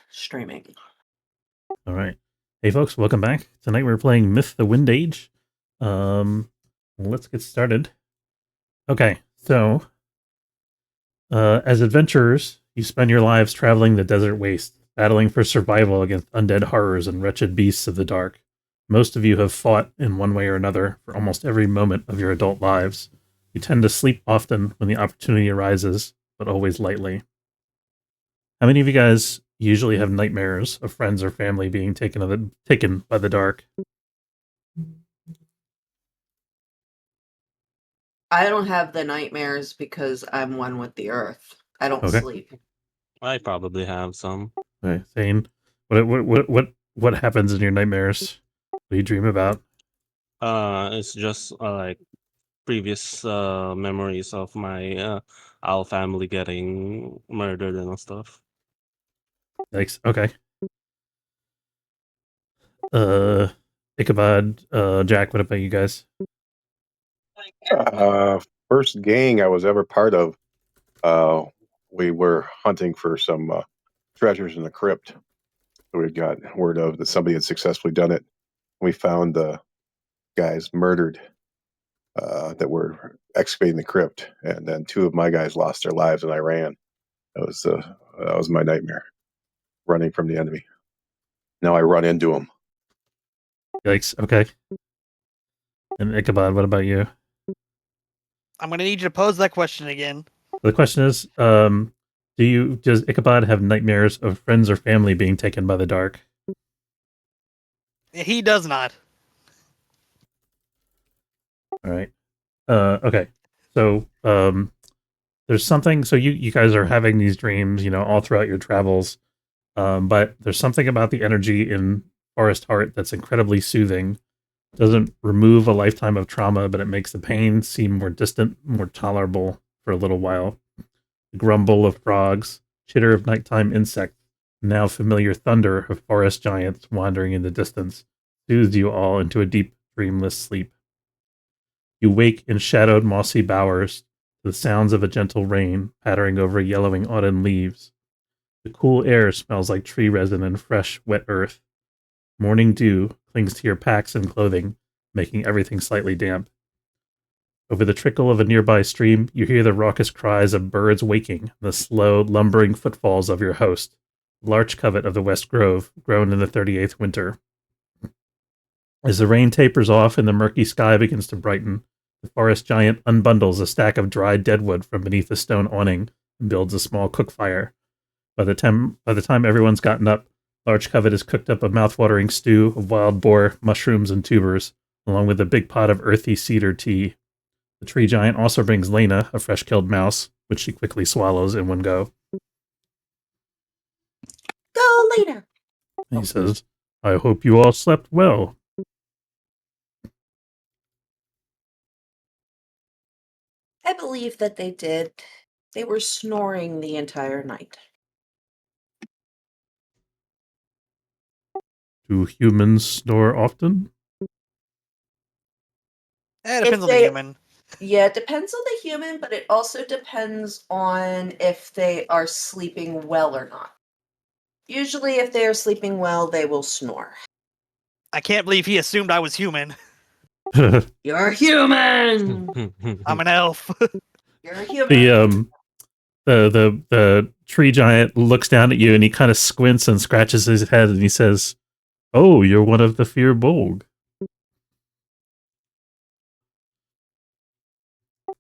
streaming. All right. Hey, folks, welcome back. Tonight we're playing Myth the Wind Age. Let's get started. Okay, so as adventurers, you spend your lives traveling the desert waste, battling for survival against undead horrors and wretched beasts of the dark. Most of you have fought in one way or another for almost every moment of your adult lives. You tend to sleep often when the opportunity arises, but always lightly. How many of you guys usually have nightmares of friends or family being taken by the dark? I don't have the nightmares because I'm one with the earth. I don't Okay. sleep. I probably have some. Okay, Thane, what happens in your nightmares? What do you dream about? It's just like previous memories of my owl family getting murdered and stuff. Thanks. Okay. Ichabod, Jack, what about you guys? First gang I was ever part of, we were hunting for some treasures in the crypt. So we got word of that somebody had successfully done it. We found the guys murdered that were excavating the crypt, and then two of my guys lost their lives, and I ran. That was my nightmare, running from the enemy. Now I run into them. Yikes. Okay. And Ichabod, what about you? I'm gonna need you to pose that question again. The question is, does Ichabod have nightmares of friends or family being taken by the dark? He does not. All right. Okay. So, there's something. So you guys are having these dreams, all throughout your travels. But there's something about the energy in Forest Heart that's incredibly soothing. Doesn't remove a lifetime of trauma, but it makes the pain seem more distant, more tolerable for a little while. The grumble of frogs, chitter of nighttime insects, now familiar thunder of forest giants wandering in the distance, soothes you all into a deep, dreamless sleep. You wake in shadowed mossy bowers to the sounds of a gentle rain pattering over yellowing autumn leaves. The cool air smells like tree resin and fresh, wet earth. Morning dew clings to your packs and clothing, making everything slightly damp. Over the trickle of a nearby stream, you hear the raucous cries of birds waking and the slow, lumbering footfalls of your host, the larch covet of the West Grove, grown in the 38th winter. As the rain tapers off and the murky sky begins to brighten, the forest giant unbundles a stack of dried deadwood from beneath a stone awning and builds a small cook fire. By the time everyone's gotten up, Larch Covet has cooked up a mouth-watering stew of wild boar, mushrooms, and tubers, along with a big pot of earthy cedar tea. The tree giant also brings Lena, a fresh-killed mouse, which she quickly swallows in one go. Go later. He says, "I hope you all slept well." I believe that they did. They were snoring the entire night. Do humans snore often? It depends on the they- human. Yeah, it depends on the human, but it also depends on if they are sleeping well or not. Usually, if they are sleeping well, they will snore. I can't believe he assumed I was human. You're human! I'm an elf. You're a human. The tree giant looks down at you and he kind of squints and scratches his head and he says, "Oh, you're one of the Firbolg.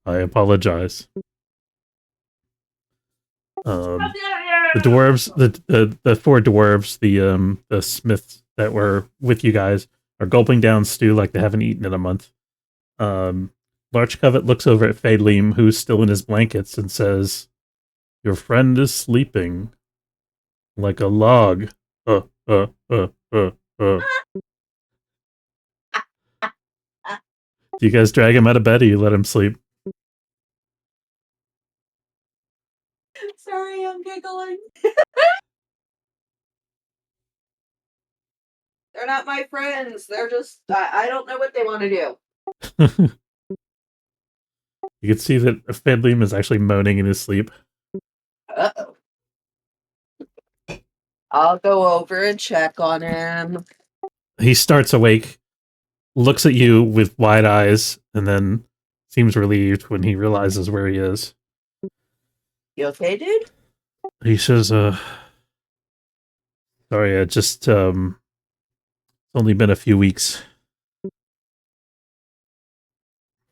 I apologize." The dwarves, the four dwarves, the smiths that were with you guys are gulping down stew like they haven't eaten in a month. Larch Covet looks over at Fadleem, who's still in his blankets, and says, "Your friend is sleeping like a log." Uh, uh, uh, uh, uh. Do you guys drag him out of bed or you let him sleep? Sorry, I'm giggling. They're not my friends. They're just, I don't know what they want to do. You can see that Fadleem is actually moaning in his sleep. Uh-oh. I'll go over and check on him. He starts awake, looks at you with wide eyes, and then seems relieved when he realizes where he is. You okay, dude? He says, sorry, I just, it's only been a few weeks.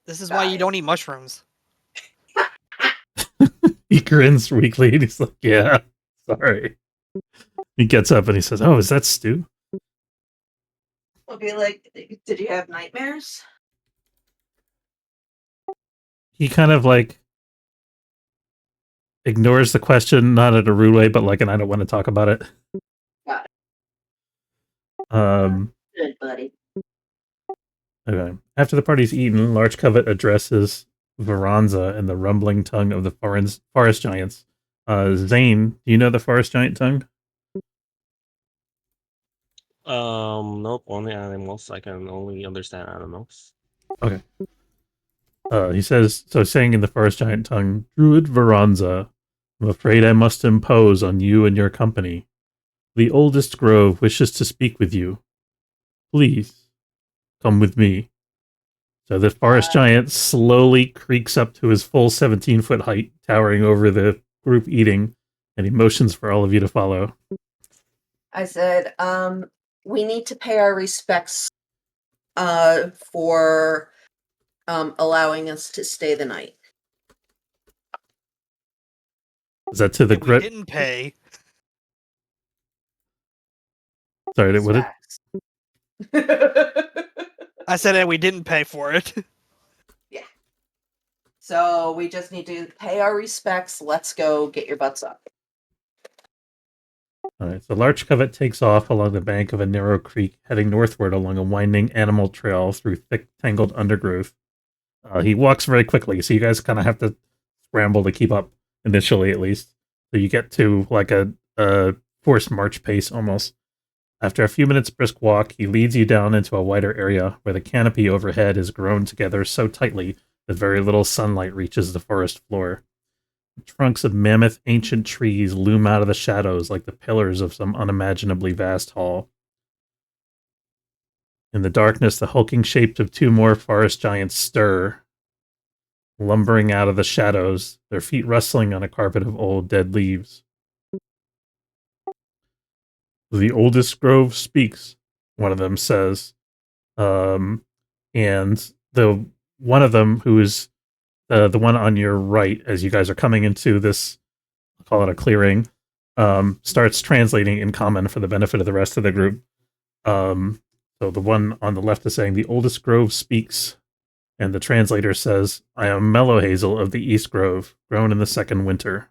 This is why you Got don't eat mushrooms. He grins weakly, and he's like, yeah, sorry. He gets up and he says, oh, is that Stu? I'll be like, did you have nightmares? He kind of like ignores the question, not in a rude way, but like, and I don't want to talk about it. Got Um, Good, buddy. okay. After the party's eaten, Large Covet addresses Varanza in the rumbling tongue of the forest giants. Zane, do you know the forest giant tongue? Nope, only animals. I can only understand animals. He says, so saying in the forest giant tongue, Druid Varanza, I'm afraid I must impose on you and your company. The oldest grove wishes to speak with you. Please, come with me. So the forest giant slowly creaks up to his full 17-foot height, towering over the group eating, and he motions for all of you to follow. I said, we need to pay our respects for allowing us to stay the night. Is that to the If we grit? didn't pay. Sorry, what did? Facts. I said that we didn't pay for it. So we just need to pay our respects. Let's go get your butts up. All right, so Larch Covet takes off along the bank of a narrow creek, heading northward along a winding animal trail through thick, tangled undergrowth. He walks very quickly, so you guys kind of have to scramble to keep up, initially at least. So you get to like a forced march pace almost. After a few minutes' brisk walk, he leads you down into a wider area where the canopy overhead is grown together so tightly that very little sunlight reaches the forest floor. The trunks of mammoth ancient trees loom out of the shadows like the pillars of some unimaginably vast hall. In the darkness, the hulking shapes of two more forest giants stir, lumbering out of the shadows, their feet rustling on a carpet of old dead leaves. The oldest grove speaks, one of them says. And the one of them, who is the one on your right, as you guys are coming into this, I'll call it a clearing, starts translating in common for the benefit of the rest of the group. So the one on the left is saying, the oldest grove speaks, and the translator says, I am Mellow Hazel of the East Grove, grown in the second winter.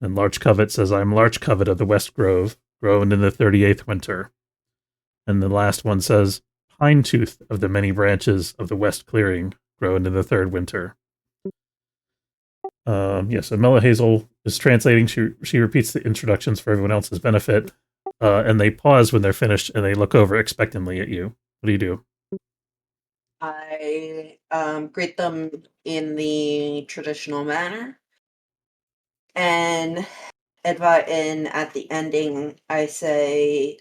And Larch Covet says, I am Larch Covet of the West Grove, grown in the 38th winter. And the last one says, Pine Tooth of the many branches of the West Clearing, grown in the third winter. Yes, so Mellow Hazel is translating. She repeats the introductions for everyone else's benefit, and they pause when they're finished, and they look over expectantly at you. What do you do? I greet them in the traditional manner, and at the ending, I say,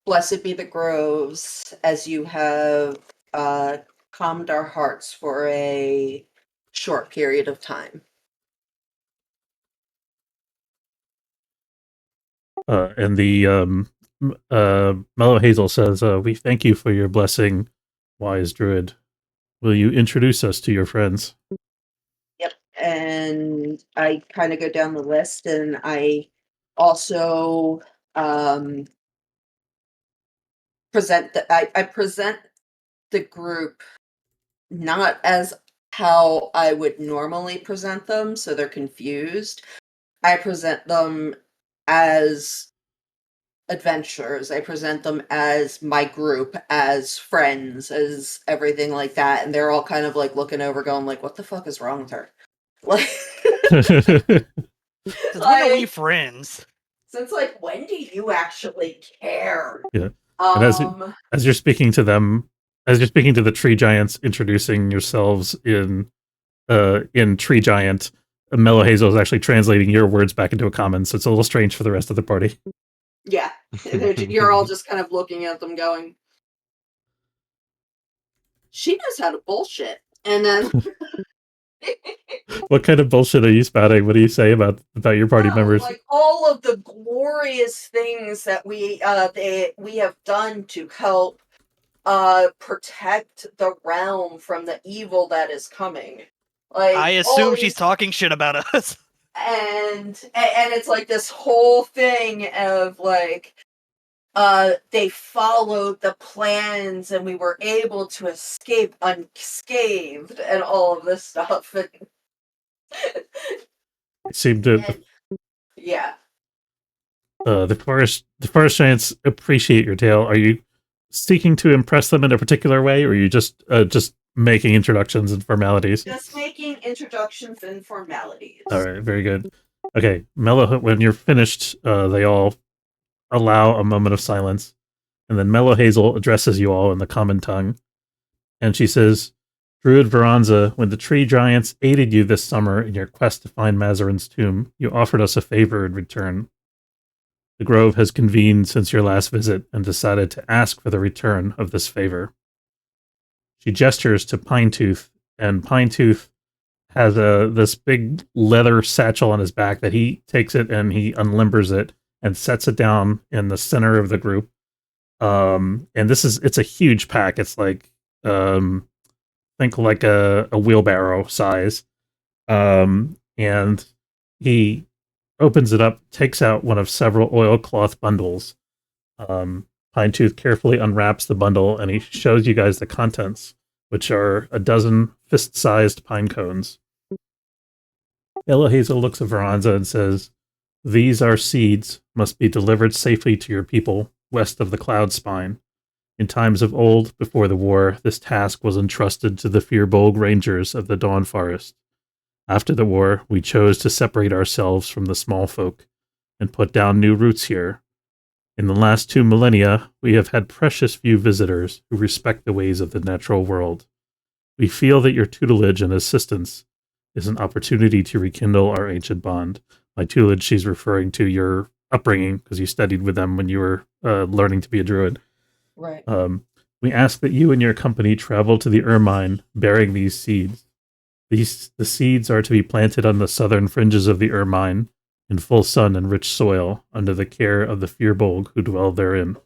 "Blessed be the groves, as you have calmed our hearts for a short period of time." And the Mellow Hazel says, we thank you for your blessing, wise druid. Will you introduce us to your friends? Yep. And I kind of go down the list, and I also I present the group not as how I would normally present them, so they're confused. I present them as adventurers. I present them as my group, as friends, as everything like that, and they're all kind of like looking over, going like, "What the fuck is wrong with her?" Like, Since when are we like, friends? since like, when do you actually care? Yeah. And as you're speaking to them, as you're speaking to the tree giants, introducing yourselves in Tree Giant, Mellow Hazel is actually translating your words back into a common, so it's a little strange for the rest of the party. Yeah. You're all just kind of looking at them going, she knows how to bullshit. And then What kind of bullshit are you spouting? What do you say about your party members? like all of the glorious things that we have done to help protect the realm from the evil that is coming. Like I assume she's talking shit about us. and it's like this whole thing of like they followed the plans and we were able to escape unscathed and all of this stuff. And Seem to yeah. the forest giants appreciate your tale. Are you seeking to impress them in a particular way, or are you just making introductions and formalities? Just making introductions and formalities. All right, very good. Okay, Mellow, when you're finished, they all allow a moment of silence, and then Mellow Hazel addresses you all in the common tongue, and she says, Druid Veranza, when the tree giants aided you this summer in your quest to find Mazarin's tomb, you offered us a favor in return. The Grove has convened since your last visit and decided to ask for the return of this favor. She gestures to Pinetooth, and Pinetooth has this big leather satchel on his back that he takes it and he unlimbers it and sets it down in the center of the group. And it's a huge pack. It's like think like a wheelbarrow size. And he opens it up, takes out one of several oilcloth bundles. Pinetooth carefully unwraps the bundle and he shows you guys the contents, which are a dozen fist-sized pine cones. Mellow Hazel looks at Veranza and says, These are seeds, must be delivered safely to your people, west of the cloud spine. In times of old, before the war, this task was entrusted to the Firbolg Rangers of the Dawn Forest. After the war, we chose to separate ourselves from the small folk and put down new roots here. In the last 2 millennia, we have had precious few visitors who respect the ways of the natural world. We feel that your tutelage and assistance is an opportunity to rekindle our ancient bond. By tutelage, she's referring to your upbringing, because you studied with them when you were learning to be a druid. Right. We ask that you and your company travel to the Ermine, bearing these seeds. The seeds are to be planted on the southern fringes of the Ermine, in full sun and rich soil, under the care of the Firbolg who dwell therein.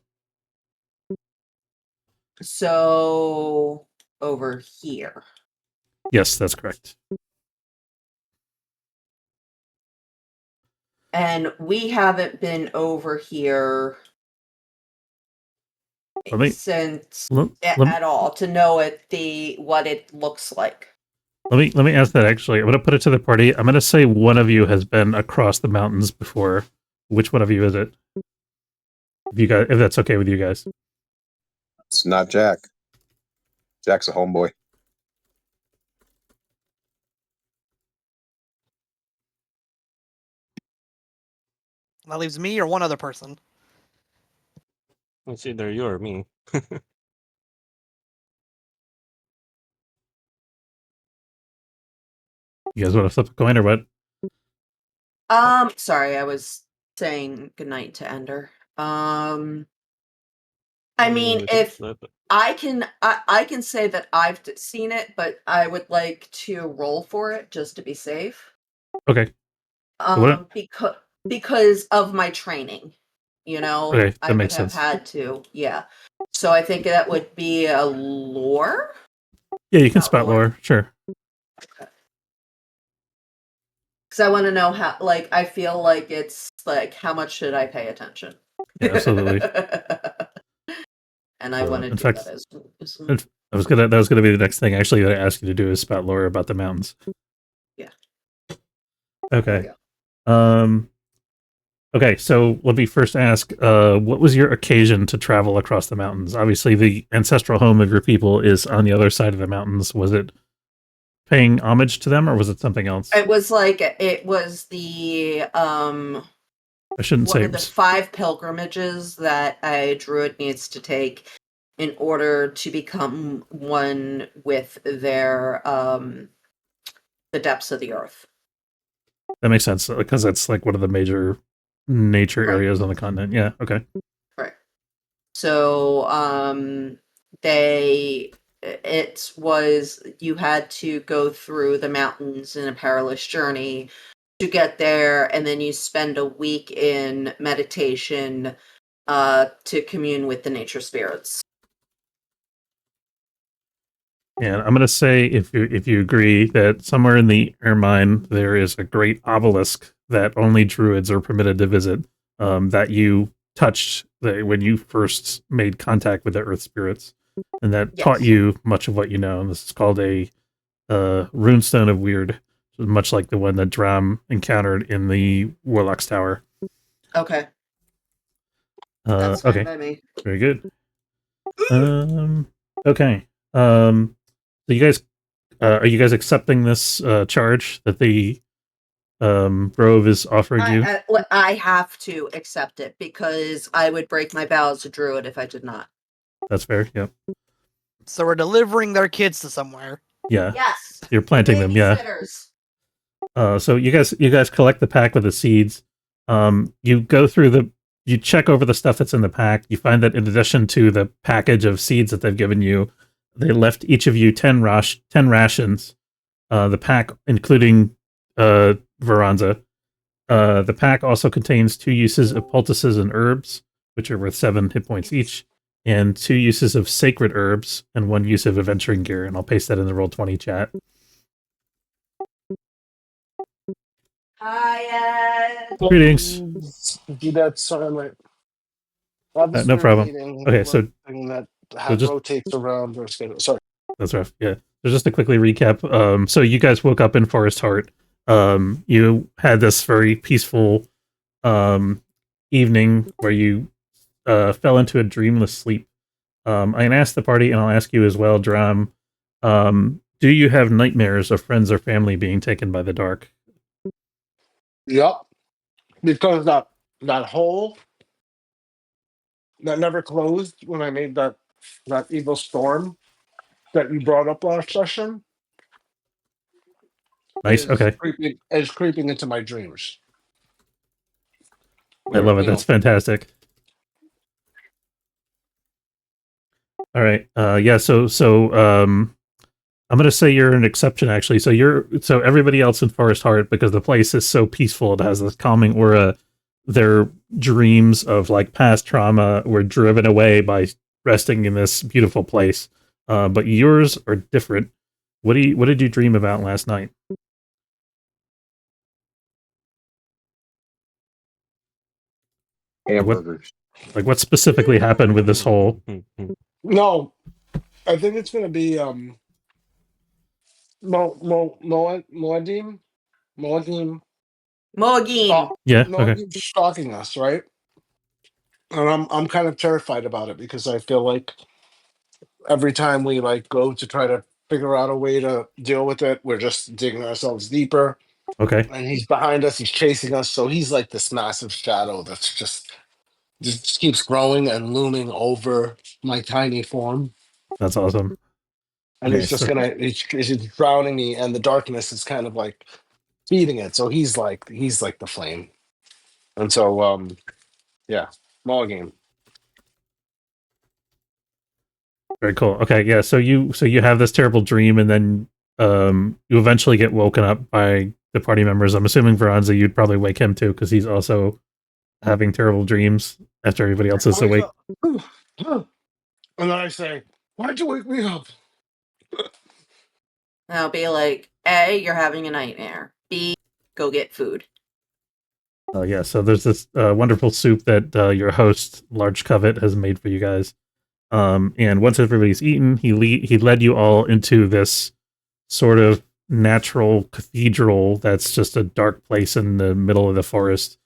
So over here. Yes, that's correct. And we haven't been over here since at all to know what it looks like. Let me ask that actually. I'm going to put it to the party. I'm going to say one of you has been across the mountains before. Which one of you is it? If that's okay with you guys. It's not Jack. Jack's a homeboy. That leaves me or one other person. It's either you or me. You guys want to flip a coin or what? Sorry, I was saying goodnight to Ender. I mean, if I can say that I've seen it, but I would like to roll for it just to be safe. Okay. Because of my training, you know, okay, that I would makes have sense. had to, yeah. So I think that would be a lore. Yeah, you can spot lore, sure. Okay. Because I want to know how. Like, I feel like it's like, how much should I pay attention? Yeah, absolutely. And I want to in do fact, that as. That was gonna be the next thing actually that I asked you to do is spot lore about the mountains. Yeah. Okay. Okay, so let me first ask, what was your occasion to travel across the mountains? Obviously, the ancestral home of your people is on the other side of the mountains. Was it paying homage to them, or was it something else? It was the I shouldn't one say of the 5 pilgrimages that a druid needs to take in order to become one with their the depths of the earth. That makes sense because that's like one of the major nature Right. areas on the continent. Yeah. Okay. Right. So it was, you had to go through the mountains in a perilous journey to get there, and then you spend a week in meditation to commune with the nature spirits. And I'm gonna say, if you agree, that somewhere in the Ermine there is a great obelisk that only druids are permitted to visit. That you touched when you first made contact with the earth spirits, and that taught Yes. you much of what you know. And this is called a runestone of weird, much like the one that Dram encountered in the Warlock's Tower. Okay. That's fine Okay, by me. very good. Okay. So you guys, are you guys accepting this charge that the Grove is offering you? I have to accept it because I would break my vow as a druid if I did not. That's fair. Yep. So we're delivering their kids to somewhere. Yeah. Yes. You're planting them. Yeah. Babysitters. So you guys collect the pack with the seeds. You go through you check over the stuff that's in the pack. You find that in addition to the package of seeds that they've given you, they left each of you 10 rations. The pack, including Veranza. The pack also contains 2 uses of poultices and herbs, which are worth 7 hit points each, and 2 uses of sacred herbs, and 1 use of adventuring gear. And I'll paste that in the Roll20 chat. Hi, Ed. Greetings. Do that. Sorry, No problem. Meeting, Okay, so that just rotates around our schedule. Sorry. that's rough. Yeah. So just to quickly recap, so you guys woke up in Forest Heart. You had this very peaceful evening where you fell into a dreamless sleep. I can ask the party, and I'll ask you as well, Dram. Do you have nightmares of friends or family being taken by the dark? Yep. Because that hole that never closed when I made that evil storm that you brought up last session. Nice. Okay. Is creeping into my dreams. I love it. That's fantastic. All right. Yeah. So I'm gonna say you're an exception, actually. So everybody else in Forest Heart, because the place is so peaceful, it has this calming aura. Their dreams of like past trauma were driven away by resting in this beautiful place. But yours are different. What did you dream about last night? Hamburgers. What specifically happened with this hole? No, I think it's gonna be Moadim. Mogin. Yeah. Okay. Stalking us, right? And I'm kind of terrified about it because I feel like every time we like go to try to figure out a way to deal with it, we're just digging ourselves deeper. Okay. And he's behind us, he's chasing us, so he's like this massive shadow that's just keeps growing and looming over my tiny form. That's awesome. And Okay, he's drowning me, and the darkness is kind of like feeding it. So he's like the flame. And so yeah, small game. Very cool. Okay, yeah. So you have this terrible dream, and then you eventually get woken up by the party members. I'm assuming Veranza, you'd probably wake him too, because he's also having terrible dreams after everybody else is awake. And then I say, "Why'd you wake me up?" And I'll be like, A, you're having a nightmare. B, go get food. Yeah. So there's this wonderful soup that your host, Large Covet, has made for you guys. And once everybody's eaten, he led you all into this sort of natural cathedral that's just a dark place in the middle of the forest.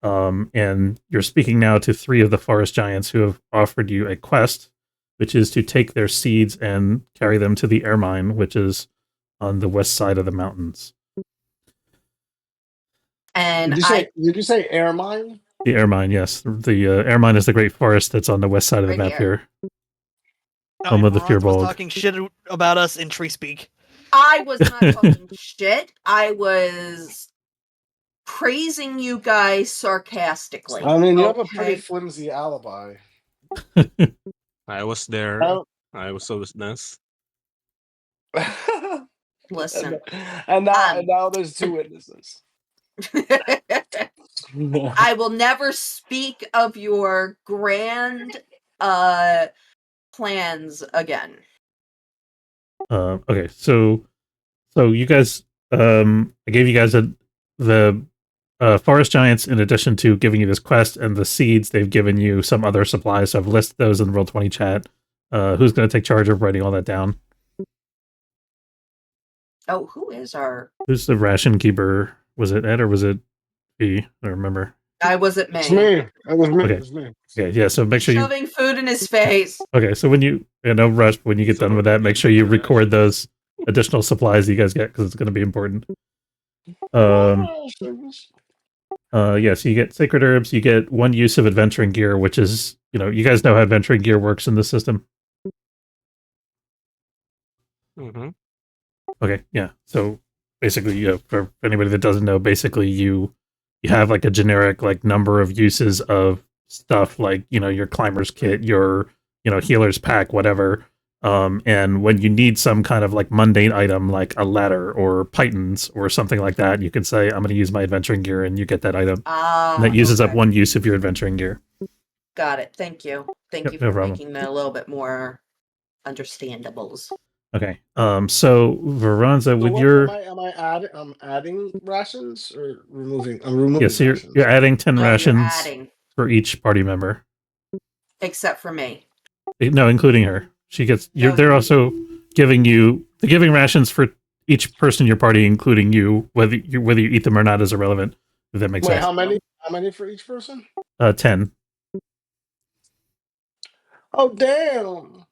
And you're speaking now to 3 of the forest giants who have offered you a quest, which is to take their seeds and carry them to the Ermine, which is on the west side of the mountains. And did you say Ermine? The Ermine, yes. The Ermine is the great forest that's on the west side of the Right map here. Oh, Of the Veranza was Fearbolg. talking shit about us in tree speak. I was not talking shit. I was praising you guys sarcastically. I mean, you have a pretty okay? flimsy alibi. I was there. Oh. I was so witness. Listen. and now there's 2 witnesses. I will never speak of your grand plans again. Okay, so you guys, I gave you guys the forest giants in addition to giving you this quest and the seeds. They've given you some other supplies. So I've listed those in the Roll20 chat. Who's going to take charge of writing all that down? Oh, who is our? Who's the ration keeper? Was it Ed or was it B? I don't remember. I wasn't It's me. me. It was me. Okay. It was me. Okay, yeah. So make sure you. Shoving food in his face. Okay, so when you no rush. When you get done with that, make sure you record those additional supplies that you guys get because it's going to be important. Yeah, so you get sacred herbs, you get 1 use of adventuring gear, which is, you guys know how adventuring gear works in this system. Mm-hmm. Okay, yeah. So basically, for anybody that doesn't know, basically you have like a generic like number of uses of stuff, like your climber's kit, your healer's pack, whatever. And when you need some kind of like mundane item like a ladder or pythons or something like that, you can say, I'm going to use my adventuring gear, and you get that item. And that uses up 1 use of your adventuring gear. Got it. Thank you. Thank Yep, you no for problem. making that a little bit more understandables. Okay. So Veranza, with your am I adding? I'm adding rations or removing? I'm removing. yeah, so rations. you're adding 10 No, you're rations adding, for each party member. except for me. No, including her. She gets. No, They're also giving rations for each person in your party, including you. Whether you eat them or not is irrelevant. If that makes Wait, sense. how many? How many for each person? 10. Oh damn,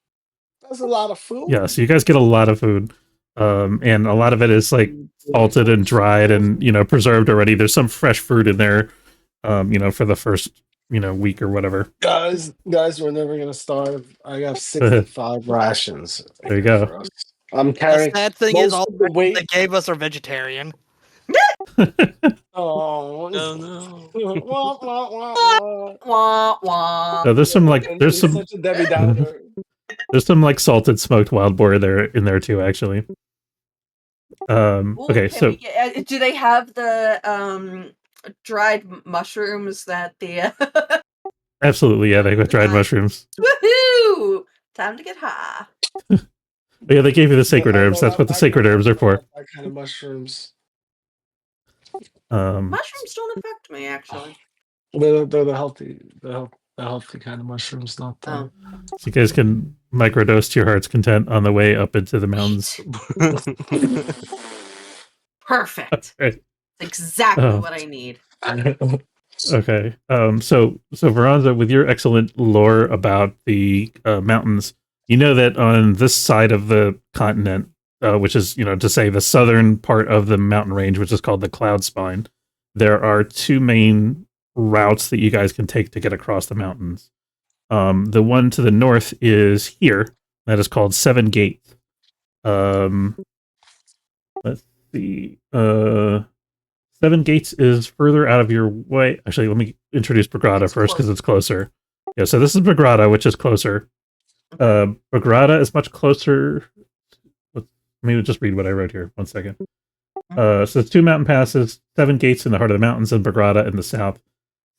that's a lot of food. Yeah, so you guys get a lot of food, and a lot of it is like salted and dried and preserved already. There's some fresh fruit in there, for the first week or whatever. Guys, we're never gonna starve. I have 65 rations. There you go. For us. I'm The carrying. sad thing is, most all of the the weight- they gave us are vegetarian. Oh no. Wah, wah, wah, wah. Wah wah. So there's some And there's it's some such a Debbie Downer. there's some like salted smoked wild boar there in there too, actually. Ooh, Okay, can so we get, do they have the dried mushrooms that the absolutely, yeah, they got dried mushrooms. woohoo! Time to get high. But yeah, they gave you the sacred herbs. That's what the sacred herbs are for. That kind of mushrooms. Mushrooms don't affect me, actually. They're the healthy, the healthy kind of mushrooms, not the. Oh. So you guys can microdose to your heart's content on the way up into the mountains. Perfect. Right. Exactly Oh. what I need. Okay. So Veranza, with your excellent lore about the mountains, you know that on this side of the continent, which is to say the southern part of the mountain range, which is called the Cloud Spine, there are 2 main routes that you guys can take to get across the mountains. The one to the north is here. That is called 7 Gates. Let's see. 7 Gates is further out of your way. Actually, let me introduce Myrkridia first because it's closer. Yeah, so this is Myrkridia, which is closer. Myrkridia is much closer. Let me just read what I wrote here. 1 second. So it's 2 mountain passes, 7 Gates in the heart of the mountains, and Myrkridia in the south.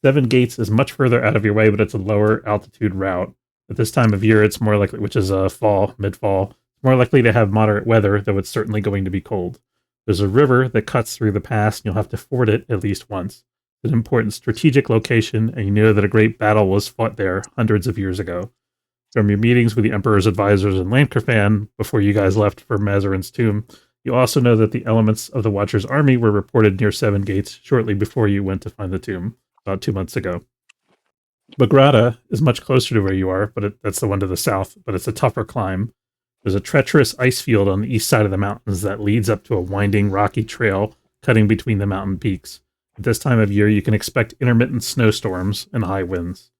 7 Gates is much further out of your way, but it's a lower altitude route. At this time of year, it's more likely, which is fall, mid-fall, more likely to have moderate weather, though it's certainly going to be cold. There's a river that cuts through the pass, and you'll have to ford it at least once. It's an important strategic location, and you know that a great battle was fought there hundreds of years ago. From your meetings with the Emperor's advisors in Lankerfan before you guys left for Mazarin's tomb, you also know that the elements of the Watcher's army were reported near 7 Gates shortly before you went to find the tomb, about 2 months ago. Myrkridia is much closer to where you are, but that's the one to the south, but it's a tougher climb. There's a treacherous ice field on the east side of the mountains that leads up to a winding, rocky trail cutting between the mountain peaks. At this time of year, you can expect intermittent snowstorms and high winds.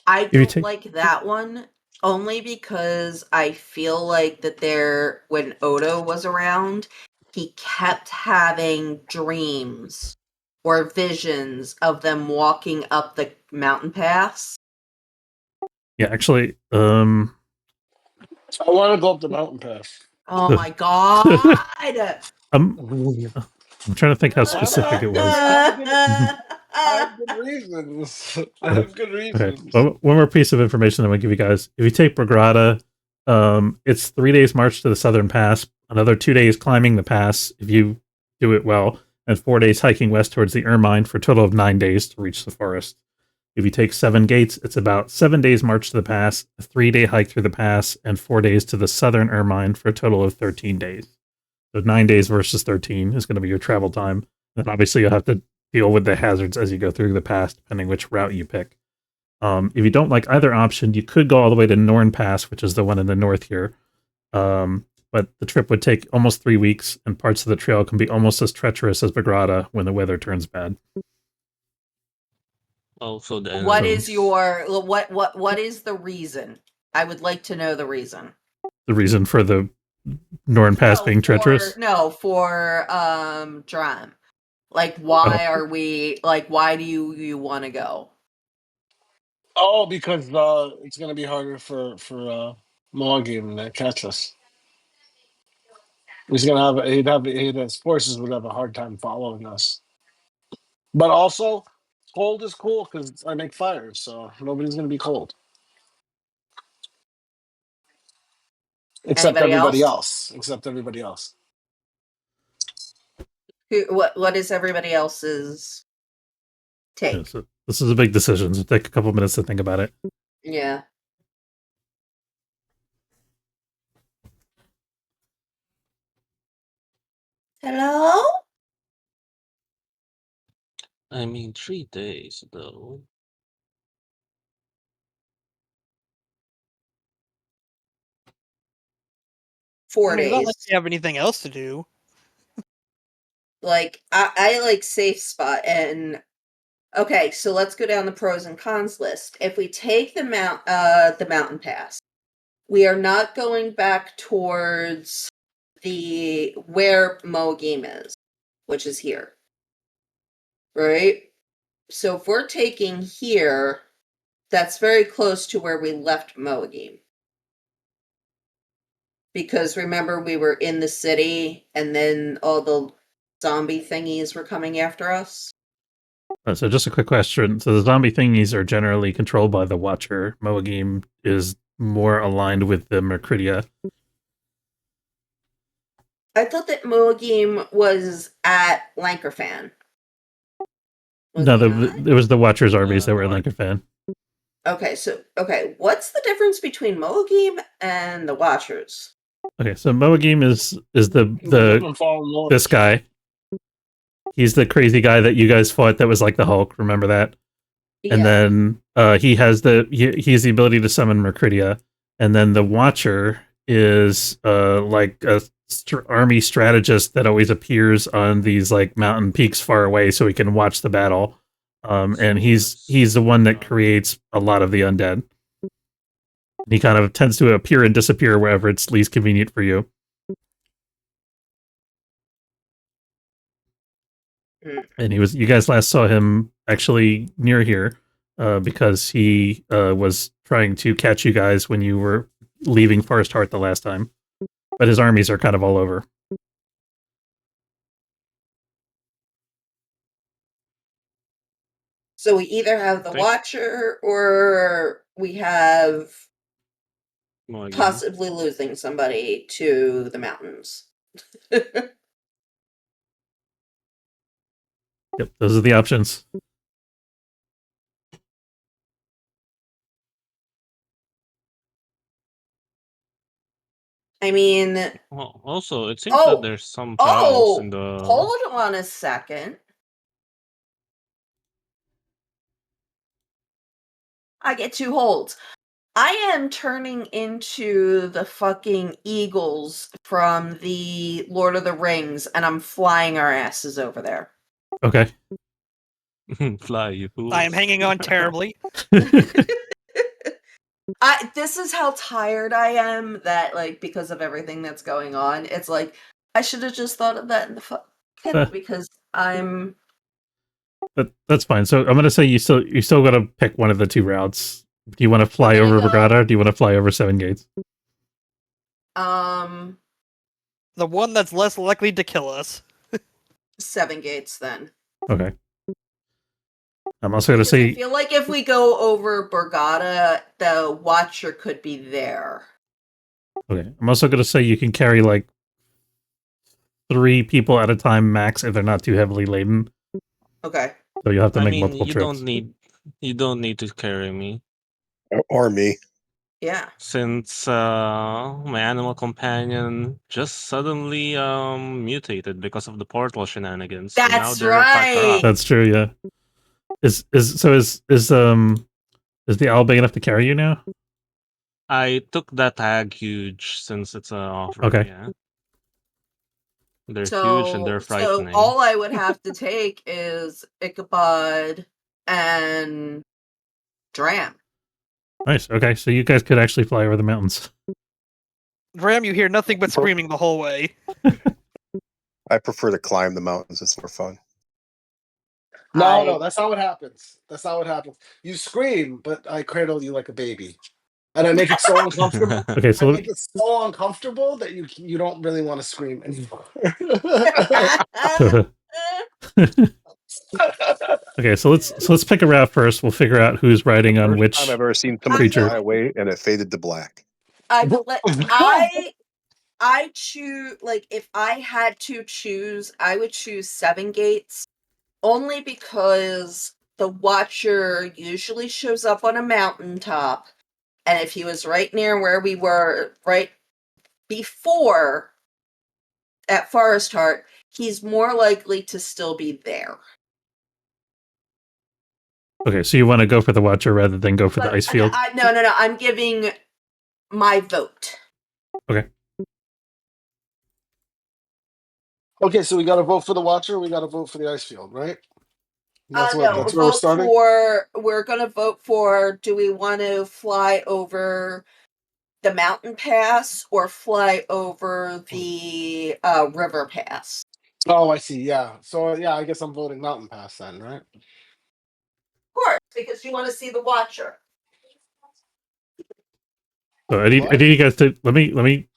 I don't like that one only because I feel like that when Odo was around, he kept having dreams or visions of them walking up the mountain paths? Yeah, actually, I want to go up the mountain pass. Oh my god! I'm I I'm trying to think how specific it was. have good reasons. I have good Okay, reasons. one more piece of information I'm going to give you guys. If you take Myrkridia, it's 3 days march to the southern pass, another 2 days climbing the pass if you do it well, and 4 days hiking west towards the Ermine for a total of 9 days to reach the forest. If you take 7 gates, it's about 7 days march to the pass, a 3-day hike through the pass, and 4 days to the southern Ermine for a total of 13 days. So 9 days versus 13 is going to be your travel time. And obviously you'll have to deal with the hazards as you go through the pass, depending which route you pick. If you don't like either option, you could go all the way to Norn Pass, which is the one in the north here. But the trip would take almost 3 weeks, and parts of the trail can be almost as treacherous as Bagrada when the weather turns bad. Also, the What enemies. is your what is the reason? I would like to know the reason. The reason for the Norn Pass being treacherous? For Dram. Like why are we why do you want to go? Oh, because it's gonna be harder for Morgan to catch us. He's gonna his forces would have a hard time following us. But also, cold is cool because I make fire, so nobody's gonna be cold except Anybody everybody else? else. Except everybody else. What is everybody else's take? Yeah, so this is a big decision, so take a couple minutes to think about it. Yeah. Hello? I mean, 3 days though. 4 I mean, it's not days. like you have anything else to do. Like I like safe spot. And okay, so let's go down the pros and cons list. If we take the mountain pass, we are not going back towards the where Moagim is, which is here. Right? So if we're taking here, that's very close to where we left Moagim. Because remember, we were in the city and then all the zombie thingies were coming after us. So just a quick question. So the zombie thingies are generally controlled by the Watcher. Moagim is more aligned with the Myrkridia. I thought that Moagim was at Lankerfan. No, it was the Watcher's armies that were in Right. Lankerfan. Okay, what's the difference between Moagim and the Watchers? Okay, so Moagim is this guy. He's the crazy guy that you guys fought that was like the Hulk. Remember that? And then he has he has the ability to summon Myrkridia. And then the Watcher is like a army strategist that always appears on these like mountain peaks far away so he can watch the battle. And he's the one that creates a lot of the undead. He kind of tends to appear and disappear wherever it's least convenient for you. And you guys last saw him actually near here because he was trying to catch you guys when you were leaving Forest Heart the last time. But his armies are kind of all over. So we either have the Watcher or we have possibly losing somebody to the mountains. Yep, those are the options. I mean... Well, also, it seems that there's some pals in the... Hold on a second. I get 2 holds. I am turning into the fucking eagles from the Lord of the Rings, and I'm flying our asses over there. Okay. Fly, you fools. I am hanging on terribly. This is how tired I am that, like, because of everything that's going on, it's like, I should have just thought of that in the because I'm That's fine. So I'm gonna say you still gotta pick one of the two routes. Do you want to fly gonna over go- Brigada, or do you want to fly over Seven Gates? The one that's less likely to kill us. 7 gates then. Okay. I'm also gonna Because I say feel like if we go over Borgata, the Watcher could be there. okay. I'm also gonna say you can carry like 3 people at a time max if they're not too heavily laden. Okay. So you'll have to I make mean, multiple you trips. don't need to carry me Or me. Yeah. since my animal companion just suddenly mutated because of the portal shenanigans. So now That's they're quite right. corrupt. That's true. Yeah. Is the owl big enough to carry you now? I took that tag huge since it's an offer. Okay. Yeah. They're huge and they're So frightening. all I would have to take is Ichabod and Dram. Nice. Okay, so you guys could actually fly over the mountains. Ram, you hear nothing but screaming the whole way. I prefer to climb the mountains. It's more fun. No, that's not what happens. That's not what happens. You scream, but I cradle you like a baby, and I make it so uncomfortable. Okay, I so make it so uncomfortable that you don't really want to scream anymore. okay, so let's pick a route first. We'll figure out who's riding on First which. time I've ever seen somebody creature. fly away. And it faded to black. I choose, like, if I had to choose, I would choose 7 gates only because the Watcher usually shows up on a mountaintop, and if he was right near where we were right before at Forest Heart, he's more likely to still be there. Okay, so you want to go for the Watcher rather than go for the But ice field? no, I'm giving my vote. Okay, so we got to vote for the Watcher. We got to vote for the ice field, right? That's No, that's where we're starting. We're gonna vote for, do we want to fly over the mountain pass or fly over the river pass? Oh, I see. Yeah. So yeah, I guess I'm voting Mountain Pass then, right? Of course, because you want to see the Watcher. So I need you guys to let me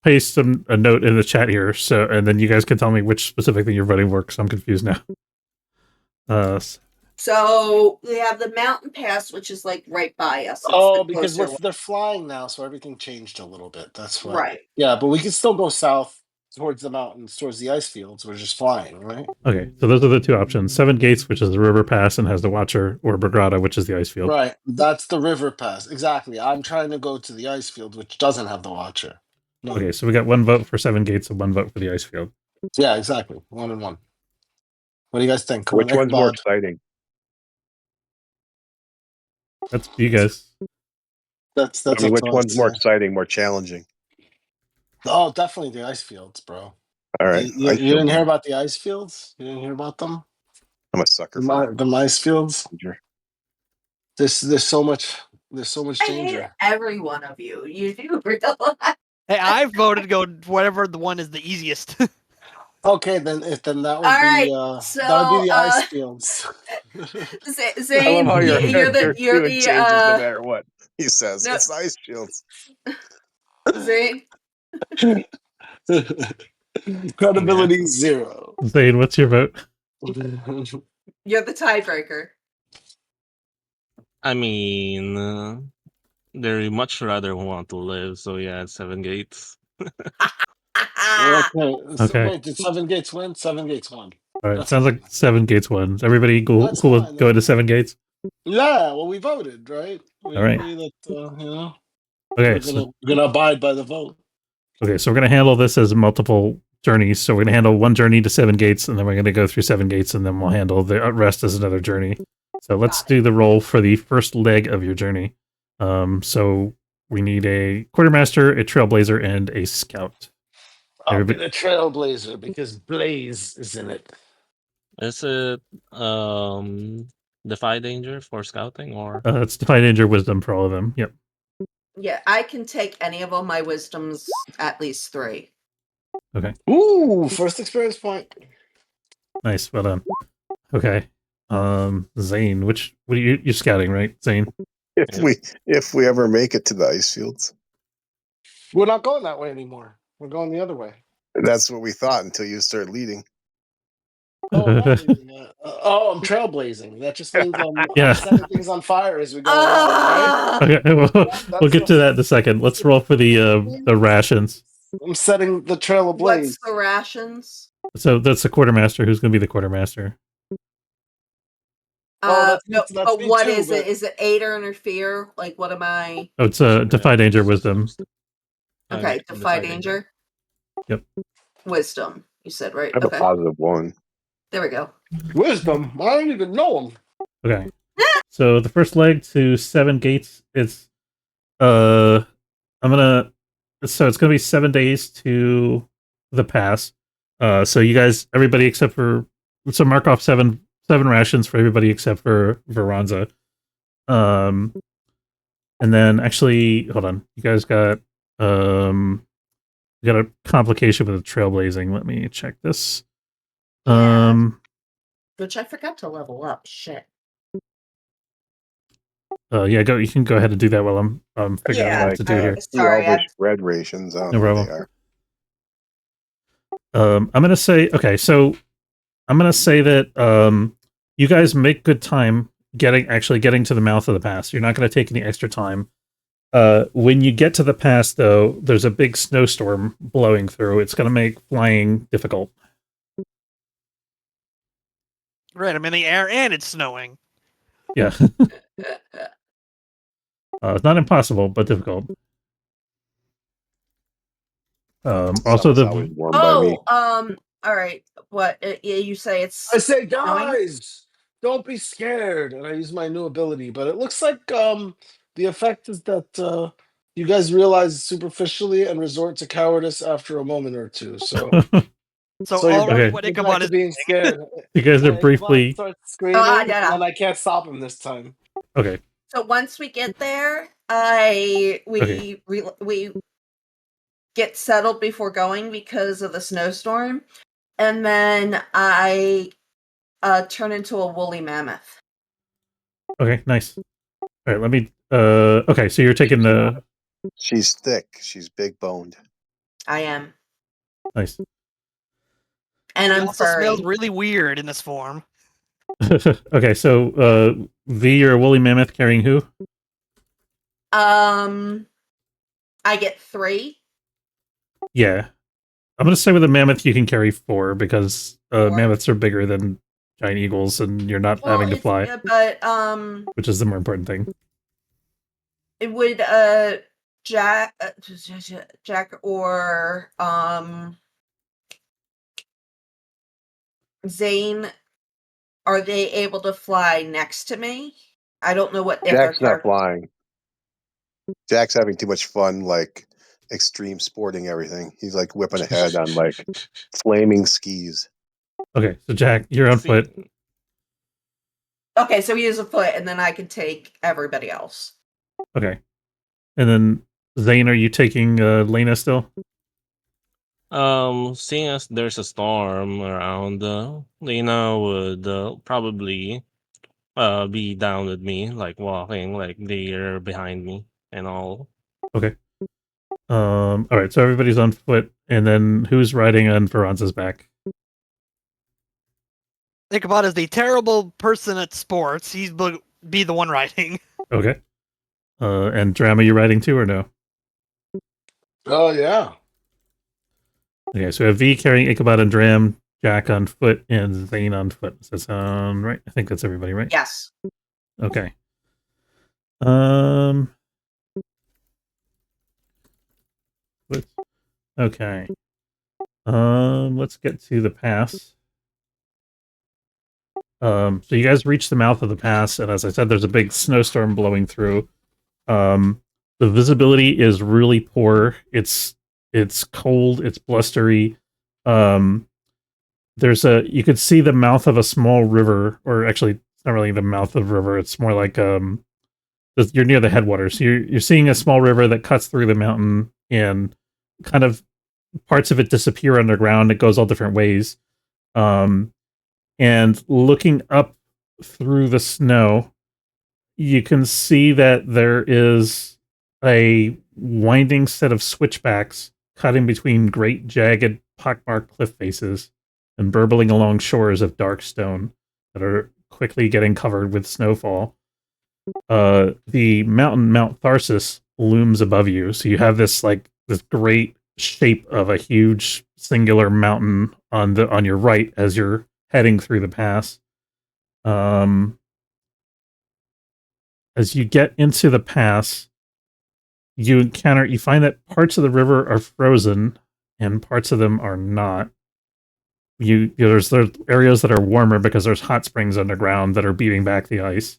paste a note in the chat here. So and then you guys can tell me which specific thing you're voting for because I'm confused now. So we have the mountain pass, which is like right by us. It's Oh, the because closer one. they're flying now, so everything changed a little bit. That's what. Right. Yeah, but we can still go south towards the mountains, towards the ice fields. We're just flying, right? Okay, so those are the two options: 7 Gates, which is the river pass and has the Watcher, or Brigada, which is the ice field. Right. That's the river pass. Exactly. I'm trying to go to the ice field, which doesn't have the Watcher. No. Okay, so we got 1 vote for 7 Gates and 1 vote for the ice field. Yeah, exactly. 1 and 1. What do you guys think? Come Which on, one's more Ichabod. exciting? That's you guys. That's I mean, up which to one's us, more yeah. exciting, more challenging? Oh, definitely the ice fields, bro. All right. You didn't hear about the ice fields? You didn't hear about them? I'm a sucker for The ice fields. danger. There's so much I hate danger. every one of you. You do realize. Hey, I voted go whatever the one is the easiest. Okay, then that would All be right, that would be the so, ice fields. I Zane, love how you're the doing changes no matter what. He says No. it's ice shields. Zane. Credibility 0. Zane, what's your vote? You're the tiebreaker. I mean, they much rather want to live. So yeah, it's 7 Gates. Okay. So Okay. wait, did 7 Gates win? 7 Gates won. All right, That's sounds fine. like 7 Gates won. Everybody cool That's with fine, going to that's 7 Gates? Yeah, well, we voted, right? We All right. agree that Okay, we're gonna abide by the vote. Okay, so we're going to handle this as multiple journeys. So we're going to handle one journey to 7 Gates, and then we're going to go through 7 Gates, and then we'll handle the rest as another journey. So let's do the roll for the first leg of your journey. So we need a quartermaster, a trailblazer, and a scout. I'll be Everybody- the trailblazer because Blaze is in it. Is it defy danger for scouting or? It's Defy Danger Wisdom for all of them. Yep. Yeah, I can take any of them. My wisdom's at least 3. Ooh, first experience point. Nice. Well done. Okay. Zane, what are you're scouting, right, Zane? If we ever make it to the ice fields. We're not going that way anymore. We're going the other way. That's what we thought until you start leading. Oh, I'm not leaving. I'm trailblazing. That just means Yeah. I'm setting things on fire as we go along, right? Ah! Okay, we'll That's get to that in a second. Let's roll for the rations. I'm setting the trail ablaze. What's the rations? So that's the quartermaster. Who's going to be the quartermaster? That's but me what too, is it? but- Is it aid or interfere? Like, what am I? Oh, it's defy danger, wisdom. Okay, defy danger. Yep. Wisdom. You said right. I have Okay, a positive 1. there we go. Wisdom. I don't even know him. Okay. So the first leg to 7 gates. It's So it's gonna be 7 days to the pass. So you guys, everybody except for mark off seven rations for everybody except for Veranza. And then actually, hold on, you guys got you got a complication with the trailblazing. Let me check this. Which I forgot to level up. Shit. Yeah, you can go ahead and do that while I'm figuring out what to do here. Sorry, Elvish red rations. I don't No know what problem. they are. I'm gonna say okay, so I'm gonna say that you guys make good time getting to the mouth of the pass. You're not gonna take any extra time. When you get to the pass, though, there's a big snowstorm blowing through. It's gonna make flying difficult. Right, I'm in the air and it's snowing. Yeah, it's not impossible, but difficult. Also, Summer's always warm by me. all right. What you say? It's I say, snowing? guys, don't be scared. And I use my new ability, but it looks like the effect is that you guys realize superficially and resort to cowardice after a moment or two. So, So you're already Okay. what back Ichabod to is being scared. you guys are Ichabod briefly starts screaming, yeah. and then I can't stop him this time. okay. So once we get there, we get settled before going because of the snowstorm, and then I turn into a woolly mammoth. Okay, nice. All right, let me. Okay, so you're taking the She's thick. She's big boned. I am, nice. and He I'm also furry. smells really weird in this form. Okay, so V, you're a woolly mammoth carrying who? I get 3. Yeah, I'm gonna say with a mammoth you can carry 4 because mammoths are bigger than giant eagles, and you're not having to fly, but which is the more important thing. it would Jack or Zane, are they able to fly next to me? I don't know what if Jack's they're not flying. Jack's having too much fun, like extreme sporting everything. He's like whipping ahead on like flaming skis. Okay, so Jack, you're on foot. Okay, so he is a foot, and then I can take everybody else. Okay, and then Zane, are you taking Lena still? Seeing as there's a storm around, Lena would probably be down with me, like walking, like they're behind me and all. Okay. All right, so everybody's on foot, and then who's riding on Veranza's back? Ichabod is the terrible person at sports. He's be the one riding. Okay. And Drama, you riding too or no? Oh yeah. Okay, so we have V carrying Ichabod and Dram, Jack on foot, and Zane on foot. Does that sound right? I think that's everybody, right? Yes. Okay. Okay. Let's get to the pass. So you guys reach the mouth of the pass, and as I said, there's a big snowstorm blowing through. The visibility is really poor. It's cold. It's blustery. You could see the mouth of a small river, or actually, it's not really the mouth of a river. It's more like you're near the headwaters. So you're seeing a small river that cuts through the mountain, and kind of parts of it disappear underground. It goes all different ways. And looking up through the snow, you can see that there is a winding set of switchbacks cutting between great jagged pockmarked cliff faces and burbling along shores of dark stone that are quickly getting covered with snowfall. The mountain Mount Tharsis looms above you, so you have this great shape of a huge singular mountain on your right as you're heading through the pass. As you get into the pass, you find that parts of the river are frozen and parts of them are not. There's areas that are warmer because there's hot springs underground that are beating back the ice.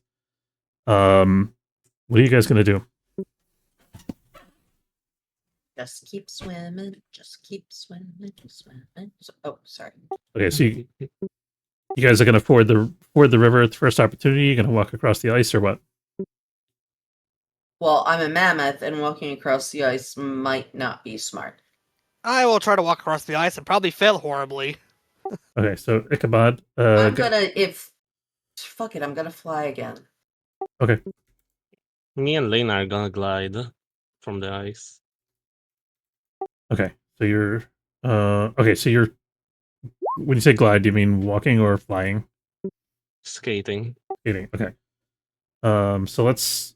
What are you guys gonna do? Just keep swimming. Just keep swimming. Swimming. Oh, sorry. Okay, so you guys are gonna ford the river at the first opportunity. You're gonna walk across the ice or what? Well, I'm a mammoth, and walking across the ice might not be smart. I will try to walk across the ice and probably fail horribly. Okay, so Ichabod. Fuck it, I'm gonna fly again. Okay. Me and Lena are gonna glide from the ice. Okay, so you're. So you're. When you say glide, do you mean walking or flying? Skating. Skating. Okay. So let's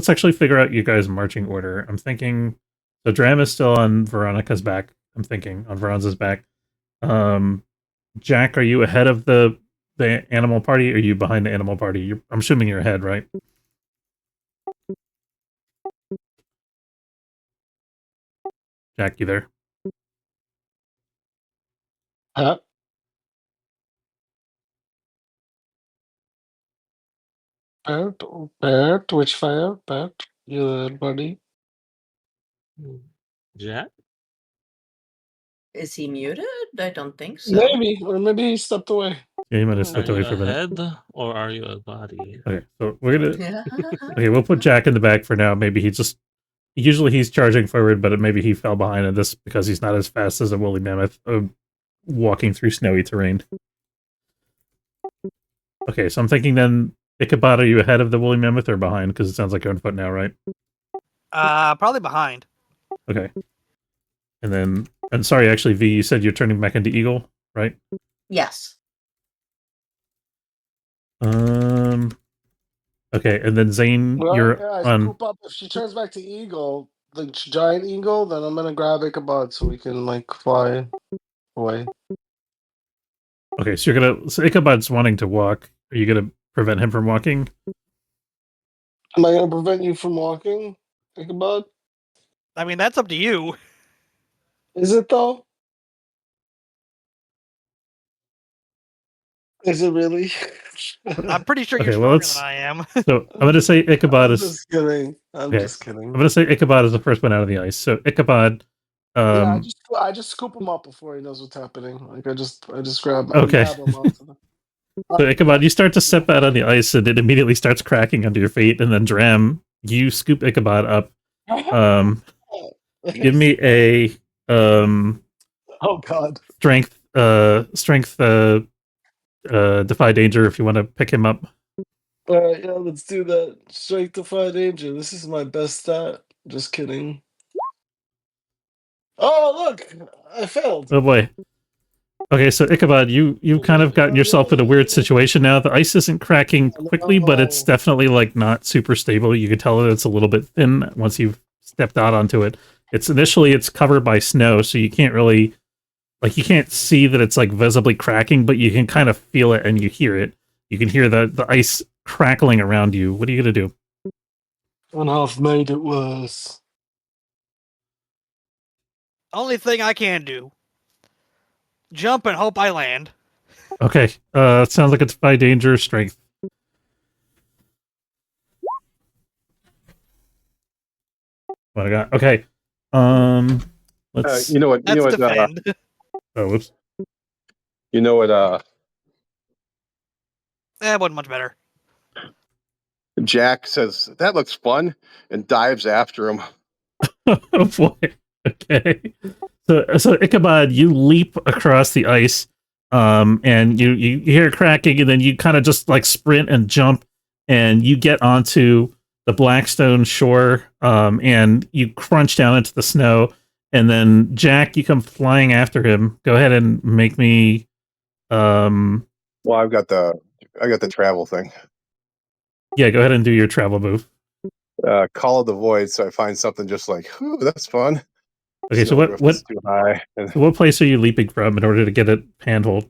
actually figure out you guys' marching order. I'm thinking. So Dram is still on Veronica's back. I'm thinking on Veronza's back. Jack, are you ahead of the animal party? Or are you behind the animal party? I'm assuming you're ahead, right? Jack, you there? Pat? Pat, which fire? Pat, you there, buddy? Jack? Is he muted? I don't think so. Maybe, or maybe he stepped away. Yeah, you might have Are stepped you away for a minute. ahead or are you a body? Okay, so we're gonna. Okay, we'll put Jack in the back for now. Maybe he just. Usually he's charging forward, but maybe he fell behind in this because he's not as fast as a woolly mammoth walking through snowy terrain. Okay, so I'm thinking then, Ichabod, are you ahead of the woolly mammoth or behind? Because it sounds like you're on foot now, right? Probably behind. Okay. And sorry, actually, V, you said you're turning back into eagle, right? Yes. Okay, and then Zane, Well, you're yeah, on. scoop up. If she turns back to eagle, the giant eagle, then I'm gonna grab Ichabod so we can fly away. Okay, so Ichabod's wanting to walk. Are you gonna prevent him from walking? Am I gonna prevent you from walking, Ichabod? I mean, that's up to you. Is it though? Is it really? I'm pretty sure Okay, you're well, stronger than I am. So I'm gonna say Ichabod I'm is. just kidding. I'm Okay. just kidding. I'm gonna say Ichabod is the first one out of the ice. So Ichabod. Yeah, I just scoop him up before he knows what's happening. I just grab Okay. him onto the. So Ichabod, you start to step out on the ice, and it immediately starts cracking under your feet. And then Dram, you scoop Ichabod up. Give me a Oh God. strength defy danger if you want to pick him up. All right, yeah, let's do that. Strength defy danger. This is my best stat. Just kidding. Oh look, I failed. Oh boy. Okay, so Ichabod, you've kind of gotten yourself in a weird situation now. The ice isn't cracking quickly, but it's definitely not super stable. You can tell that it's a little bit thin once you've stepped out onto it. It's covered by snow, so you can't really you can't see that it's visibly cracking, but you can kind of feel it and you hear it. You can hear the ice crackling around you. What are you gonna do? And I've made it worse. Only thing I can do. Jump and hope I land. Okay. It sounds like it's by danger strength. What I got? Okay. Let's. You know what? That's defend. Oh, whoops. You know what? That wasn't much better. Jack says that looks fun and dives after him. Oh boy. Okay. So Ichabod, you leap across the ice and you hear cracking, and then you kind of just like sprint and jump, and you get onto the Blackstone shore, and you crunch down into the snow, and then Jack, you come flying after him. Go ahead and make me. Well, I got the travel thing. Yeah, go ahead and do your travel move. Call of the Void, so I find something just like, ooh, that's fun. Okay, so what Is too high. so what place are you leaping from in order to get a handhold?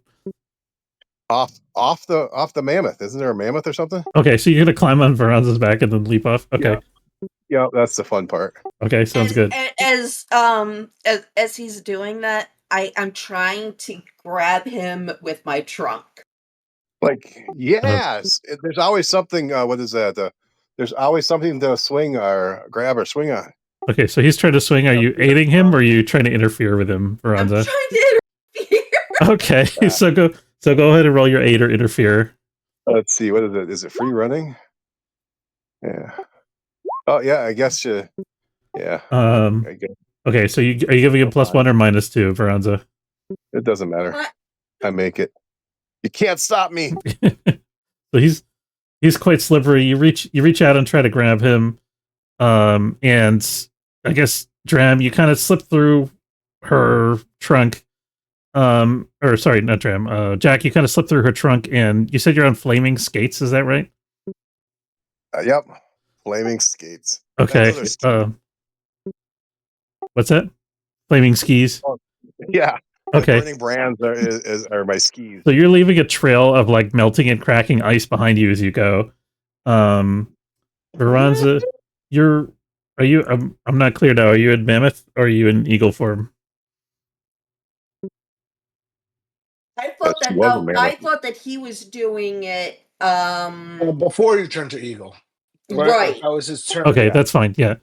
Off the mammoth. Isn't there a mammoth or something? Okay, so you're gonna climb on Veranza's back and then leap off. Okay, Yeah, that's the fun part. okay, sounds good. As he's doing that, I'm trying to grab him with my trunk. Like, yes, there's always something. What is that? There's always something to swing or grab or swing on. Okay, so he's trying to swing. Are you aiding him, or are you trying to interfere with him, I'm Veranza? trying to interfere. Okay, so go ahead and roll your aid or interfere. Let's see. What is it? Is it free running? Yeah. Oh yeah, I guess you. Yeah. I guess Okay, so are you giving him +1 or -2, Veranza? it doesn't matter. I make it. You can't stop me. So he's quite slippery. You reach out and try to grab him, and I guess Dram, you kind of slip through her trunk. Or sorry, not Dram. Jack, you kind of slip through her trunk, and you said you're on flaming skates. Is that right? Yep. Flaming skates. Okay. Those are What's that? Flaming skis. yeah. Okay. The burning brands are my skis. So you're leaving a trail of like melting and cracking ice behind you as you go. Veranza, are you? I'm not clear now. Are you in mammoth or are you in eagle form? I thought That's one of the I mammoths. thought that he was doing it. Well, before you turn to eagle, Right. That was his turn. Okay, yeah. that's fine. Yeah.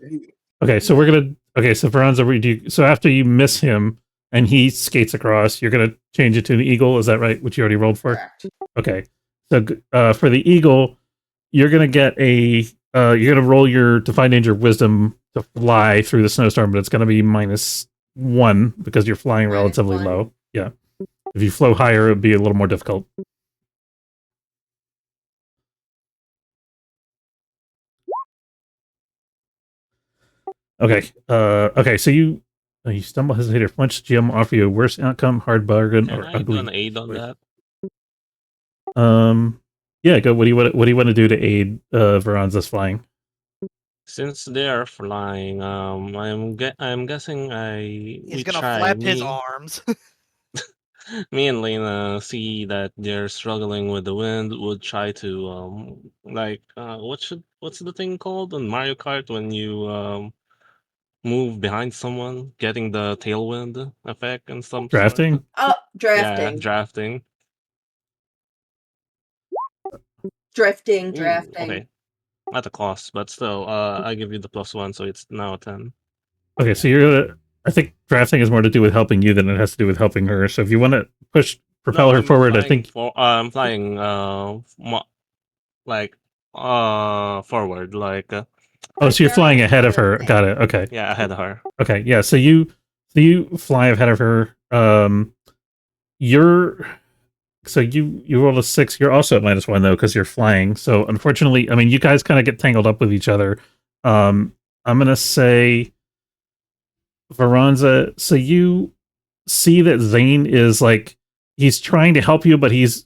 Okay, so we're gonna. Okay, so Veranza, so after you miss him and he skates across, you're gonna change it to an eagle. Is that right? Which you already rolled for. Correct. Okay. So for the eagle, you're gonna get you're gonna roll your define danger wisdom to fly through the snowstorm, but it's gonna be -1 because you're flying relatively -1. low. Yeah. If you flow higher, it would be a little more difficult. Okay. Okay. So you stumble, hesitate, or flinch. GM offer you a worse outcome, hard bargain, Can or I do ugly. an aid on that? Yeah. Go. What do you want to do to aid Veranza's flying? Since they are flying, I'm guessing He's we gonna try flap his arms. me and Lena see that they're struggling with the wind. Would try to what's the thing called on Mario Kart when you move behind someone, getting the tailwind effect and some sort. Drafting. Oh, Yeah, drafting. drafting. Drifting, Ooh, drafting. okay. At a cost, but still, I give you the +1, so it's now a 10. Okay. So I think drafting is more to do with helping you than it has to do with helping her. So if you want to propel No, her I'm forward, I flying think. I'm flying like forward, like Oh, so you're flying ahead of her. Drifting. Got it. Okay. yeah, ahead of her. Okay. Yeah. So you fly ahead of her. You're So you rolled a 6. You're also at -1 though because you're flying. So unfortunately, I mean, you guys kind of get tangled up with each other. I'm gonna say, Veranza. So you see that Zane is like he's trying to help you, but his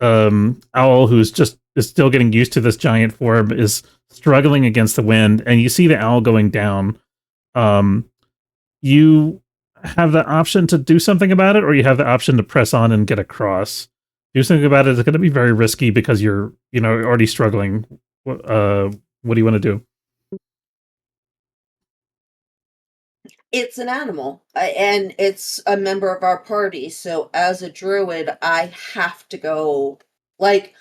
owl, who's is still getting used to this giant form, is struggling against the wind, and you see the owl going down. You have the option to do something about it, or you have the option to press on and get across. Do something about it is going to be very risky because you're, already struggling. What do you want to do? It's an animal, and it's a member of our party. So as a druid, I have to go. Like,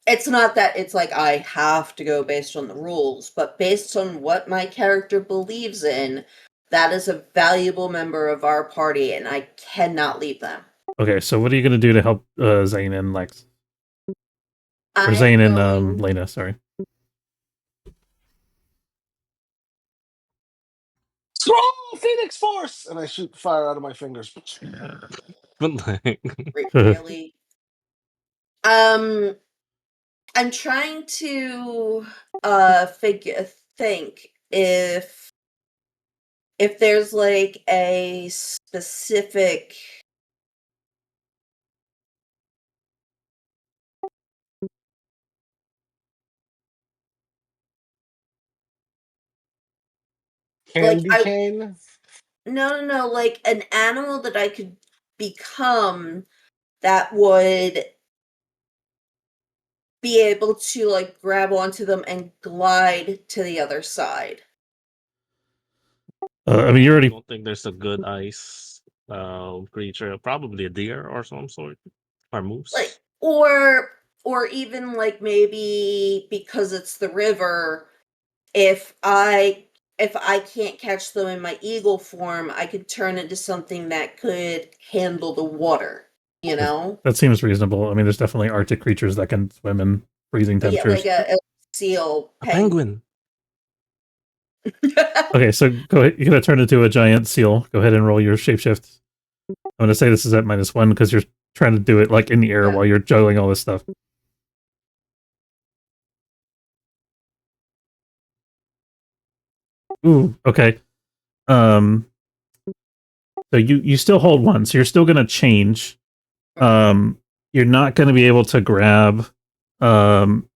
it's not that it's like I have to go based on the rules, but based on what my character believes in, that is a valuable member of our party, and I cannot leave them. Okay, so what are you going to do to help Zane and Lex? Or I'm Zane and going- Lena, sorry. Scroll Phoenix Force, and I shoot fire out of my fingers. but like, Really. I'm trying to think if there's like a specific like Candy cane. no, like an animal that I could become that would be able to like grab onto them and glide to the other side. I mean, you I already don't think there's a good ice creature. Probably a deer or some sort, or Like moose. or even like maybe because it's the river, if I can't catch them in my eagle form, I could turn into something that could handle the water, you know? that seems reasonable. I mean, there's definitely Arctic creatures that can swim in freezing But yeah, like temperatures. a seal A penguin. penguin. Okay, so go ahead. You're gonna turn into a giant seal. Go ahead and roll your shapeshift. I'm gonna say this is at -1 because you're trying to do it like in the air Yeah. while you're juggling all this stuff. Ooh, okay. Um, so you still hold one, so you're still gonna change. Um, you're not gonna be able to grab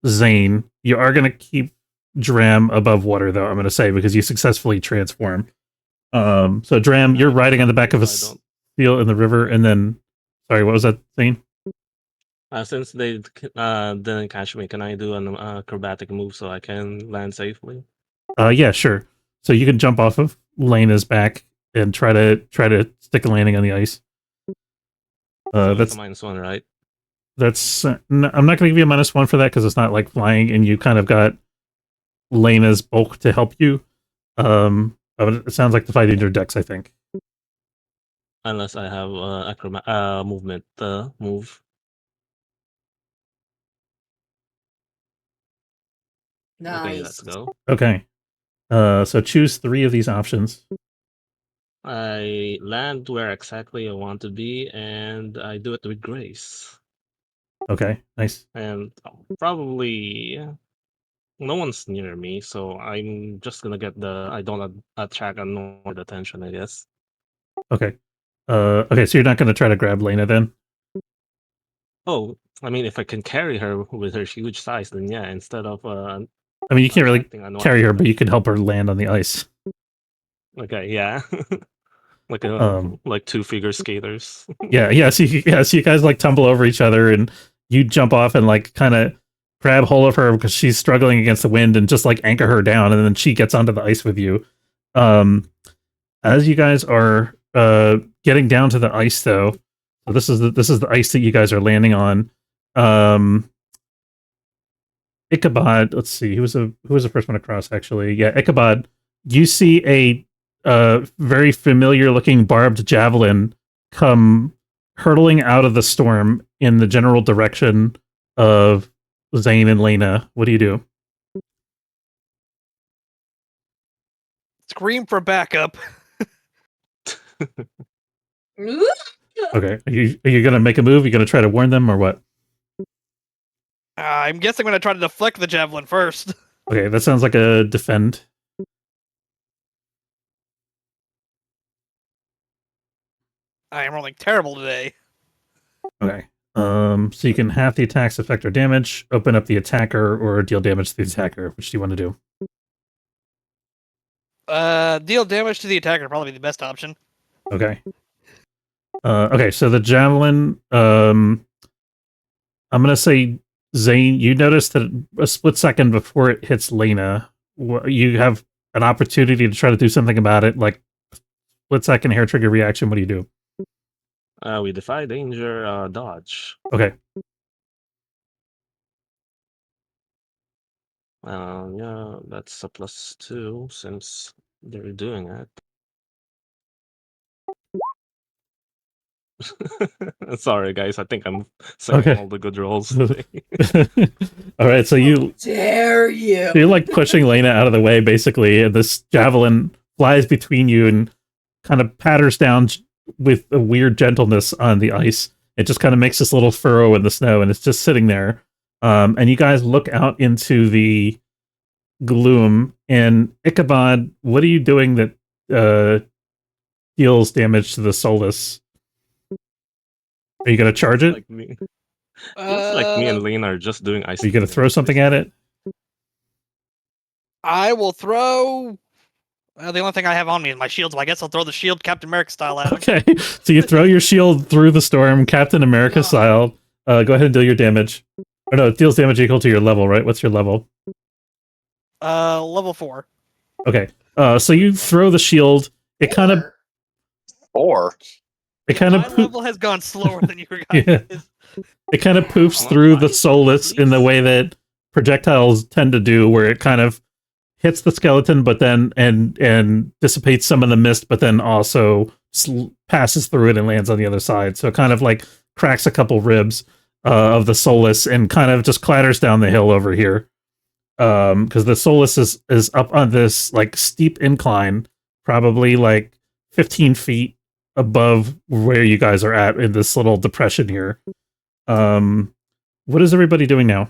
Zane. You are gonna keep Dram above water, though. I'm gonna say because you successfully transform. So Dram, you're riding on the back of a seal in the river, and then sorry, what was that thing? Since they didn't catch me, can I do an acrobatic move so I can land safely? Yeah, sure. So you can jump off of Lena's back and try to stick a landing on the ice. So it's That's a -1, right? I'm not going to give you a -1 for that because it's not like flying, and you kind of got Lena's bulk to help you. But it sounds like the fighting your decks, I think. Unless I have movement move. Okay, let's Nice. go. Okay. So choose 3 of these options. I land where exactly I want to be, and I do it with grace. Okay, nice. And probably no one's near me, so I'm just gonna get the I don't attract annoyed attention, I guess. Okay. Okay, so you're not going to try to grab Lena then? Oh, I mean, if I can carry her with her huge size, then yeah. Instead of I mean, you can't really attracting annoyed carry her, but attention. you can help her land on the ice. Okay, yeah, Um, like two figure skaters. yeah. So you guys like tumble over each other, and you jump off and like kind of grab hold of her because she's struggling against the wind, and just like anchor her down, and then she gets onto the ice with you. As you guys are getting down to the ice, though, so this is the ice that you guys are landing on. Ichabod, let's see, who was the first one across actually? Yeah, Ichabod. You see a very familiar looking barbed javelin come hurtling out of the storm in the general direction of Zane and Lena. What do you do? Scream for backup. Okay, are you gonna make a move? Are you gonna try to warn them or what? I'm guessing I'm gonna try to deflect the javelin first. Okay, that sounds like a defend. I am rolling terrible today. Okay. So you can half the attack's effect or damage, open up the attacker, or deal damage to the attacker. Which do you want to do? Deal damage to the attacker probably be the best option. Okay. Okay, so the javelin, I'm gonna say, Zane, you notice that a split second before it hits Lena, you have an opportunity to try to do something about it, like split second hair trigger reaction. What do you do? We defy danger, dodge. Okay. Yeah, that's a +2 since they're doing it. Sorry, guys. I think I'm saying Okay. all the good rolls today. All right, so Dare you? you're like pushing Lena out of the way, basically, and this javelin flies between you and kind of patters down with a weird gentleness on the ice. It just kind of makes this little furrow in the snow, and it's just sitting there. And you guys look out into the gloom, and Ichabod, what are you doing that deals damage to the Solus? Are you going to charge it? Like me. Feels like me and Lena are just doing ice. Are you going to throw something at it? I will throw. The only thing I have on me is my shield, so I guess I'll throw the shield Captain America style at him. Okay, so you throw your shield through the storm, Captain America style. Go ahead and deal your damage. Or no, it deals damage equal to your level, right? What's your level? Level 4. Okay. So you throw the shield. It kind of. Or It kind My of. level has gone slower than your guys'. Yeah. It kind of poofs through the Solus in the way that projectiles tend to do, where it kind of hits the skeleton, but then and dissipates some of the mist, but then also passes through it and lands on the other side. So it kind of like cracks a couple ribs of the Solus and kind of just clatters down the hill over here. Because the Solus is up on this like steep incline, probably like 15 feet above where you guys are at in this little depression here. What is everybody doing now?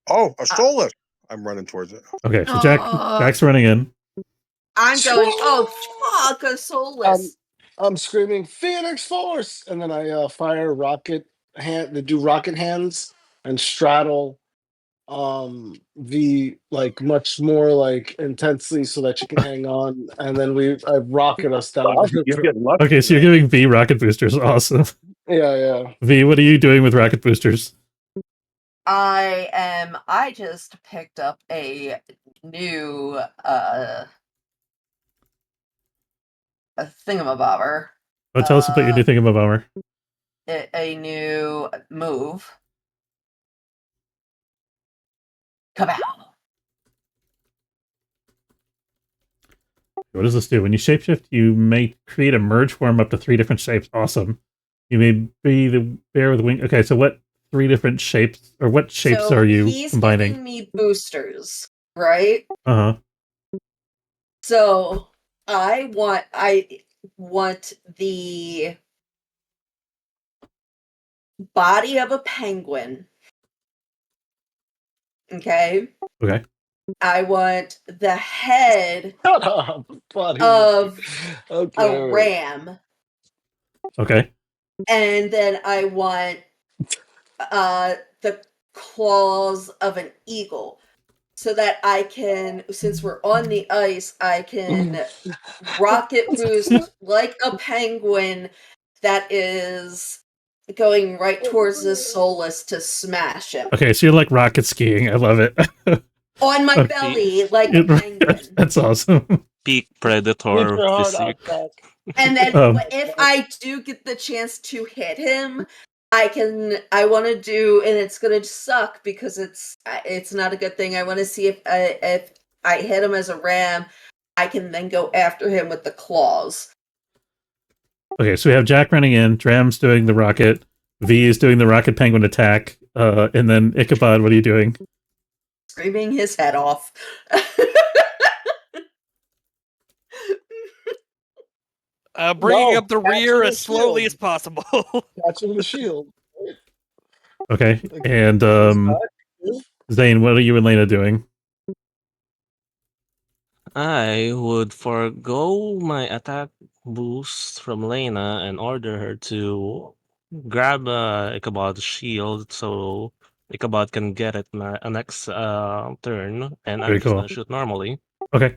Oh, a Solus! I'm running towards it. Okay, so Jack's running in. I'm going, oh, fuck, a soulless. I'm screaming Phoenix Force, and then I fire rocket hand. They do rocket hands and straddle V like much more like intensely so that you can hang on, and then I rocket us down. wow, you're getting lucky. Okay, so you're giving V rocket boosters. Awesome. Yeah. V, what are you doing with rocket boosters? I just picked up a new a thingamabobber. Oh, tell us about your new thingamabobber. A new move. Kabow! What does this do? When you shapeshift, you may create a merge form up to 3 different shapes. Awesome. You may be the bear with wing. Okay, so what 3 different shapes, or what shapes are you combining? He's giving me boosters, right? Uh-huh. So I want the body of a penguin. Okay. Okay. I want the head Shut up, buddy. of Okay, a all right. ram, Okay. and then I want the claws of an eagle, so that I can, since we're on the ice, I can rocket boost like a penguin that is going right towards the Solus to smash him. Okay, so you're like rocket skiing. I love it. On my Okay. belly, like a penguin. That's awesome. Peak Keep predator your heart physique. out, Jack. And then Um, if I do get the chance to hit him, I want to do, and it's gonna suck because it's not a good thing. I want to see if I hit him as a ram, I can then go after him with the claws. Okay, so we have Jack running in, Dram's doing the rocket, V is doing the rocket penguin attack, and then Ichabod, what are you doing? Screaming his head off. Bringing No, up the catching rear the as slowly shield. as possible. Catching the shield. Okay, and Is Zane, what are you and Lena doing? I would forego my attack boost from Lena and order her to grab Ichabod's shield so Ichabod can get it next turn, and I'm Very just cool. gonna shoot normally. Okay.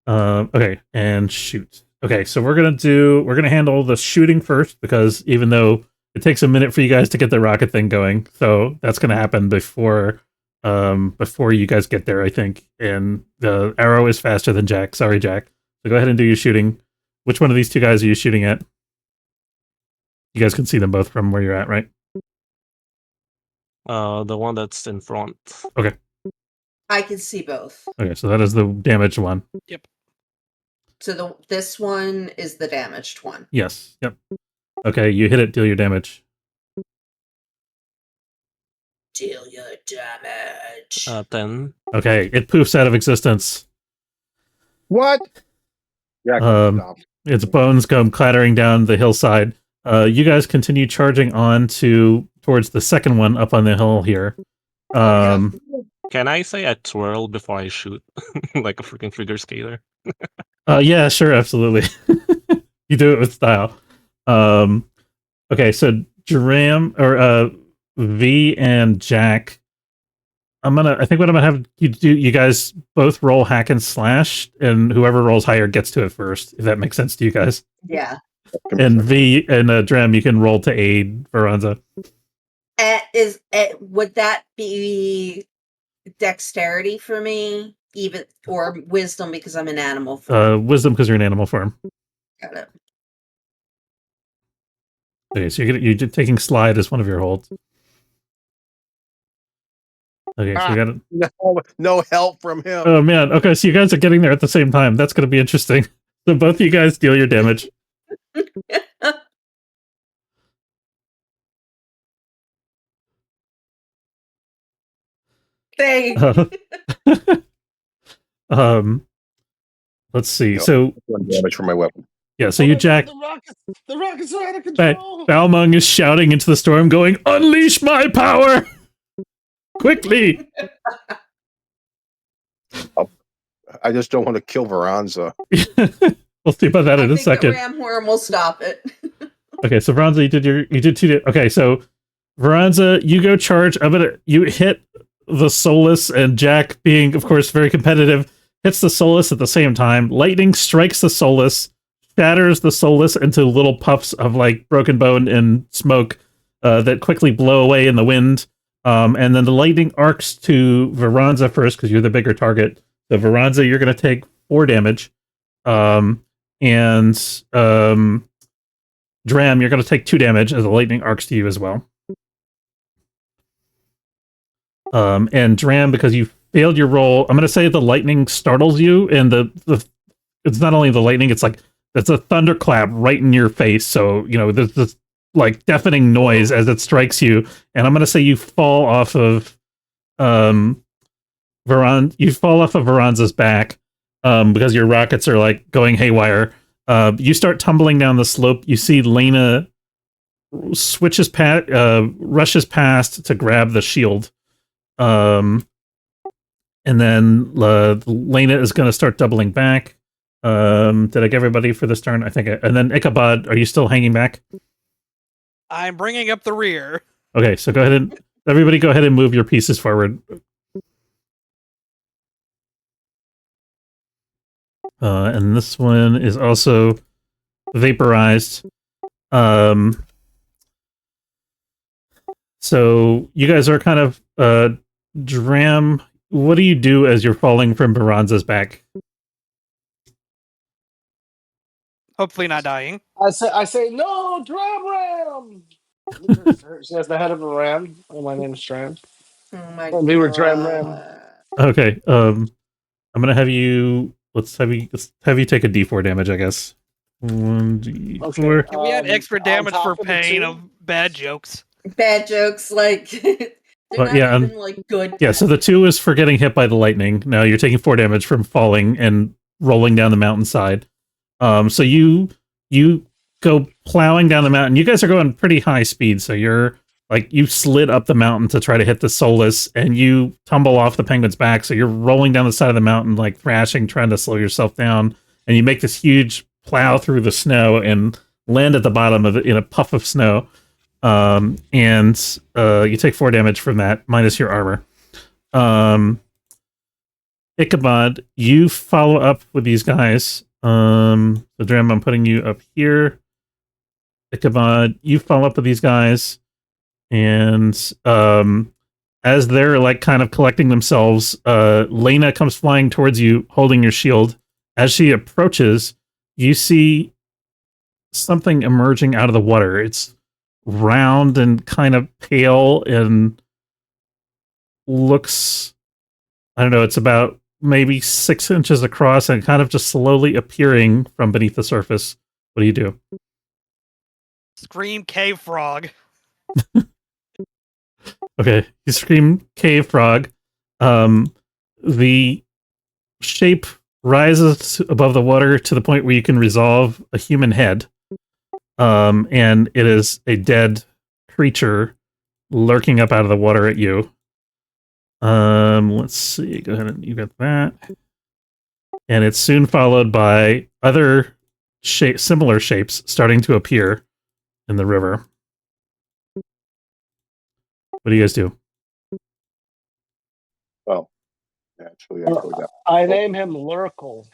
Okay, and shoot. Okay, so we're gonna handle the shooting first, because even though it takes a minute for you guys to get the rocket thing going, so that's gonna happen before you guys get there, I think. And the arrow is faster than Jack. Sorry, Jack. So go ahead and do your shooting. Which one of these 2 guys are you shooting at? You guys can see them both from where you're at, right? The one that's in front. I can see both. Okay, so that is the damaged one. So this one is the damaged one. Yes. Yep. Okay, you hit it, deal your damage. Deal your damage. 10. Okay, it poofs out of existence. What? Jack, Um, stop. its bones come clattering down the hillside. You guys continue charging on towards the second one up on the hill here. Can I say I twirl before I shoot, like a freaking figure skater? Yeah, sure, absolutely. You do it with style. Okay, so Dram or V and Jack. I think what I'm gonna have you do, you guys both roll hack and slash, and whoever rolls higher gets to it first, if that makes sense to you guys. Yeah. And V and Dram, you can roll to aid Veranza. Would that be dexterity for me, even, or wisdom because I'm an animal form? Wisdom because you're an animal form. Got it. Okay, so you're taking slide as one of your holds. Okay, so you got it. No help from him. Oh man, okay, so you guys are getting there at the same time. That's gonna be interesting. So both of you guys deal your damage. Thank Let's see. Yep. So One damage from my weapon. yeah, so you Jack The rockets are out of control. Balmung is shouting into the storm, going, "Unleash my power! Quickly!" I just don't want to kill Veranza. We'll see about that in a think the second. ram horn will stop it. Okay, so Veranza, you did two. Okay, so Veranza, you go charge. You hit the Solus, and Jack, being of course very competitive, hits the Solus at the same time. Lightning strikes the Solus, shatters the Solus into little puffs of like broken bone and smoke that quickly blow away in the wind. And then the lightning arcs to Veranza first because you're the bigger target. So Veranza, you're going to take 4 damage. Dram, you're going to take 2 damage as the lightning arcs to you as well. And Dram, because you failed your roll, I'm going to say the lightning startles you, and it's not only the lightning, it's a thunderclap right in your face. So, there's this like deafening noise as it strikes you, and I'm going to say you fall off of Veranza's back because your rockets are like going haywire. You start tumbling down the slope. You see Lena rushes past to grab the shield. And then Lena is going to start doubling back. Did I get everybody for this turn? I think. And then Ichabod, are you still hanging back? I'm bringing up the rear. Okay, so everybody go ahead and move your pieces forward. And this one is also vaporized. So you guys are kind of Dram. What do you do as you're falling from Veranza's back? Hopefully not dying. I say no, drum ram. She has the head of a ram. Oh, my name's Dram. Oh my We were Dram Ram. God. Okay. I'm gonna have you. Let's have you take a D4 damage, I guess. 1d4. Okay. Can we add extra on damage top for of the pain 2? of bad jokes? Bad jokes, like they're Well, not yeah, even like good. Yeah, so the 2 is for getting hit by the lightning. Now you're taking 4 damage from falling and rolling down the mountainside. So you go plowing down the mountain. You guys are going pretty high speed, so you're like you slid up the mountain to try to hit the Solus, and you tumble off the penguin's back. So you're rolling down the side of the mountain, like thrashing, trying to slow yourself down, and you make this huge plow through the snow and land at the bottom of it in a puff of snow. And you take 4 damage from that, minus your armor. Ichabod, you follow up with these guys. So Dram, I'm putting you up here. Ichabod, you follow up with these guys, and as they're like kind of collecting themselves, Lena comes flying towards you, holding your shield. As she approaches, you see something emerging out of the water. It's round and kind of pale and looks, I don't know, it's about maybe 6 inches across and kind of just slowly appearing from beneath the surface. What do you do? Scream cave frog. Okay, you scream cave frog. The shape rises above the water to the point where you can resolve a human head. And it is a dead creature lurking up out of the water at you. Let's see. Go ahead and you got that. And it's soon followed by other similar shapes starting to appear in the river. What do you guys do? Well, actually, I go down. I name him Lurkle.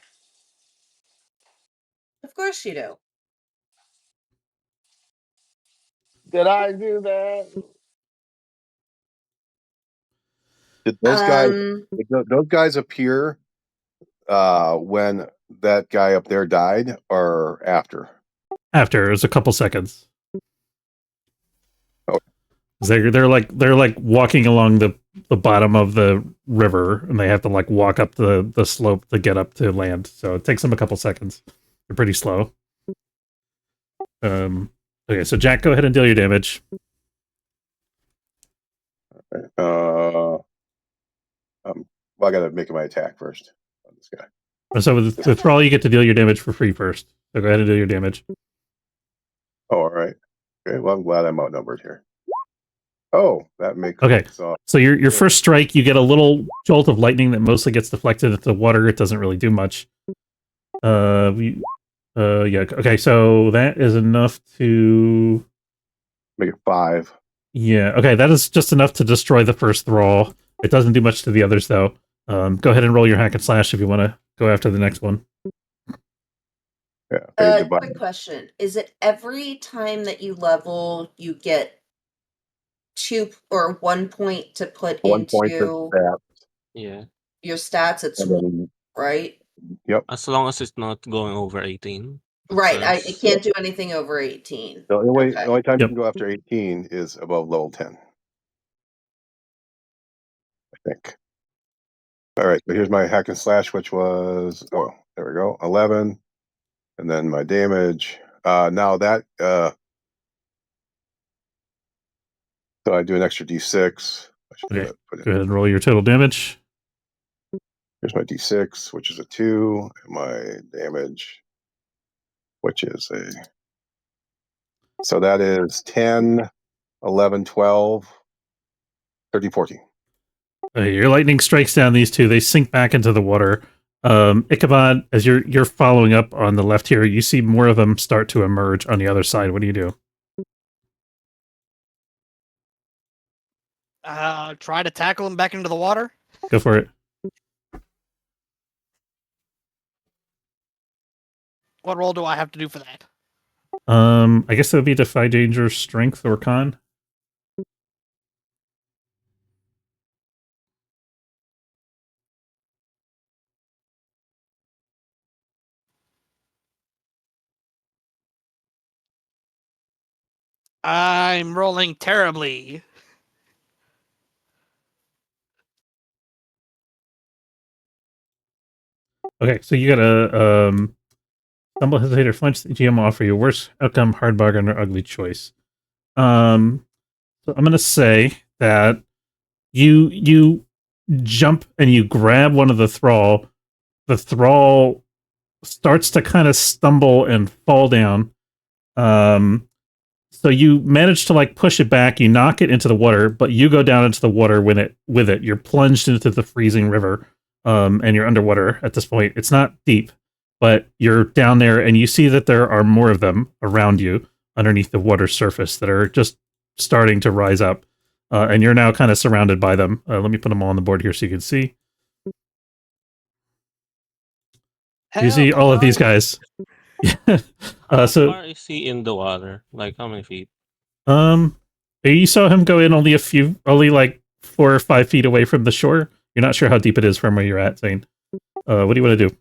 Of course you do. Did I do that? Did those guys appear when that guy up there died, or after? After, it was a couple seconds. Oh. They're like walking along the bottom of the river, and they have to like walk up the slope to get up to land. So it takes them a couple seconds. They're pretty slow. Okay, so Jack, go ahead and deal your damage. Well, I gotta make my attack first on this guy. And so with Thrall, you get to deal your damage for free first. So go ahead and deal your damage. Oh, all right. Okay. Well, I'm glad I'm outnumbered here. Oh, that makes Okay. So your first strike, you get a little jolt of lightning that mostly gets deflected into the water. It doesn't really do much. Yeah. Okay, so that is enough to make it 5. Yeah. Okay, that is just enough to destroy the first Thrall. It doesn't do much to the others, though. Go ahead and roll your hack and slash if you want to go after the next one. Yeah. Quick question: is it every time that you level, you get 2 or 1 point to put 1 point into to stat. Yeah. your stats? It's And then, right. yep. As long as it's not going over 18. Right. It success. can't do anything over 18. The only Okay. time you Yep. can go after 18 is above level 10. I think. All right, so here's my hack and slash, which was there we go, 11, and then my damage. Now that so I do an extra D6. I should Okay. put it. Go ahead and roll your total damage. Here's my D6, which is a 2, and my damage, which is a. So that is 10, 11, 12, 13, 14. Okay, your lightning strikes down these two. They sink back into the water. Ichabod, as you're following up on the left here, you see more of them start to emerge on the other side. What do you do? Try to tackle him back into the water. Go for it. What roll do I have to do for that? I guess that would be Defy Danger, Strength, or Con. I'm rolling terribly. Okay, so you got a stumble, hesitate, or flinch. The GM will offer you worst outcome, hard bargain, or ugly choice. So I'm gonna say that you jump and you grab one of the thrall. The thrall starts to kind of stumble and fall down. So you manage to like push it back. You knock it into the water, but you go down into the water with it. You're plunged into the freezing river, and you're underwater at this point. It's not deep, but you're down there, and you see that there are more of them around you underneath the water surface that are just starting to rise up, and you're now kind of surrounded by them. Let me put them all on the board here so you can see. You see all of these guys. How So far is he in the water? Like how many feet? you saw him go in only like 4 or 5 feet away from the shore. You're not sure how deep it is from where you're at, Zane. What do you want to do?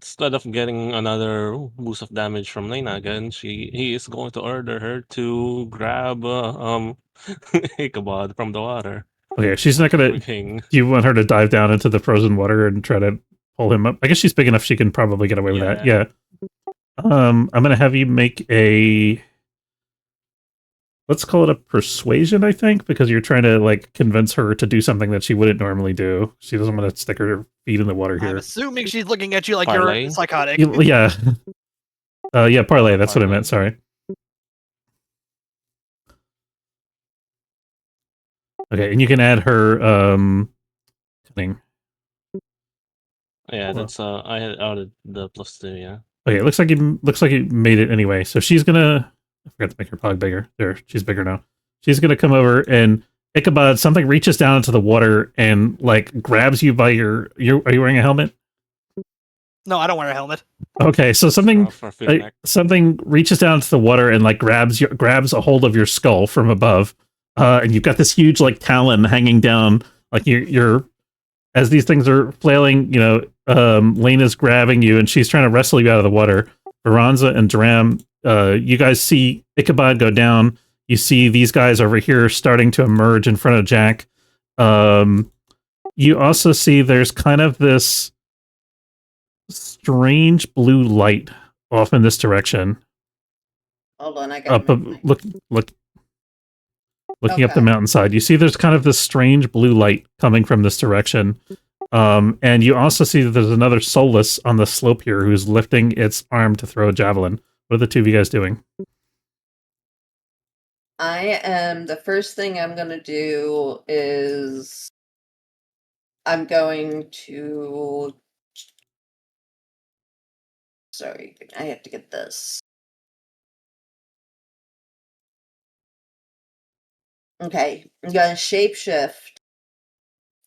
Instead of getting another boost of damage from Lena again, he is going to order her to grab Ichabod from the water. Okay, she's not gonna. Freaking. Do you want her to dive down into the frozen water and try to pull him up? I guess she's big enough; she can probably get away with that. Yeah. I'm gonna have you make a. let's call it a persuasion, I think, because you're trying to like convince her to do something that she wouldn't normally do. She doesn't want to stick her feet in the water I'm here. assuming she's looking at you like Parlay? you're psychotic. Yeah. Yeah, parlay. Or That's what I parlay. meant. Sorry. Okay, and you can add her cunning. Yeah, Well. that's I had added the +2. Yeah. Okay, it looks like you made it anyway. So she's gonna. I forgot to make her pog bigger. There, she's bigger now. She's gonna come over and Ichabod. Something reaches down into the water and like grabs you by your. Are you wearing a helmet? No, I don't wear a helmet. Okay, so something For feedback. something reaches down into the water and like grabs a hold of your skull from above, and you've got this huge like talon hanging down. Like you're as these things are flailing, Lena's grabbing you and she's trying to wrestle you out of the water. Veranza and Dram, you guys see Ichabod go down. You see these guys over here starting to emerge in front of Jack. You also see there's kind of this strange blue light off in this direction. Hold on, I got Looking up the Okay. mountainside. You see there's kind of this strange blue light coming from this direction. And you also see that there's another soulless on the slope here who's lifting its arm to throw a javelin. What are the two of you guys doing? The first thing I'm going to do is I'm going to. Sorry, I have to get this. Okay, I'm going to shapeshift.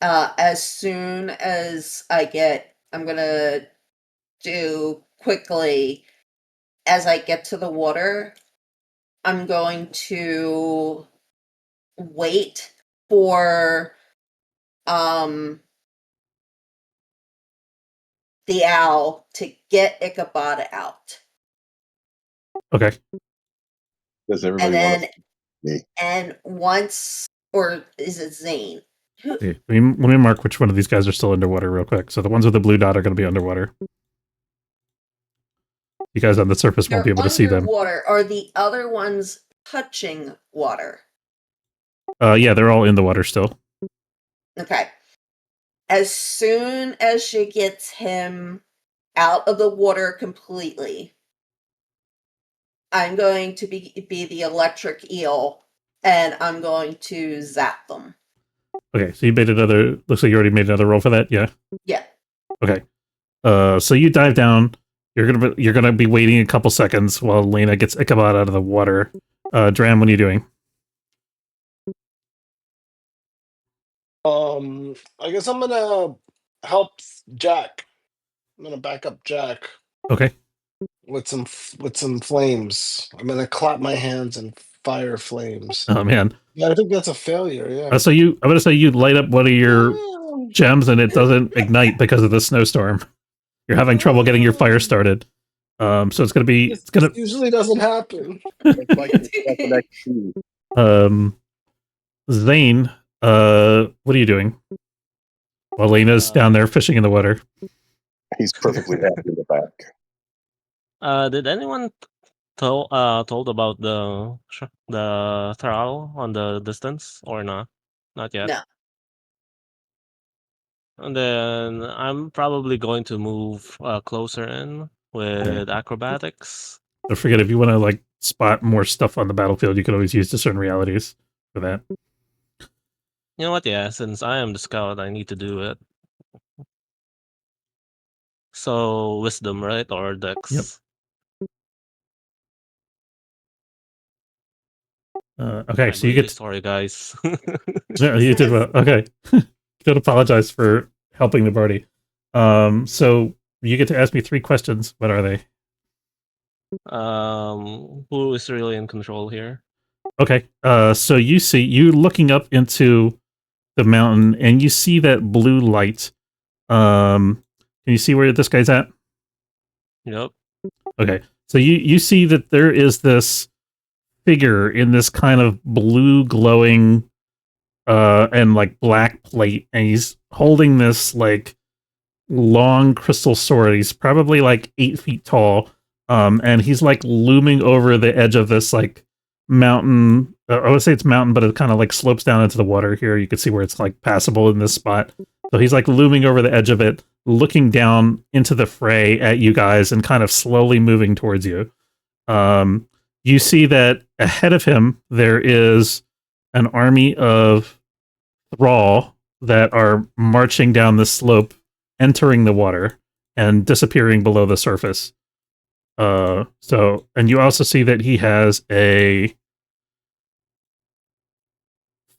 As soon as I'm going to do quickly, as I get to the water, I'm going to wait for the owl to get Ichabod out. Okay. Does And everybody want then, me? and once, or is it Zane? Okay, let me mark which one of these guys are still underwater real quick. So the ones with the blue dot are going to be underwater. You guys on the surface won't be able to see them. Underwater. Are the other ones touching water? Yeah, they're all in the water still. Okay. As soon as she gets him out of the water completely, I'm going to be the electric eel, and I'm going to zap them. Okay, so you made another. Looks like you already made another roll for that. Yeah. Yeah. Okay. So you dive down. You're gonna be waiting a couple seconds while Lena gets Ichabod out of the water. Dram, what are you doing? I guess I'm gonna help Jack. I'm gonna back up Jack Okay. with some flames. I'm gonna clap my hands and fire flames. Oh man. Yeah, I think that's a failure. Yeah. So I'm gonna say you light up one of your gems and it doesn't ignite because of the snowstorm. You're having trouble getting your fire started. So it's gonna be This usually doesn't happen. It's like that key. Zane, what are you doing? While Lena's down there fishing in the water. He's perfectly happy in the back. Did anyone told about the thrall on the distance or not? Not yet. No. And then I'm probably going to move closer in with acrobatics. Don't forget, if you want to like spot more stuff on the battlefield, you can always use discern realities for that. You know what? Yeah, since I am the scout, I need to do it. So wisdom, right, or dex? Yep. Okay, so you get. Sorry, guys. Yeah, you did well. Okay, don't apologize for helping the party. So you get to ask me 3 questions. What are they? Who is really in control here? Okay. So you looking up into the mountain and you see that blue light. Can you see where this guy's at? Yep. Okay. So you see that there is this figure in this kind of blue glowing and like black plate, and he's holding this like long crystal sword. He's probably like 8 feet tall. And he's like looming over the edge of this like mountain I would say it's mountain, but it kind of like slopes down into the water here. You can see where it's like passable in this spot. So he's like looming over the edge of it, looking down into the fray at you guys and kind of slowly moving towards you. You see that ahead of him there is an army of thrall that are marching down the slope, entering the water and disappearing below the surface. And you also see that he has a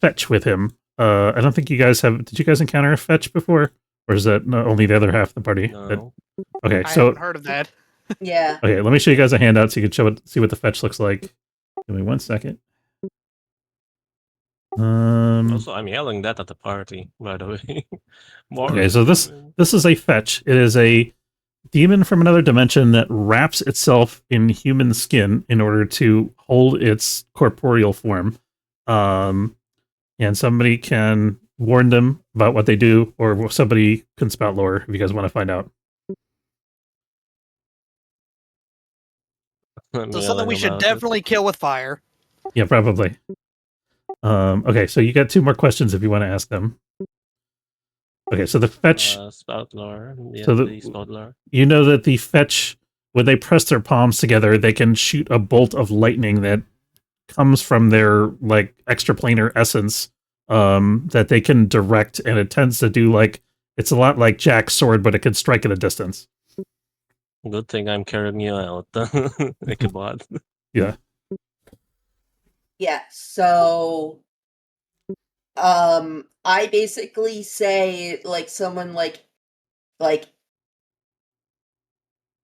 fetch with him. I don't think you guys have. Did you guys encounter a fetch before, or is that only the other half of the party? No. Okay, I so haven't heard of that. Yeah. okay, let me show you guys a handout so you can see what the fetch looks like. Give me 1 second. Also, I'm yelling that at the party, by the way. More. Okay, so this is a fetch. It is a demon from another dimension that wraps itself in human skin in order to hold its corporeal form. And somebody can warn them about what they do, or somebody can spout lore if you guys want to find out. I'm So something yelling we should about it. definitely kill with fire. Yeah, probably. Okay, so you got 2 more questions if you want to ask them. Okay, so the fetch. Spout lore. Yeah, So the spout lore. you know that the fetch, when they press their palms together, they can shoot a bolt of lightning that comes from their like extraplanar essence, that they can direct, and it tends to do like it's a lot like Jack's sword, but it can strike at a distance. Good thing I'm carrying you out, Ichabod. Yeah. Yeah. So I basically say like someone like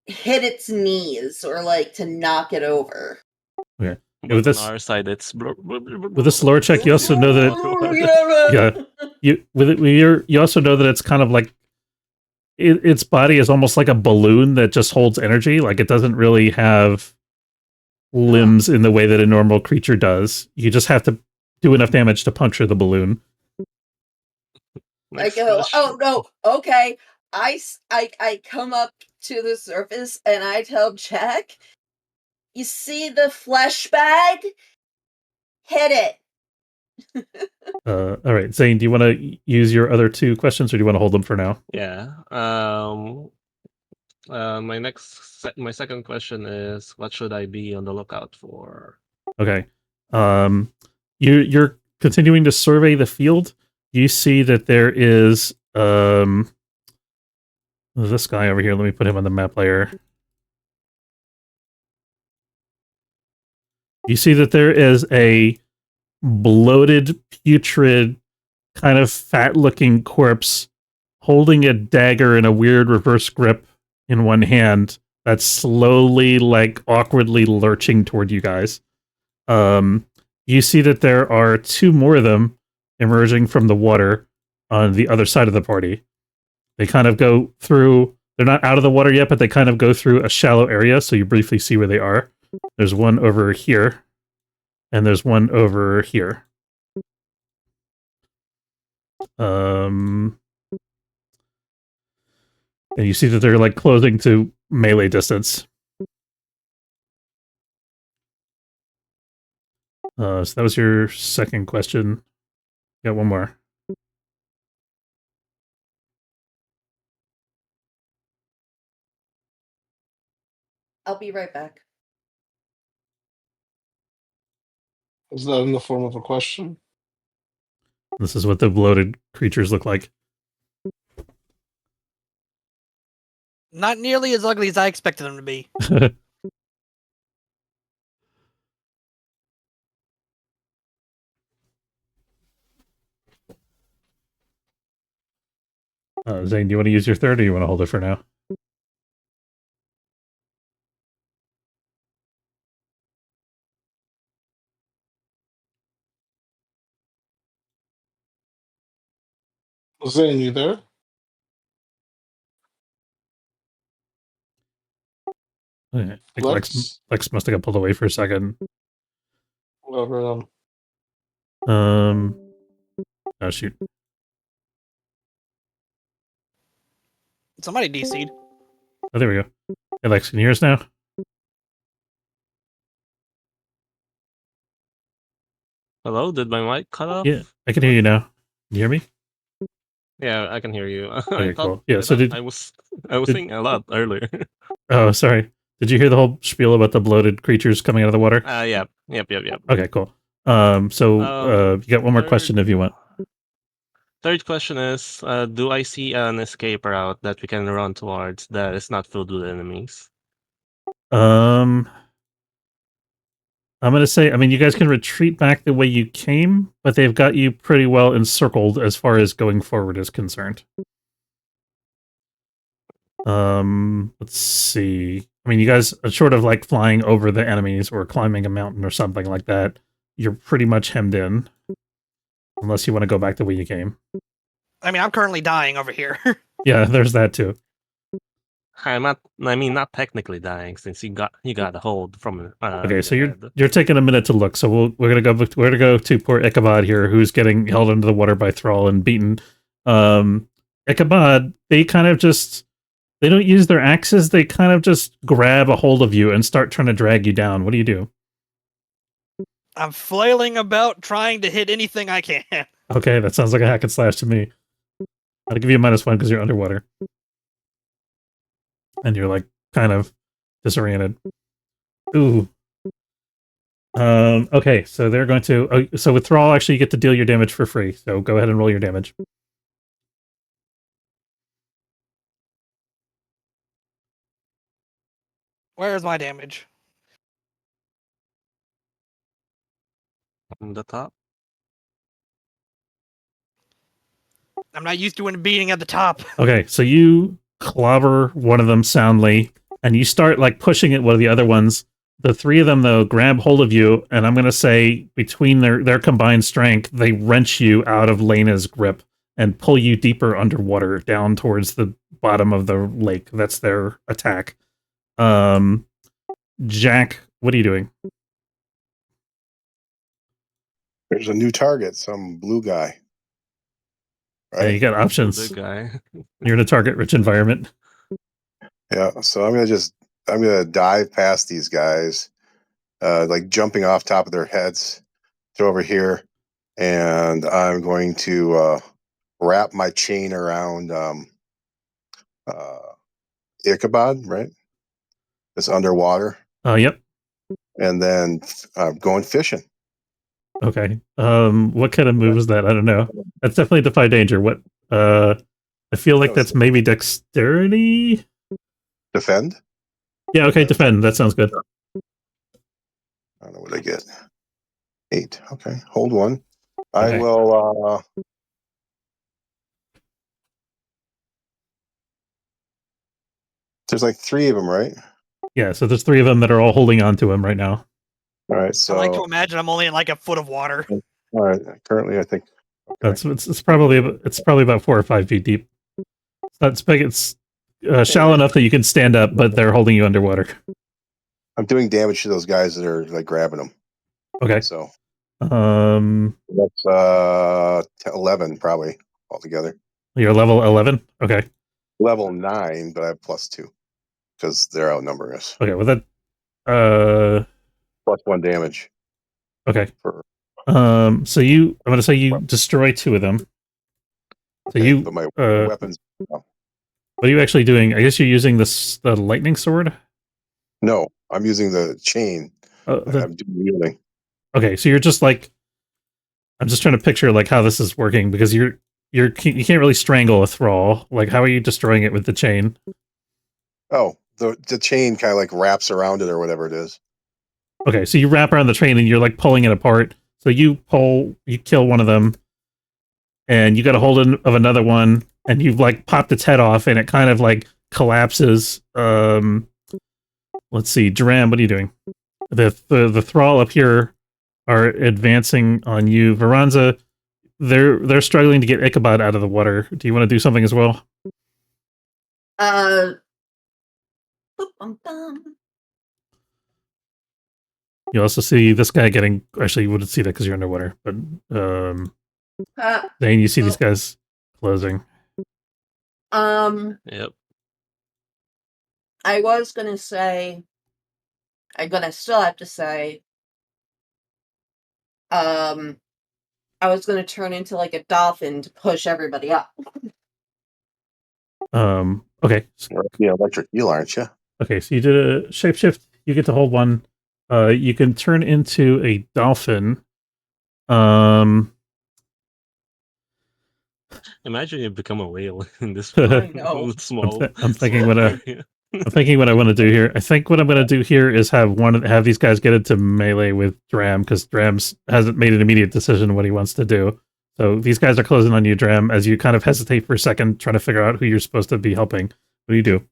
hit its knees or like to knock it over. Okay. But With on this, our side, it's with this lore check, you also know that you also know that it's kind of like its body is almost like a balloon that just holds energy. Like it doesn't really have limbs in the way that a normal creature does. You just have to do enough damage to puncture the balloon. I go, oh no, okay. I come up to the surface and I tell Jack, you see the flesh bag? Hit it. All right, Zane, do you want to use your other 2 questions, or do you want to hold them for now? Yeah. My second question is, what should I be on the lookout for? Okay. You're continuing to survey the field. You see that there is this guy over here. Let me put him on the map layer. You see that there is a bloated, putrid, kind of fat-looking corpse holding a dagger in a weird reverse grip in one hand that's slowly, like, awkwardly lurching toward you guys. You see that there are 2 more of them emerging from the water on the other side of the party. They kind of go through, they're not out of the water yet, but they kind of go through a shallow area, so you briefly see where they are. There's one over here, and there's one over here. And you see that they're like closing to melee distance. So that was your second question. Got one more. I'll be right back. Is that in the form of a question? This is what the bloated creatures look like. Not nearly as ugly as I expected them to be. Zane, do you want to use your third, or you want to hold it for now? Zane, you there? Okay. I think Lex must have got pulled away for a second. Whatever. Oh shoot. Somebody DC'd. Oh, there we go. Hey, Lex, can you hear us now? Hello, did my mic cut off? Yeah, I can hear you now. Can you hear me? Yeah, I can hear you. Okay, cool. Yeah, I so thought I was did singing a lot earlier. oh, sorry. Did you hear the whole spiel about the bloated creatures coming out of the water? Yep. Okay, cool. You got one more question if you want. Third question is, do I see an escape route that we can run towards that is not filled with enemies? I'm gonna say, I mean, you guys can retreat back the way you came, but they've got you pretty well encircled as far as going forward is concerned. Let's see. I mean, you guys are sort of like flying over the enemies or climbing a mountain or something like that. You're pretty much hemmed in, unless you want to go back the way you came. I mean, I'm currently dying over here. Yeah, there's that too. Not technically dying since you got a hold from. Okay, so the head. you're taking a minute to look. So we're gonna go to poor Ichabod here, who's getting held under the water by Thrall and beaten. Ichabod, they kind of just they don't use their axes. They kind of just grab a hold of you and start trying to drag you down. What do you do? I'm flailing about trying to hit anything I can. Okay, that sounds like a hack and slash to me. I'll give you a -1 because you're underwater. And you're like kind of disoriented. Ooh. Okay, so they're going to so with Thrall, actually you get to deal your damage for free. So go ahead and roll your damage. Where's my damage? On the top. I'm not used to when beating at the top. Okay, so you clobber one of them soundly, and you start like pushing at one of the other ones. The three of them though grab hold of you, and I'm gonna say between their combined strength, they wrench you out of Lena's grip and pull you deeper underwater down towards the bottom of the lake. That's their attack. Jack, what are you doing? There's a new target, some blue guy. Yeah, you Right? got options. Big guy. You're in a target-rich environment. Yeah. So I'm gonna dive past these guys, like jumping off top of their heads to over here, and I'm going to wrap my chain around Ichabod, right? It's underwater, Yep. and then going fishing. Okay. What kind of move is that? I don't know. That's definitely defy danger. What? I feel like that's maybe dexterity. Defend. Yeah. Okay. Defend. That sounds good. I don't know what I get. 8. Okay. Hold one. Okay. I will. There's like 3 of them, right? Yeah. So there's 3 of them that are all holding on to him right now. All right. So I like to imagine I'm only in like a foot of water. all right. Currently, I think. Okay. It's probably about 4 or 5 feet deep. It's not big. It's shallow enough that you can stand up, but they're holding you underwater. I'm doing damage to those guys that are like grabbing them. Okay. So That's 11 probably altogether. You're level 11. Okay. Level 9, but I have +2 because they're outnumbering us. Okay. Well, that +1 damage. Okay. For I'm gonna say you destroy 2 of them. So okay, you but my weapons. What are you actually doing? I guess you're using the lightning sword. No, I'm using the chain. I'm doing wielding. Okay, so you're just like I'm just trying to picture like how this is working because you can't really strangle a thrall. Like how are you destroying it with the chain? Oh, the chain kind of like wraps around it or whatever it is. Okay, so you wrap around the chain and you're like pulling it apart. So you kill one of them, and you got a hold of another one, and you've like popped its head off, and it kind of like collapses. Let's see, Duran, what are you doing? The thrall up here are advancing on you. Varanza, they're struggling to get Ichabod out of the water. Do you want to do something as well? You also see this guy getting. Actually, you wouldn't see that because you're underwater. But then you see these guys closing. Yep. I was gonna say. I'm gonna still have to say. I was going to turn into like a dolphin to push everybody up. Okay. You're the electric eel, aren't you? Okay, so you did a shapeshift. You get to hold one. You can turn into a dolphin. Imagine you become a whale in this I know. small. I'm thinking small what area. I'm thinking what I want to do here. I think what I'm going to do here is have these guys get into melee with Dram, because Dram's hasn't made an immediate decision what he wants to do. So these guys are closing on you, Dram, as you kind of hesitate for a second, trying to figure out who you're supposed to be helping. What do you do?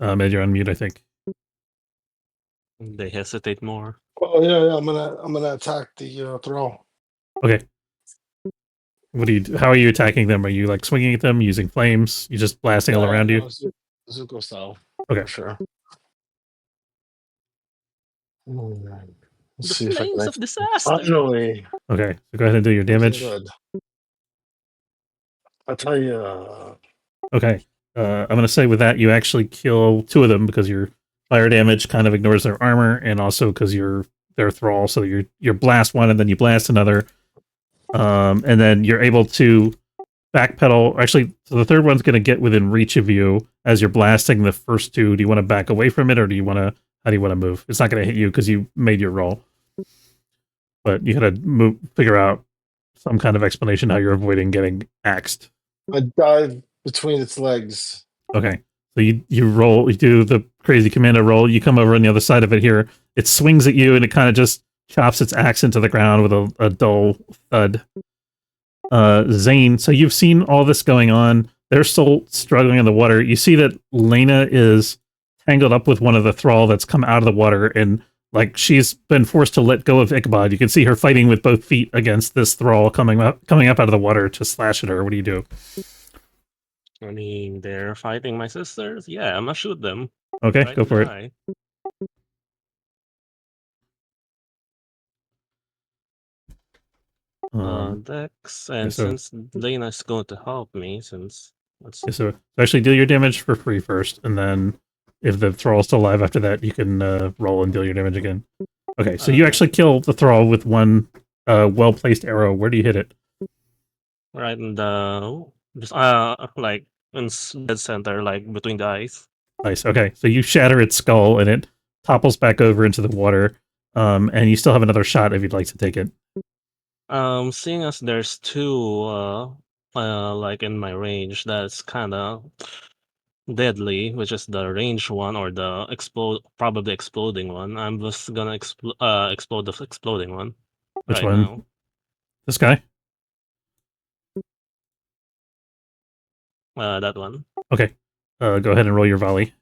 Ed, you're on mute, I think. They hesitate more. Oh yeah, I'm gonna attack the throw. Okay. What do you do? How are you attacking them? Are you like swinging at them, using flames? You just blasting all around you? Zuko style. Okay. For sure. Let's The see if I flames can of disaster. finally. Okay. So go ahead and do your damage. Good. I'll tell you. Okay. I'm going to say with that, you actually kill 2 of them because your fire damage kind of ignores their armor, and also because you're their thrall. So you blast one and then you blast another. And then you're able to backpedal. Actually, so the third one's going to get within reach of you as you're blasting the first 2. Do you want to back away from it, or how do you want to move? It's not going to hit you because you made your roll. But you got to figure out some kind of explanation how you're avoiding getting axed. I dive between its legs. Okay. So you do the crazy commando roll. You come over on the other side of it here. It swings at you and it kind of just chops its axe into the ground with a dull thud. Zane, so you've seen all this going on. They're still struggling in the water. You see that Lena is tangled up with one of the thrall that's come out of the water, and like she's been forced to let go of Ichabod. You can see her fighting with both feet against this thrall coming up out of the water to slash at her. What do you do? I mean, they're fighting my sisters. Yeah, I'm gonna shoot them. Okay, Right go in for the it. eye. Dex, and so- since Dana's going to help me, since let's So actually deal your damage for free first, and then if the thrall's still alive after that, you can roll and deal your damage again. Okay, so you actually kill the thrall with one well-placed arrow. Where do you hit it? right in the just like in dead center, like between the eyes. Nice. Okay, so you shatter its skull, and it topples back over into the water. And you still have another shot if you'd like to take it. Seeing as there's 2 like in my range, that's kind of deadly, which is the range one or the probably exploding one. I'm just gonna explode the exploding one. Which right one? now. This guy? That one. Okay. Go ahead and roll your volley.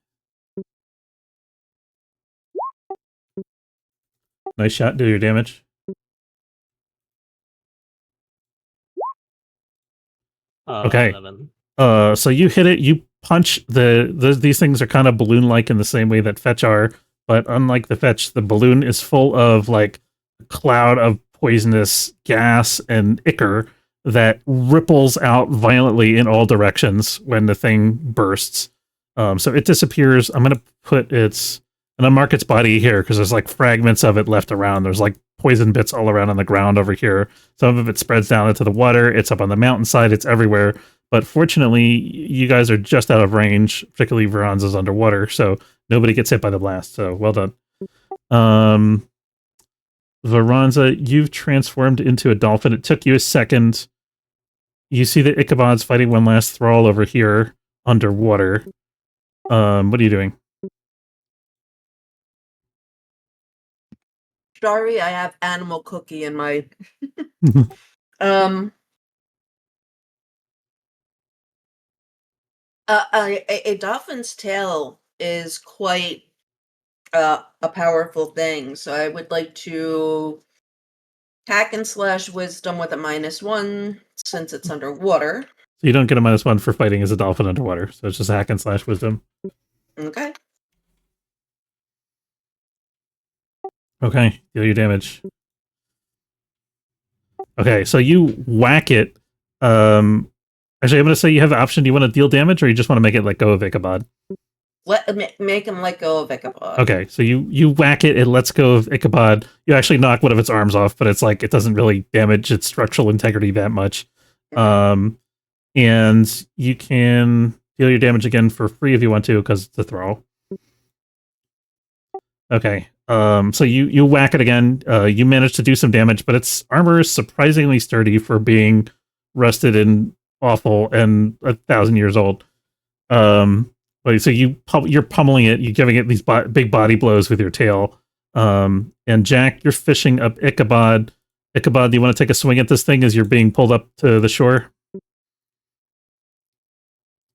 Nice shot. Do your damage. Okay. 11. So you hit it. You punch these things are kind of balloon-like in the same way that fetch are, but unlike the fetch, the balloon is full of like a cloud of poisonous gas and ichor that ripples out violently in all directions when the thing bursts. So it disappears. I'm gonna put and I'll mark its body here because there's like fragments of it left around. There's like poison bits all around on the ground over here. Some of it spreads down into the water. It's up on the mountainside. It's everywhere. But fortunately, you guys are just out of range, particularly Veranza's underwater, so nobody gets hit by the blast. So well done. Veranza, you've transformed into a dolphin. It took you a second. You see that Ichabod's fighting one last thrall over here underwater. What are you doing? Sorry, I have animal cookie in my a dolphin's tail is quite a powerful thing, so I would like to hack and slash wisdom with a -1 since it's underwater. So you don't get a -1 for fighting as a dolphin underwater, so it's just hack and slash wisdom. Okay. Okay, deal your damage. Okay, so you whack it. Actually, I'm going to say you have the option. Do you want to deal damage, or you just want to make it let go of Ichabod? Make him let go of Ichabod. Okay, so you whack it, it lets go of Ichabod. You actually knock one of its arms off, but it's like it doesn't really damage its structural integrity that much. And you can deal your damage again for free if you want to, because it's a thrall. Okay. So you whack it again. You manage to do some damage, but its armor is surprisingly sturdy for being rusted and awful and 1,000 years old. So you're pummeling it. You're giving it these big body blows with your tail. And Jack, you're fishing up Ichabod. Ichabod, do you want to take a swing at this thing as you're being pulled up to the shore?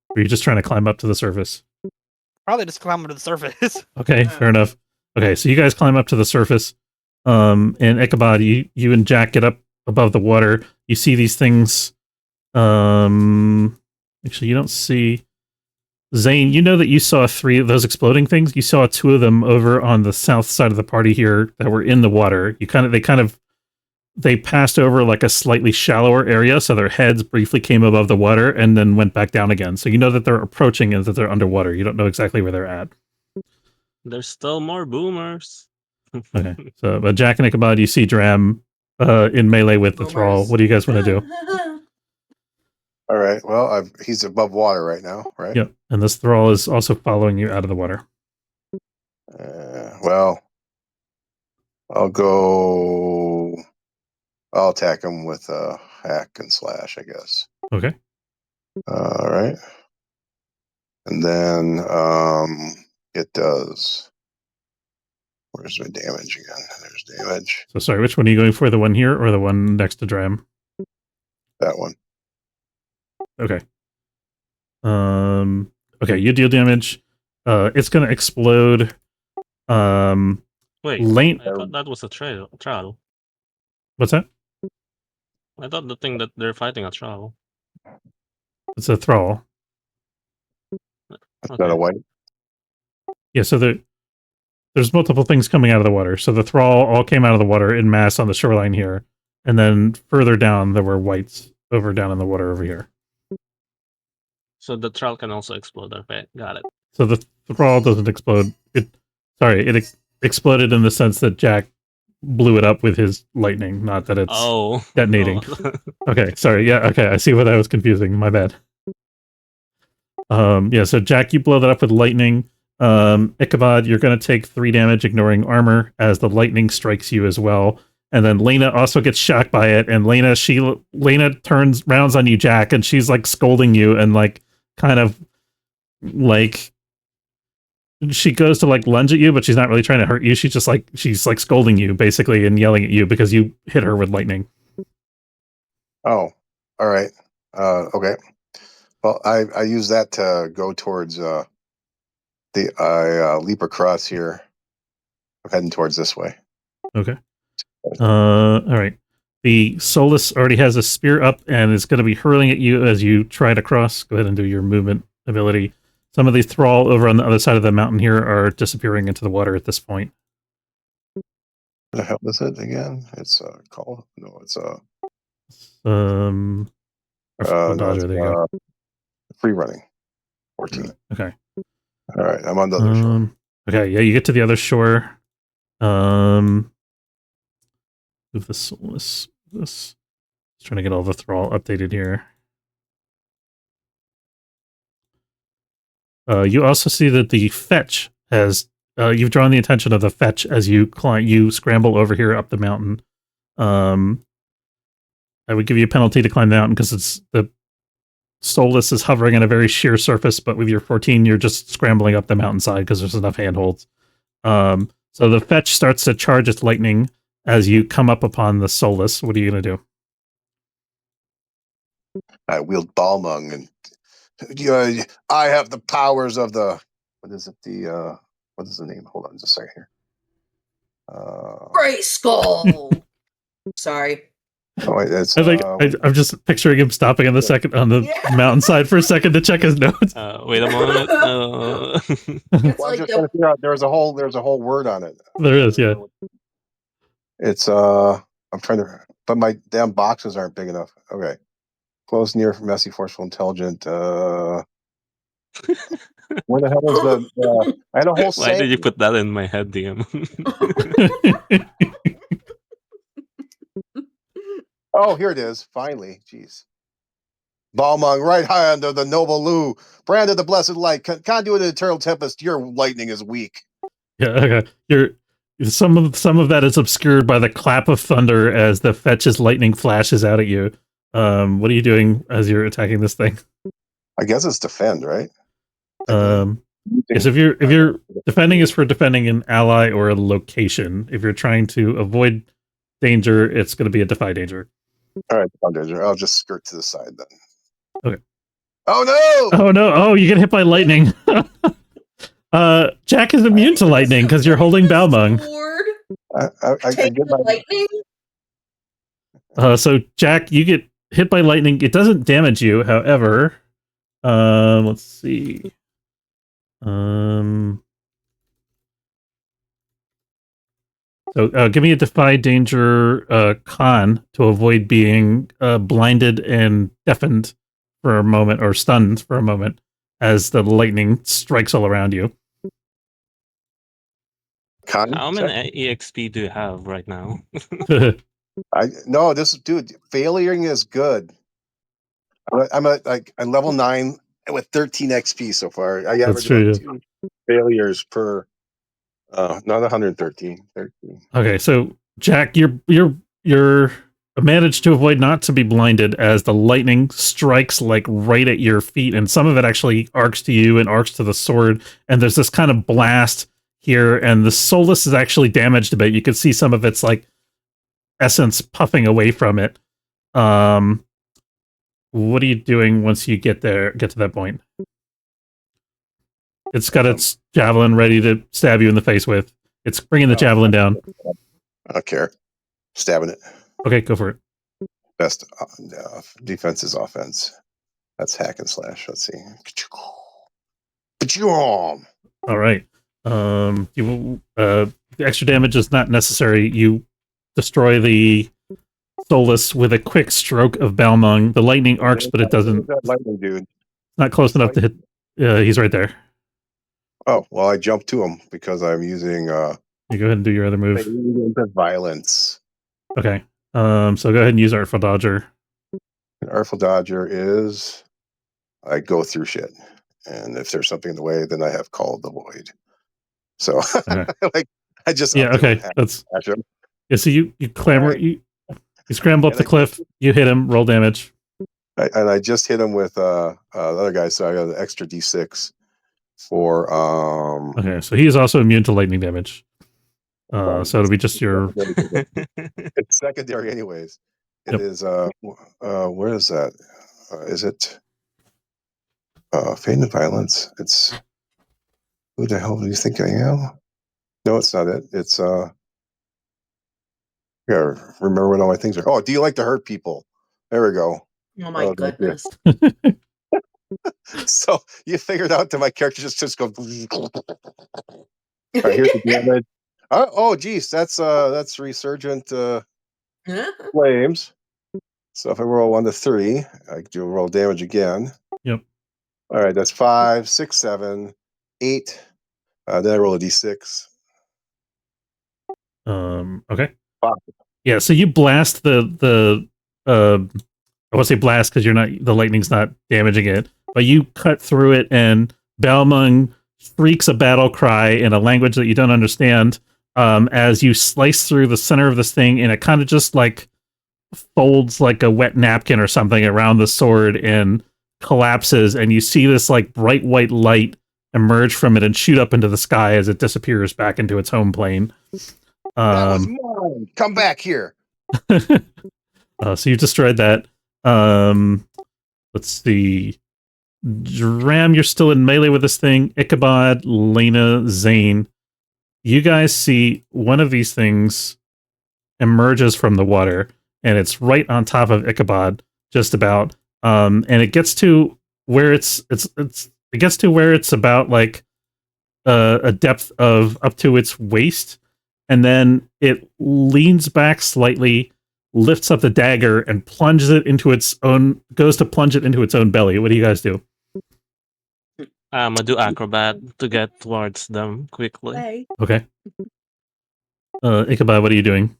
Or are you just trying to climb up to the surface? Probably just climb to the surface. Okay, fair enough. Okay, so you guys climb up to the surface. And Ichabod, you and Jack get up above the water. You see these things. Actually, you don't see... Zane, you know that you saw 3 of those exploding things. You saw 2 of them over on the south side of the party here that were in the water. They passed over like a slightly shallower area, so their heads briefly came above the water and then went back down again. So you know that they're approaching and that they're underwater. You don't know exactly where they're at. There's still more boomers. Okay, so but Jack and Ichabod, you see Dram in melee with the thrall. What do you guys want to do? All right. Well, he's above water right now, right? Yep, and this thrall is also following you out of the water. Well, I'll attack him with hack and slash, I guess. Okay. All right. And then it does. Where's my damage again? There's damage. So sorry, which one are you going for? The one here or the one next to Dram? That one. Okay. Okay, you deal damage. It's gonna explode. Wait, Lane. I thought that was a trial. What's that? I thought the thing that they're fighting a trial. It's a thrall. Not a white. Yeah, so there's multiple things coming out of the water. So the thrall all came out of the water in mass on the shoreline here, and then further down there were whites over down in the water over here. So the trial can also explode. Okay, got it. So the thrall doesn't explode. It exploded in the sense that Jack blew it up with his lightning, not that it's detonating. Oh. Okay, sorry. Yeah, okay, I see why that was confusing. My bad. Yeah, so Jack, you blow that up with lightning. Ichabod, you're going to take 3 damage, ignoring armor, as the lightning strikes you as well. And then Lena also gets shocked by it, and Lena turns rounds on you, Jack, and she's like scolding you and like kind of like she goes to like lunge at you, but she's not really trying to hurt you. She's scolding you basically and yelling at you because you hit her with lightning. Oh, all right. Okay. Well, I use that to go towards I leap across here. I'm heading towards this way. Okay. All right. The Solus already has a spear up and is going to be hurling at you as you try to cross. Go ahead and do your movement ability. Some of the thrall over on the other side of the mountain here are disappearing into the water at this point. What the hell is it again? It's called it's Dodger, there you go. Free running. 14. Okay. All right, I'm on the other shore. Okay, yeah, you get to the other shore. Move the Solus. Just trying to get all the thrall updated here. You also see that the fetch has you've drawn the attention of the fetch as you scramble over here up the mountain. I would give you a penalty to climb the mountain because it's the Solus is hovering on a very sheer surface, but with your 14, you're just scrambling up the mountainside because there's enough handholds. So the fetch starts to charge its lightning as you come up upon the Solus. What are you going to do? I wield Balmung and I have the powers of the what is it? What is the name? Hold on just a second here. Gray Skull. Sorry. Oh, wait, it's, I'm just picturing him stopping on the mountainside for a second to check his notes. Wait a moment. Well, I'm just trying to figure out. There's a whole word on it. There is, yeah. It's I'm trying to, but my damn boxes aren't big enough. Okay, close, near, messy, forceful, intelligent. Where the hell is the? I had a whole Why did you saying. put that in my head, DM? Oh, here it is. Finally. Jeez. Balmung, right high under the noble Lu, brand of the blessed light, conduit of the eternal tempest, your lightning is weak. Yeah, okay. Some of that is obscured by the clap of thunder as the fetch's lightning flashes out at you. What are you doing as you're attacking this thing? I guess it's defend, right? Yes, if you're defending is for defending an ally or a location. If you're trying to avoid danger, it's going to be a defy danger. All right, I'll just skirt to the side then. Okay. Oh no! Oh no! Oh, you get hit by lightning. Jack is immune to lightning because you're holding Balmung. I Take get the my lightning. So Jack, you get hit by lightning. It doesn't damage you, however. Let's see. So give me a defy danger con to avoid being blinded and deafened for a moment or stunned for a moment as the lightning strikes all around you. How many EXP do you have right now? No, this dude, failuring is good. I'm at like a level 9 with 13 XP so far. I average about 2 failures per not 113. 13. Okay, so Jack, you're managed to avoid not to be blinded as the lightning strikes like right at your feet, and some of it actually arcs to you and arcs to the sword, and there's this kind of blast here, and the Solus is actually damaged a bit. You can see some of its like essence puffing away from it. What are you doing once you get to that point? It's got its javelin ready to stab you in the face with. It's bringing the javelin down. I don't care. Stabbing it. Okay, go for it. Best defense is offense. That's hack and slash. Let's see. All right. The extra damage is not necessary. You destroy the Solus with a quick stroke of Balmung. The lightning arcs, but it doesn't. That lightning dude. Not close enough to hit. He's right there. Oh well, I jumped to him because I'm using. You go ahead and do your other move. Violence. Okay. So go ahead and use Artful Dodger. An Artful Dodger is I go through shit, and if there's something in the way, then I have called the void. So Okay. like I just okay. That's yeah. So you clamber right. you scramble up the cliff. You hit him. Roll damage. And I just hit him with the other guy, so I got an extra D6 for. Okay, so he is also immune to lightning damage. So it'll be just your. It's secondary, anyways. It is. Where is that? Is it? Fate and Violence. It's. Who the hell do you think I am? No, it's not it. It's. Yeah, remember what all my things are. Oh, do you like to hurt people? There we go. Oh my goodness. So you figured out that my character just goes. All right, here's the damage. Oh, geez, that's resurgent flames. So if I roll 1 to 3, I do roll damage again. Yep. All right, that's 5, 6, 7, 8. Then I roll a d6. Okay. 5. Yeah. So you blast the I want to say blast because the lightning's not damaging it, but you cut through it, and Balmung shrieks a battle cry in a language that you don't understand as you slice through the center of this thing, and it kind of just like folds like a wet napkin or something around the sword and collapses, and you see this like bright white light emerge from it and shoot up into the sky as it disappears back into its home plane. That was mine. Come back here. So you destroyed that. Let's see. Dram, you're still in melee with this thing. Ichabod, Lena, Zane. You guys see one of these things emerges from the water, and it's right on top of Ichabod, just about. And it gets to where it gets to where it's about like a depth of up to its waist, and then it leans back slightly, lifts up the dagger, and plunges it into its own belly. What do you guys do? I'm gonna do acrobat to get towards them quickly. Way. Okay. Ichabod, what are you doing?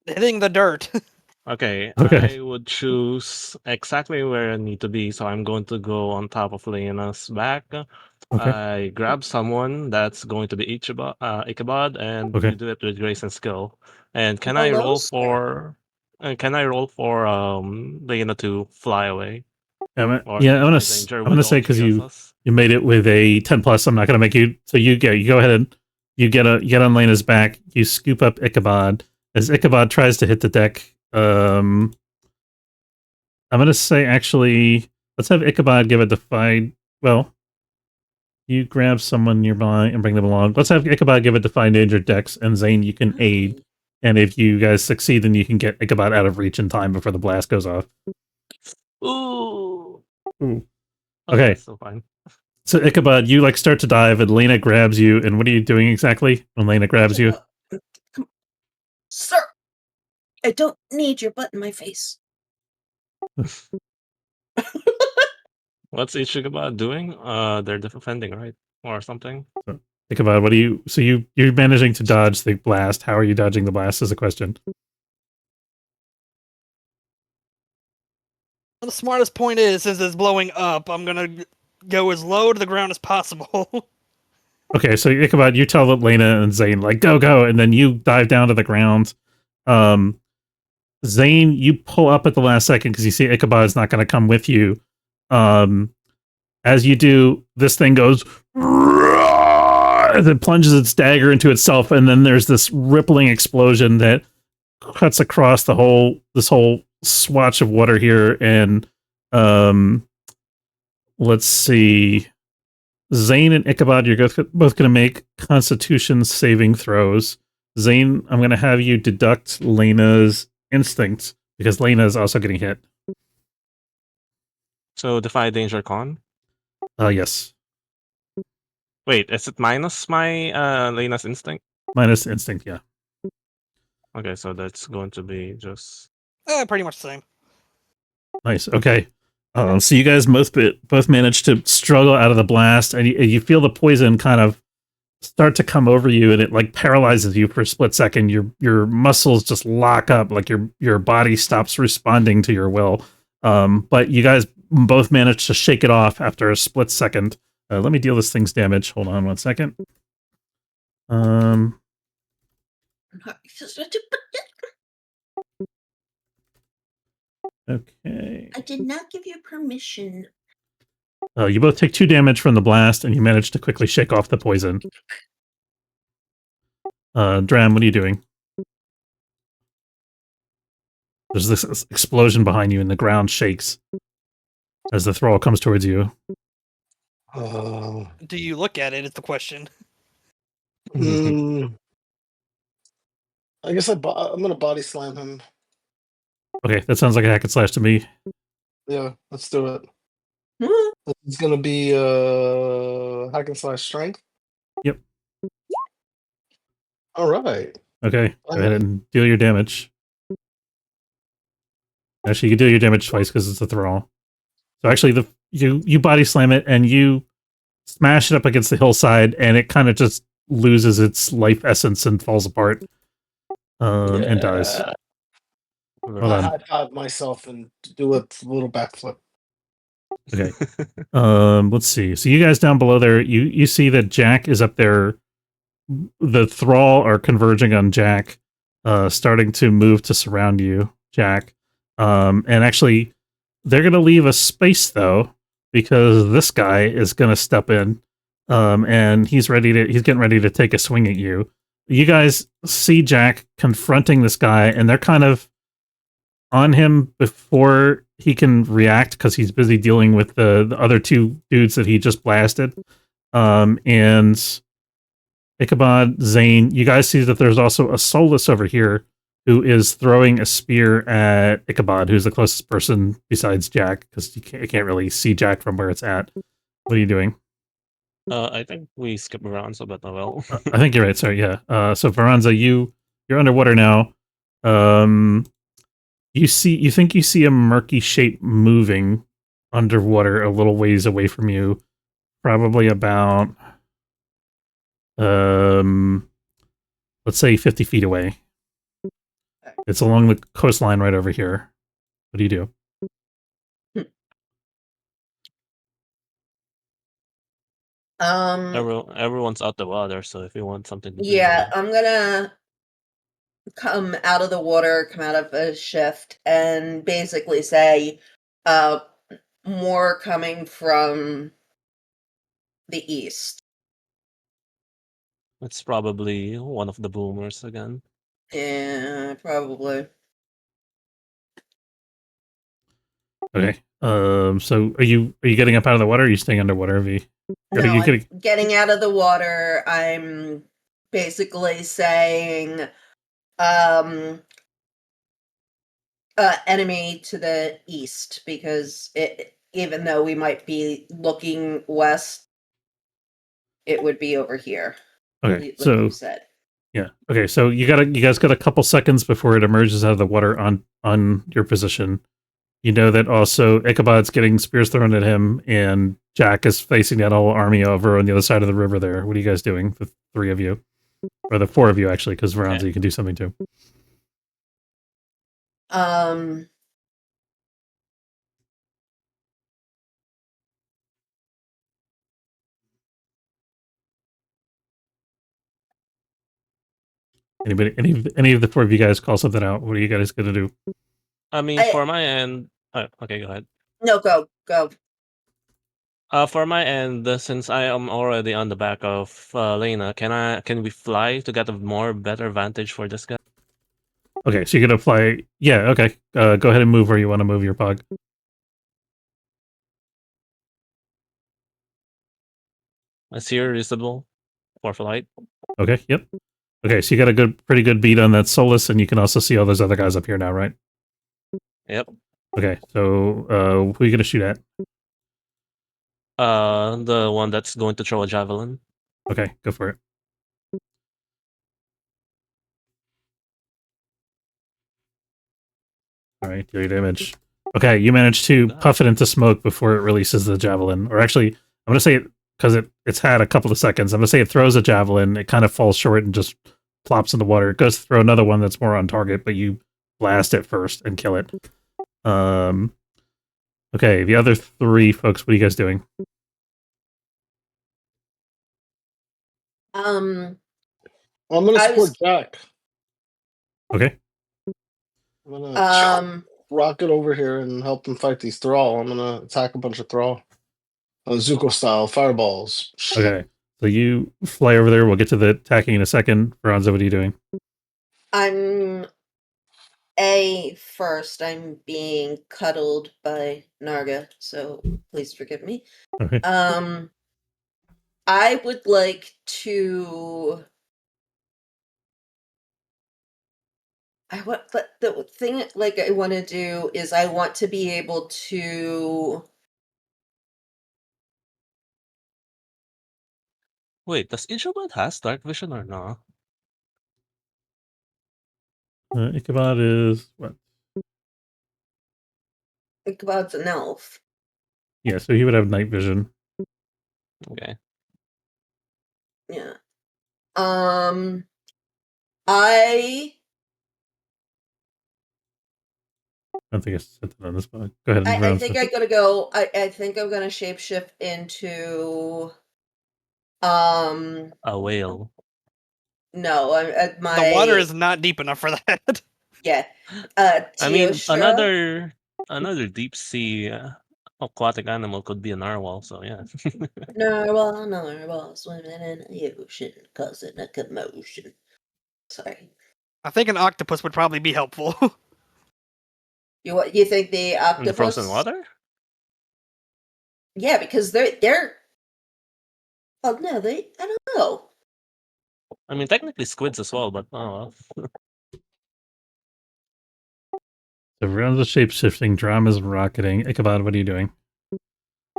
Hitting the dirt. Okay, Okay. I would choose exactly where I need to be, so I'm going to go on top of Lena's back. Okay. I grab someone that's going to be Ichabod, and Okay. you do it with grace and skill. And can I Hello, roll sir. for? Can I roll for Lena to fly away or Yeah, defy danger I'm with gonna all say because three of you us? made it with a 10 plus. I'm not gonna make you. So you go ahead and you get on Lena's back. You scoop up Ichabod as Ichabod tries to hit the deck. I'm gonna say actually let's have Ichabod give a defy. Well, you grab someone nearby and bring them along. Let's have Ichabod give a defy danger dex, and Zane you can aid. And if you guys succeed, then you can get Ichabod out of reach in time before the blast goes off. Ooh. Ooh. Oh, Okay. that's so fine. So Ichabod, you like start to dive, and Lena grabs you. And what are you doing exactly when Lena grabs you? Sir, I don't need your butt in my face. What's Ichabod doing? They're defending, right, or something. Ichabod, what do you? So you're managing to dodge the blast. How are you dodging the blast? Is a question. Well, the smartest point is, since it's blowing up, I'm gonna go as low to the ground as possible. Okay, so Ichabod, you tell Lena and Zane like go, and then you dive down to the ground. Zane, you pull up at the last second because you see Ichabod's not going to come with you. As you do, this thing goes as it plunges its dagger into itself, and then there's this rippling explosion that cuts across this whole swatch of water here. And let's see, Zane and Ichabod, you're both going to make Constitution saving throws. Zane, I'm going to have you deduct Lena's instinct because Lena is also getting hit. So defy danger con. Yes. Wait, is it minus my Lena's instinct? Minus instinct, yeah. Okay, so that's going to be just Pretty much the same. Nice. Okay. So you guys both managed to struggle out of the blast, and you feel the poison kind of start to come over you, and it like paralyzes you for a split second. Your muscles just lock up, like your body stops responding to your will. But you guys both managed to shake it off after a split second. Let me deal this thing's damage. Hold on 1 second. Okay. I did not give you permission. You both take 2 damage from the blast, and you manage to quickly shake off the poison. Dram, what are you doing? There's this explosion behind you, and the ground shakes as the thrall comes towards you. Do you look at it? Is the question. I guess I'm gonna body slam him. Okay, that sounds like a hack and slash to me. Yeah, let's do it. It's gonna be hack and slash strength. Yep. All right. Okay, go ahead and deal your damage. Actually, you can deal your damage twice because it's a thrall. So actually, you body slam it and you smash it up against the hillside, and it kind of just loses its life essence and falls apart, and dies. Hold I on. high five myself and do a little backflip. Okay. Let's see. So you guys down below there, you see that Jack is up there. The thrall are converging on Jack, starting to move to surround you, Jack. And actually, they're going to leave a space though, because this guy is going to step in, and he's getting ready to take a swing at you. You guys see Jack confronting this guy, and they're kind of on him before he can react because he's busy dealing with the other 2 dudes that he just blasted. And Ichabod, Zane, you guys see that there's also a Solus over here who is throwing a spear at Ichabod, who's the closest person besides Jack, because you can't really see Jack from where it's at. What are you doing? I think we skip around, so but well. I think you're right. Sorry, yeah. So Varanza, you're underwater now. You think you see a murky shape moving underwater a little ways away from you, probably about let's say 50 feet away. It's along the coastline right over here. What do you do? Everyone's out the water, so if you want something to Yeah, do, I'm gonna come out of the water, come out of a shift, and basically say, more coming from the east. it's probably one of the boomers again. Yeah, probably. Okay. So are you getting up out of the water? Or are you staying underwater, V? No, you I'm getting out of the water. I'm basically saying, enemy to the east, because even though we might be looking west, it would be over here. Okay. Like So you said. yeah. Okay. So you guys got a couple seconds before it emerges out of the water on your position. You know that also Ichabod's getting spears thrown at him, and Jack is facing that whole army over on the other side of the river there. What are you guys doing? The three of you. Or the four of you, actually, because Veranza, you can do something too. Any of the four of you guys call something out? What are you guys going to do? I mean, for my end, okay, go ahead. No, go. For my end, since I am already on the back of Lena, can we fly to get a better vantage for this guy? Okay, so you're gonna fly. Yeah, okay. Go ahead and move where you want to move your pug. Is here reasonable for flight? Okay, yep. Okay, so you got a pretty good beat on that Solus, and you can also see all those other guys up here now, right? Yep. Okay, so who are you gonna shoot at? The one that's going to throw a javelin. Okay, go for it. All right, do your damage. Okay, you managed to puff it into smoke before it releases the javelin. Or actually, I'm gonna say it because it's had a couple of seconds. I'm gonna say it throws a javelin. It kind of falls short and just plops in the water. It goes to throw another one that's more on target, but you blast it first and kill it. Okay, the other three folks, what are you guys doing? I'm gonna support Jack. Okay. I'm gonna rocket over here and help them fight these thrall. I'm gonna attack a bunch of thrall. Zuko style fireballs. Okay. So you fly over there. We'll get to the attacking in a second. Veranza, what are you doing? I'm first. I'm being cuddled by Narga, so please forgive me. Okay. I would like to. The thing like I want to do is I want to be able to. Wait, does Ichabod has dark vision or no? Ichabod is what? Ichabod's an elf. Yeah, so he would have night vision. Okay. Yeah. I don't think I said that on this one. Go ahead. I think I gotta go. I think I'm gonna shapeshift into a whale. No, at my the water is not deep enough for that. Yeah. I mean, Teostra? another deep sea aquatic animal could be a narwhal. So yeah. Narwhal swimming in the ocean, causing a commotion. Sorry. I think an octopus would probably be helpful. You think the octopus? In the frozen water? Yeah, because they're. Oh no, I don't know. I mean, technically squids as well, but oh well. So Veranza shape-shifting, Drama's rocketing. Ichabod, what are you doing?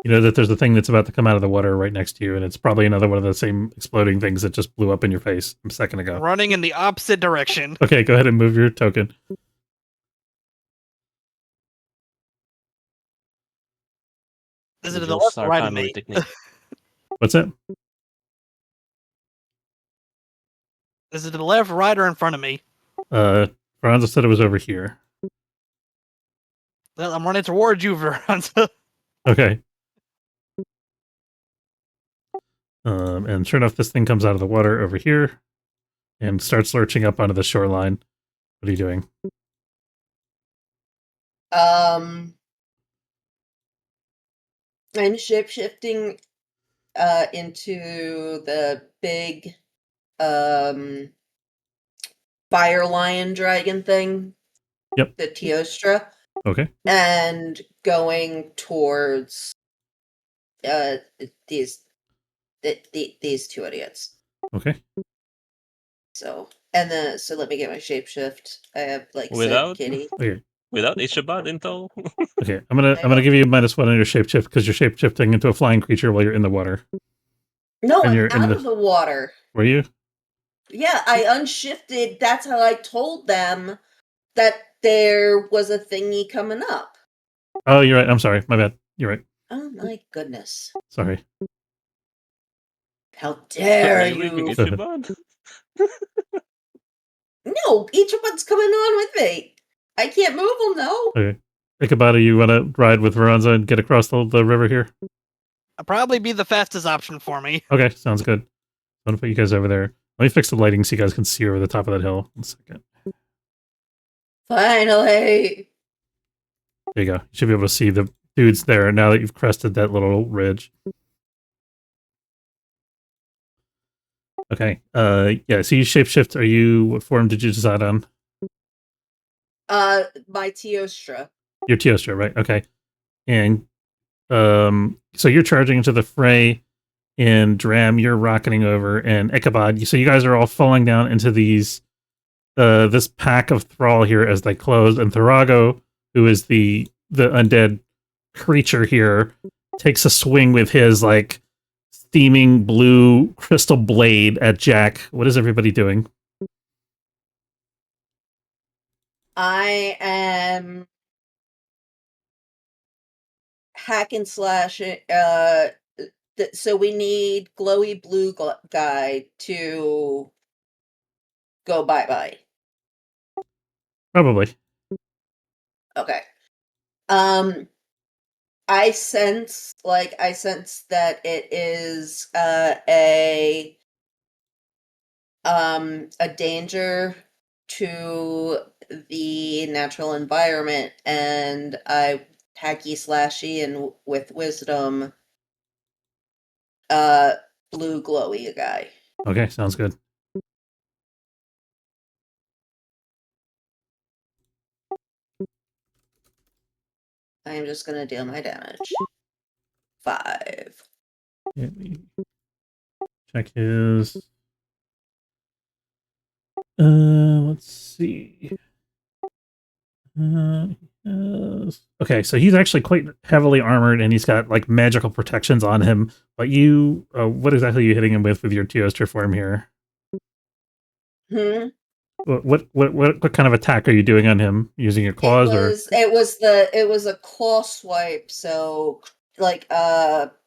You know that there's a thing that's about to come out of the water right next to you, and it's probably another one of the same exploding things that just blew up in your face a second ago. Running in the opposite direction. Okay, go ahead and move your token. Is it The to the left or Joestar right of family me? technique. What's it? Is it to the left, right, or in front of me? Veronza said it was over here. Well, I'm running towards you, Veronza. Okay. And sure enough, this thing comes out of the water over here and starts lurching up onto the shoreline. What are you doing? I'm shape-shifting into the big fire lion dragon thing. Yep. The Teostra. Okay. And going towards these two idiots. Okay. So so let me get my shapeshift. I have like Without? said kitty. Okay. Without Ishabad in tow? Okay. I'm gonna give you -1 on your shapeshift because you're shapeshifting into a flying creature while you're in the water. No, And I'm you're in out of the water. Were you? Yeah, I unshifted. That's how I told them that there was a thingy coming up. Oh, you're right. I'm sorry. My bad. You're right. Oh my goodness. Sorry. How dare Are you leaving you? Ishabad? No, each one's coming on with me. I can't move them, no. Okay. Ichabod, you want to ride with Veronza and get across the river here? I'll probably be the fastest option for me. Okay, sounds good. I'm gonna put you guys over there. Let me fix the lighting so you guys can see over the top of that hill. 1 second. Finally. There you go. You should be able to see the dudes there now that you've crested that little ridge. Okay. Yeah, so you shapeshift. What form did you decide on? My Teostra. Your Teostra, right? Okay. And so you're charging into the fray, and Dram, you're rocketing over, and Ichabod, so you guys are all falling down into these this pack of thrall here as they close, and Tharago, who is the undead creature here, takes a swing with his like steaming blue crystal blade at Jack. What is everybody doing? I am hack and slash. So we need glowy blue guy to go bye-bye. Probably. Okay. I sense that it is a danger to the natural environment, and I hacky slashy and with wisdom blue glowy guy. Okay, sounds good. I am just gonna deal my damage. 5. Let me check his. Let's see. Yes. Okay, so he's actually quite heavily armored, and he's got like magical protections on him. But you, what exactly are you hitting him with your Teostra form here? Hmm. What kind of attack are you doing on him? Using your claws, It was a claw swipe, so like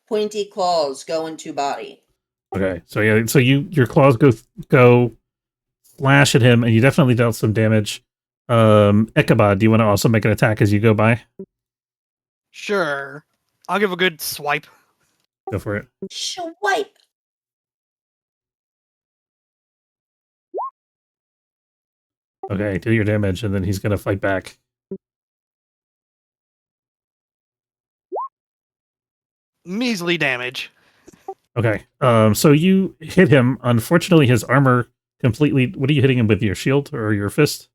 pointy claws go into body. Okay, so yeah, so your claws go slash at him, and you definitely dealt some damage. Ichabod, do you want to also make an attack as you go by? Sure. I'll give a good swipe. Go for it. Swipe. Okay, do your damage, and then he's gonna fight back. Measly damage. Okay, so you hit him. Unfortunately, his armor completely. What are you hitting him with? Your shield or your fist?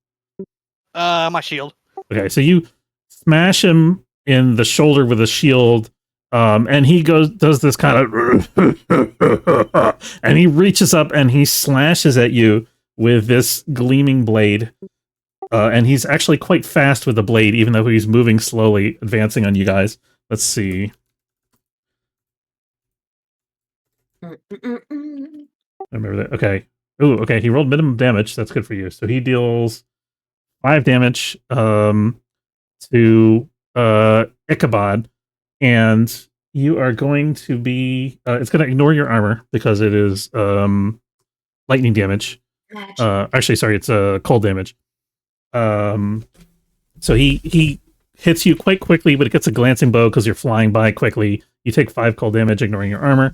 My shield. Okay, so you smash him in the shoulder with a shield, and he does this kind of, and he reaches up and he slashes at you with this gleaming blade. And he's actually quite fast with the blade, even though he's moving slowly, advancing on you guys. Let's see. I remember that. Okay. Ooh, okay. He rolled minimum damage. That's good for you. So he deals 5 damage to Ichabod, and you are going to be. It's going to ignore your armor because it is lightning damage. Actually, sorry, it's cold damage. So he hits you quite quickly, but it gets a glancing blow because you're flying by quickly. You take 5 cold damage, ignoring your armor.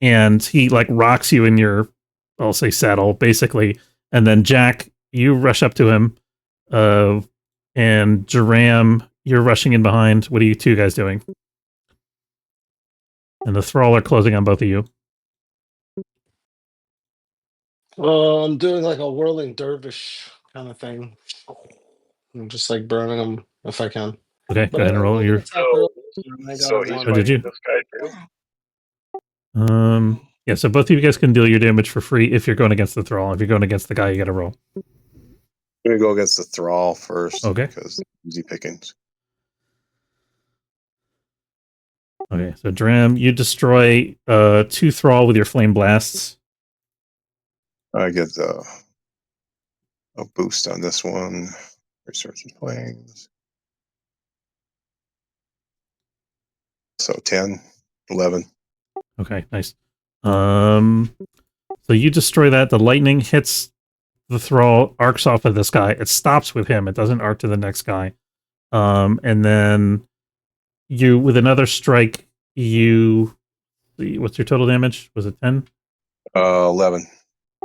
And he like rocks you in your, I'll say, saddle, basically. And then Jack, you rush up to him. And Jaram, you're rushing in behind. What are you two guys doing? And the thrall are closing on both of you. I'm doing like a whirling dervish kind of thing. I'm just like burning them if I can. Okay, go ahead and roll your. So he's Oh, did you? this guy too. Yeah, so both of you guys can deal your damage for free if you're going against the thrall. If you're going against the guy, you got to roll. I'm gonna go against the thrall first. Okay. Because easy pickings. Okay, so Dram, you destroy 2 thrall with your flame blasts. I get a boost on this one. Research flames. So 10, 11. Okay, nice. So you destroy that. The lightning hits the thrall, arcs off of this guy. It stops with him. It doesn't arc to the next guy. And then you, with another strike, what's your total damage? Was it 10? 11.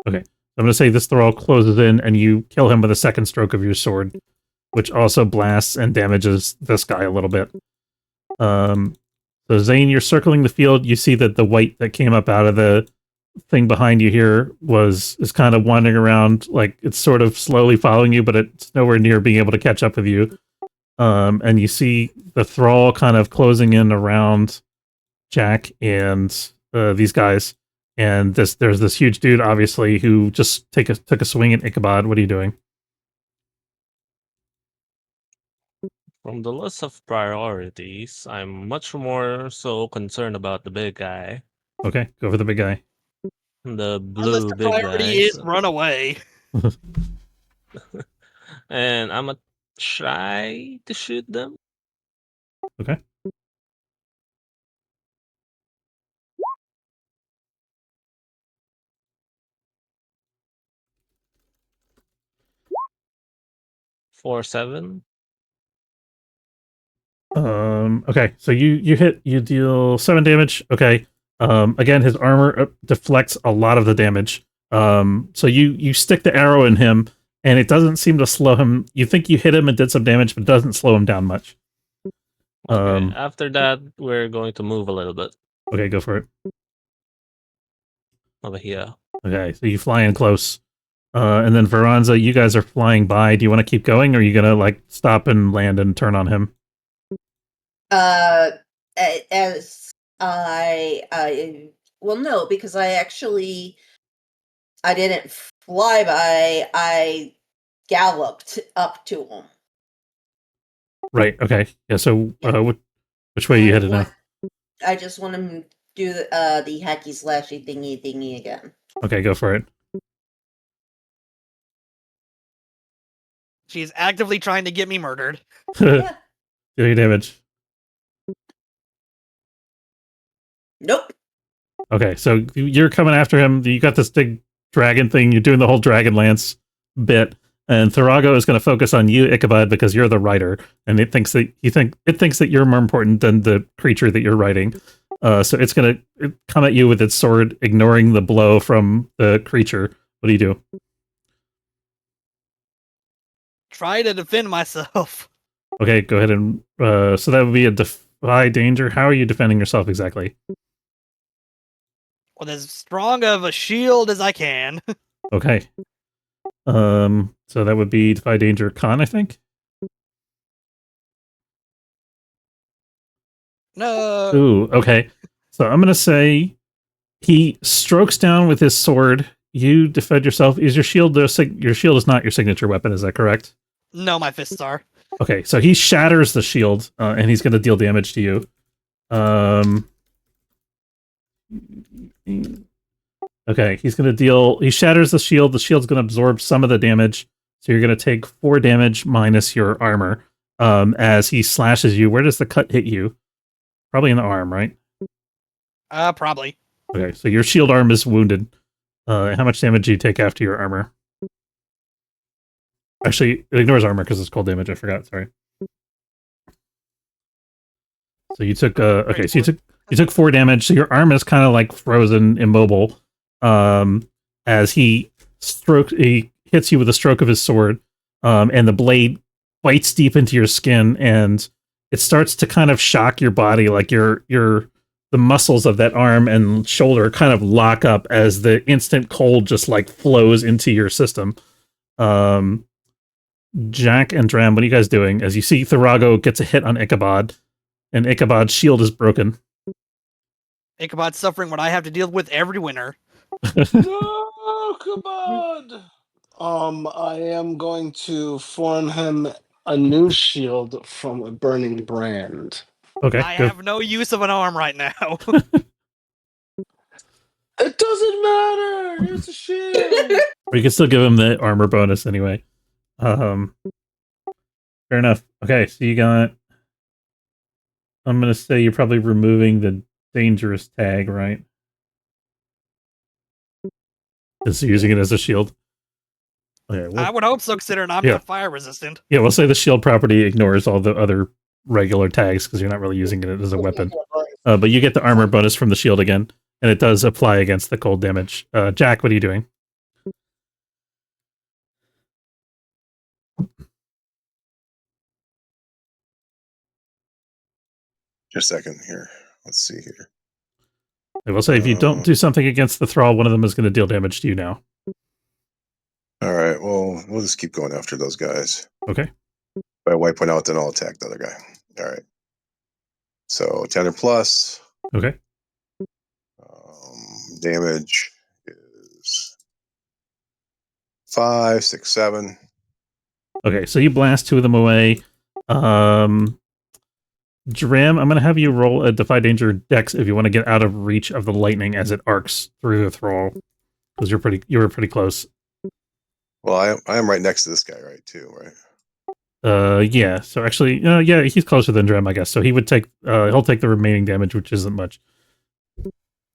Okay. I'm going to say this thrall closes in and you kill him with a second stroke of your sword, which also blasts and damages this guy a little bit. So Zane, you're circling the field. You see that the white that came up out of the thing behind you here is kind of wandering around, like it's sort of slowly following you, but it's nowhere near being able to catch up with you. And you see the thrall kind of closing in around Jack and these guys. And there's this huge dude, obviously, who just took a swing at Ichabod. What are you doing? From the list of priorities, I'm much more so concerned about the big guy. Okay, go for the big guy. The My list blue of big priority guy. is run away. And I'm gonna try to shoot them. Okay. For 7. Okay, so you deal 7 damage. Okay. Again, his armor deflects a lot of the damage. So you stick the arrow in him, and it doesn't seem to slow him. You think you hit him and did some damage, but it doesn't slow him down much. Okay. After that, we're going to move a little bit Okay, go for it. over here. Okay, so you fly in close. And then Veranza, you guys are flying by. Do you want to keep going, or are you gonna like stop and land and turn on him? As well, no, because I didn't fly by. I galloped up to him. Right. Okay. Yeah. So, which way are you headed now? I just want to do the hacky slashy thingy again. Okay, go for it. She's actively trying to get me murdered. Yeah. Deal your damage. Nope. Okay, so you're coming after him. You got this big dragon thing. You're doing the whole dragon lance bit, and Tharago is going to focus on you, Ichabod, because you're the rider, and it thinks that you're more important than the creature that you're riding. So it's going to come at you with its sword, ignoring the blow from the creature. What do you do? Try to defend myself. Okay, go ahead and so that would be a defy danger. How are you defending yourself exactly? With as strong of a shield as I can. Okay. So that would be defy danger con, I think. No. Ooh, okay. So I'm gonna say he strokes down with his sword. You defend yourself. Is your shield your shield is not your signature weapon? Is that correct? No, my fists are. Okay, so he shatters the shield, and he's going to deal damage to you. Okay, he's going to deal... He shatters the shield. The shield's going to absorb some of the damage. So you're going to take 4 damage minus your armor as he slashes you. Where does the cut hit you? Probably in the arm, right? Probably. Okay, so your shield arm is wounded. How much damage do you take after your armor? Actually, it ignores armor because it's cold damage. I forgot. Sorry. So you took okay. So you took 4 damage. So your arm is kind of like frozen, immobile. As he hits you with a stroke of his sword, and the blade bites deep into your skin, and it starts to kind of shock your body, like the muscles of that arm and shoulder kind of lock up as the instant cold just like flows into your system. Jack and Dram, what are you guys doing? As you see, Tharago gets a hit on Ichabod, and Ichabod's shield is broken. Ichabod's suffering what I have to deal with every winter. No, Kabod! I am going to form him a new shield from a burning brand. Okay, I go. have no use of an arm right now. It doesn't matter! It's a shield! Or you can still give him the armor bonus anyway. Fair enough. Okay, so you got... I'm going to say you're probably removing the dangerous tag, right? Because you're using it as a shield. Okay, I would hope so, considering I'm not fire resistant. Yeah, we'll say the shield property ignores all the other regular tags because you're not really using it as a weapon. But you get the armor bonus from the shield again, and it does apply against the cold damage. Jack, what are you doing? Just a second here. Let's see here. I will say if you don't do something against the thrall, one of them is going to deal damage to you now. All right. Well, we'll just keep going after those guys. Okay. If I wipe one out, then I'll attack the other guy. All right. So 10 or plus. Okay. Damage is 5, 6, 7. Okay, so you blast 2 of them away. Dram, I'm going to have you roll a Defy Danger Dex if you want to get out of reach of the lightning as it arcs through the thrall, because you were pretty close. Well, I am right next to this guy, right? Too, right? Yeah. So actually, yeah, he's closer than Dram, I guess. So he would take, he'll take the remaining damage, which isn't much.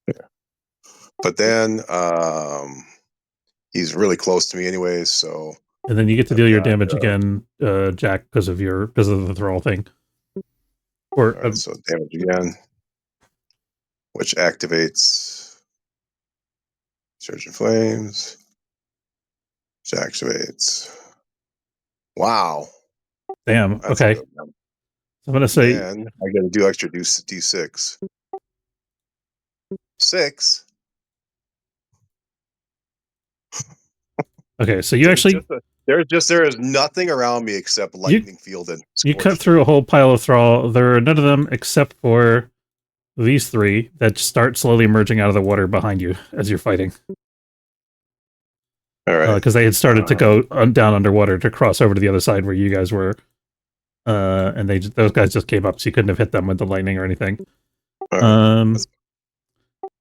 Yeah. But then, he's really close to me, anyways. So. And then you get to deal your damage again, Jack, because of the thrall thing. Or right, so damage again, which activates Surge of Flames. Which activates. Wow. Damn. That's okay. So I'm gonna say. And I got to do extra d6. 6. Okay, so you actually. There is nothing around me except lightning field and you cut through a whole pile of thrall. There are none of them except for these 3 that start slowly emerging out of the water behind you as you're fighting. All right, because they had started to go down underwater to cross over to the other side where you guys were, and those guys just came up, so you couldn't have hit them with the lightning or anything.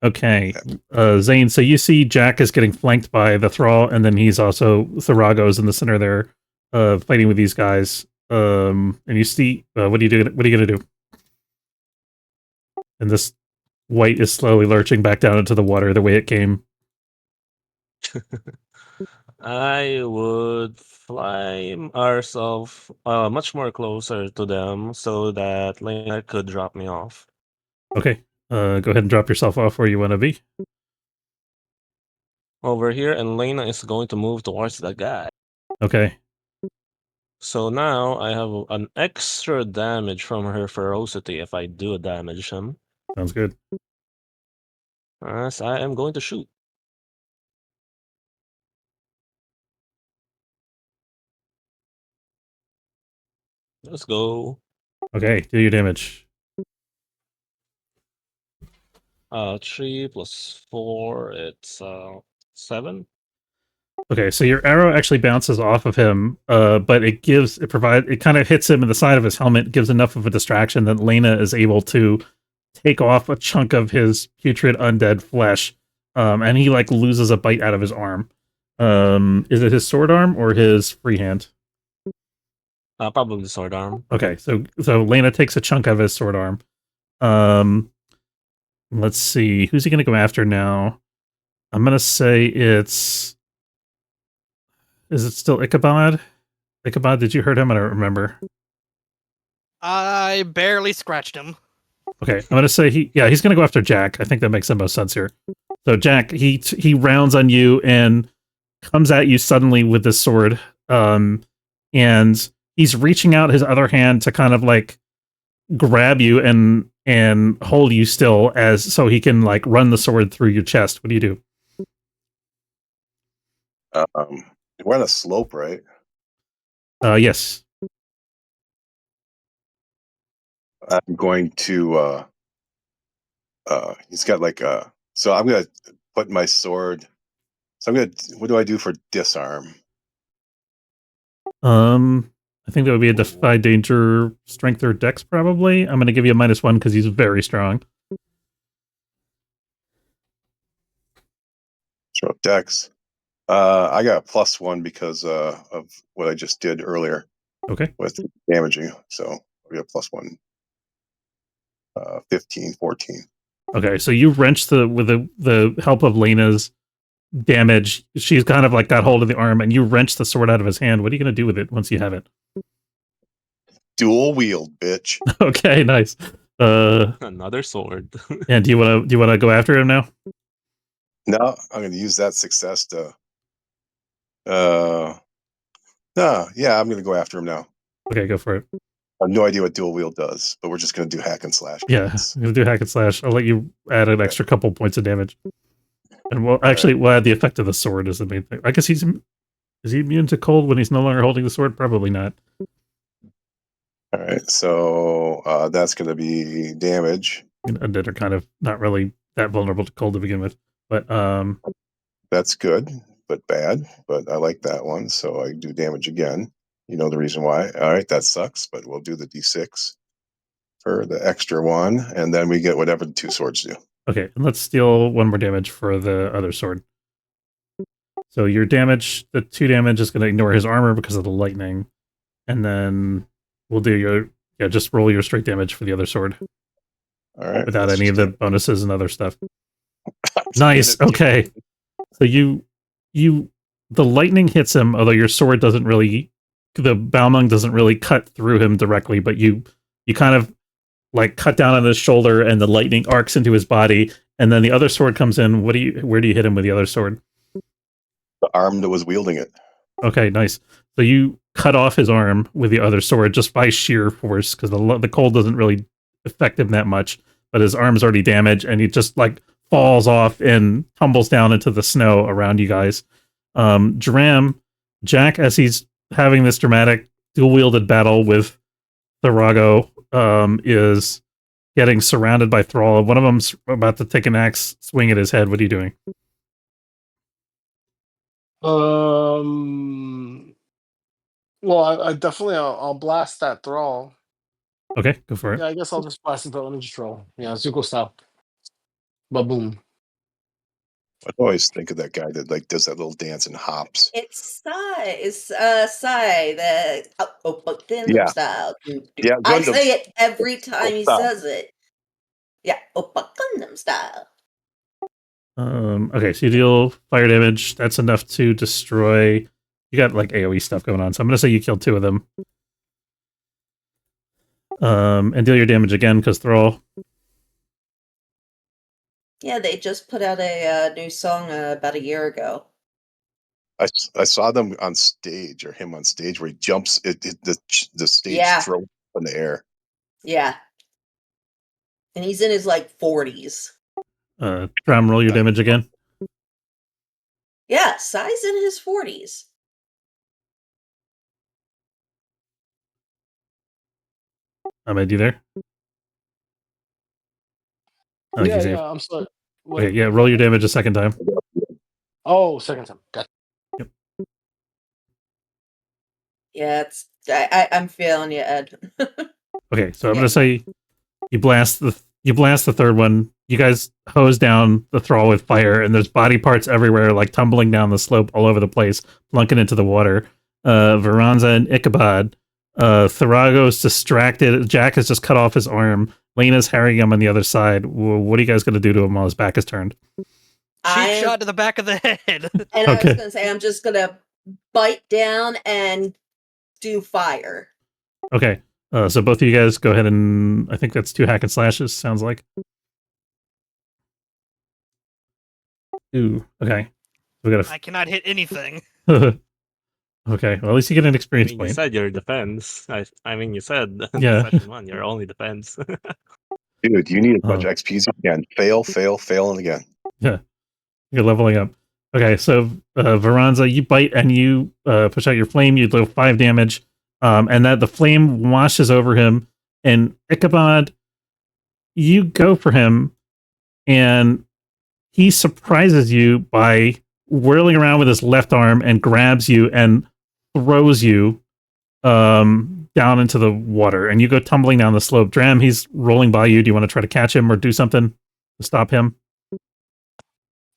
Okay, Zane. So you see Jack is getting flanked by the thrall, and then he's also Tharago's in the center there, fighting with these guys. And you see, what are you doing? What are you gonna do? And this white is slowly lurching back down into the water the way it came. I would fly ourselves much more closer to them so that Lena could drop me off. Okay. Go ahead and drop yourself off where you want to be. Over here, and Lena is going to move towards that guy. Okay. So now I have an extra damage from her ferocity if I do damage him. Sounds good. As I am going to shoot. Let's go. Okay, do your damage. 3 plus 4, it's 7. Okay, so your arrow actually bounces off of him, but it kind of hits him in the side of his helmet, gives enough of a distraction that Lena is able to take off a chunk of his putrid undead flesh, and he like loses a bite out of his arm. Is it his sword arm or his free hand? Probably the sword arm. Okay, so Lena takes a chunk of his sword arm, Let's see. Who's he going to go after now? I'm going to say it's... Is it still Ichabod? Ichabod, did you hurt him? I don't remember. I barely scratched him. Okay, I'm going to say he's going to go after Jack. I think that makes the most sense here. So Jack, he rounds on you and comes at you suddenly with this sword. And he's reaching out his other hand to kind of like grab you and hold you still so he can like run the sword through your chest. What do you do? We're on a slope, right? Yes. I'm going to he's got like so I'm gonna put my sword. So what do I do for disarm? I think that would be a defy danger, strength or dex probably. I'm gonna give you a -1 because he's very strong. So dex. I got a +1 because of what I just did earlier. Okay. With damaging, so we have +1. 15, 14. Okay, so you wrench with the help of Lena's damage. She's kind of like got hold of the arm, and you wrench the sword out of his hand. What are you going to do with it once you have it? Dual wield, bitch. Okay, nice. Another sword. And do you want to go after him now? No, I'm going to use that success to. No, yeah, I'm going to go after him now. Okay, go for it. I have no idea what dual wield does, but we're just going to do hack and slash. Yeah, I'm going to do hack and slash. I'll let you add an extra couple points of damage. And we'll add the effect of the sword is the main thing. I guess is he immune to cold when he's no longer holding the sword? Probably not. All right, so that's going to be damage. Undead are kind of not really that vulnerable to cold to begin with, but that's good, but bad. But I like that one, so I do damage again. You know the reason why. All right, that sucks, but we'll do the d6 for the extra one, and then we get whatever the two swords do. Okay, and let's steal one more damage for the other sword. So your damage, the 2 damage is going to ignore his armor because of the lightning, and then we'll do just roll your straight damage for the other sword. All right, without any of the bonuses and other stuff. Nice. Okay, so the lightning hits him, although your sword doesn't really, the Balmung doesn't really cut through him directly, but you kind of like cut down on his shoulder, and the lightning arcs into his body, and then the other sword comes in. Where do you hit him with the other sword? The arm that was wielding it. Okay, nice. So you cut off his arm with the other sword just by sheer force, because the cold doesn't really affect him that much, but his arm's already damaged, and he just like falls off and tumbles down into the snow around you guys. Jack, as he's having this dramatic dual-wielded battle with Tharago, is getting surrounded by Thrall. One of them's about to take an axe swing at his head. What are you doing? Well, I definitely I'll blast that Thrall. Okay, go for it. Yeah, I guess I'll just blast it. Let me just roll. Yeah, Zuko style. Ba-boom. I always think of that guy that like does that little dance and hops. It's Psy. It's Psy, the Gundam style. Yeah, I Gundam. say it every time he style. says it. Yeah, Gundam style. Okay, so you deal fire damage. That's enough to destroy. You got like AoE stuff going on, so I'm gonna say you killed 2 of them. And deal your damage again because Thrall. Yeah, they just put out a new song about a year ago. I saw them on stage, or him on stage, where he jumps. The stage throws up in the air. Yeah, and he's in his like 40s. Drum, roll your damage again. Yeah, Psy's in his 40s. Ahmed, you there? Oh, Yeah, I'm sorry. Okay, yeah, roll your damage a second time. Oh, second time. Got Yep. Yeah, I'm feeling you, Ed. Okay, so I'm gonna say you blast the 3rd one. You guys hose down the Thrall with fire, and there's body parts everywhere, like tumbling down the slope all over the place, plunking into the water. Veranza and Ichabod. Tharago's distracted. Jack has just cut off his arm, Lena's harrying him on the other side. What are you guys going to do to him while his back is turned? Cheap shot to the back of the head. And I was Okay. going to say, I'm just going to bite down and do fire. Okay. So both of you guys go ahead and I think that's 2 hack and slashes. Sounds like. Ooh. Okay. We got I cannot hit anything. a. Okay. Well, at least you get an I experience mean, you point. said your defense. I mean, you said Yeah. session 1, your only defense. Dude, you need as much XP as you can. Fail, and again. Yeah. You're leveling up. Okay, so Veranza, you bite and you push out your flame. You deal 5 damage, and that the flame washes over him. And Ichabod, you go for him, and he surprises you by whirling around with his left arm and grabs you and throws you down into the water. And you go tumbling down the slope. Dram, he's rolling by you. Do you want to try to catch him or do something to stop him?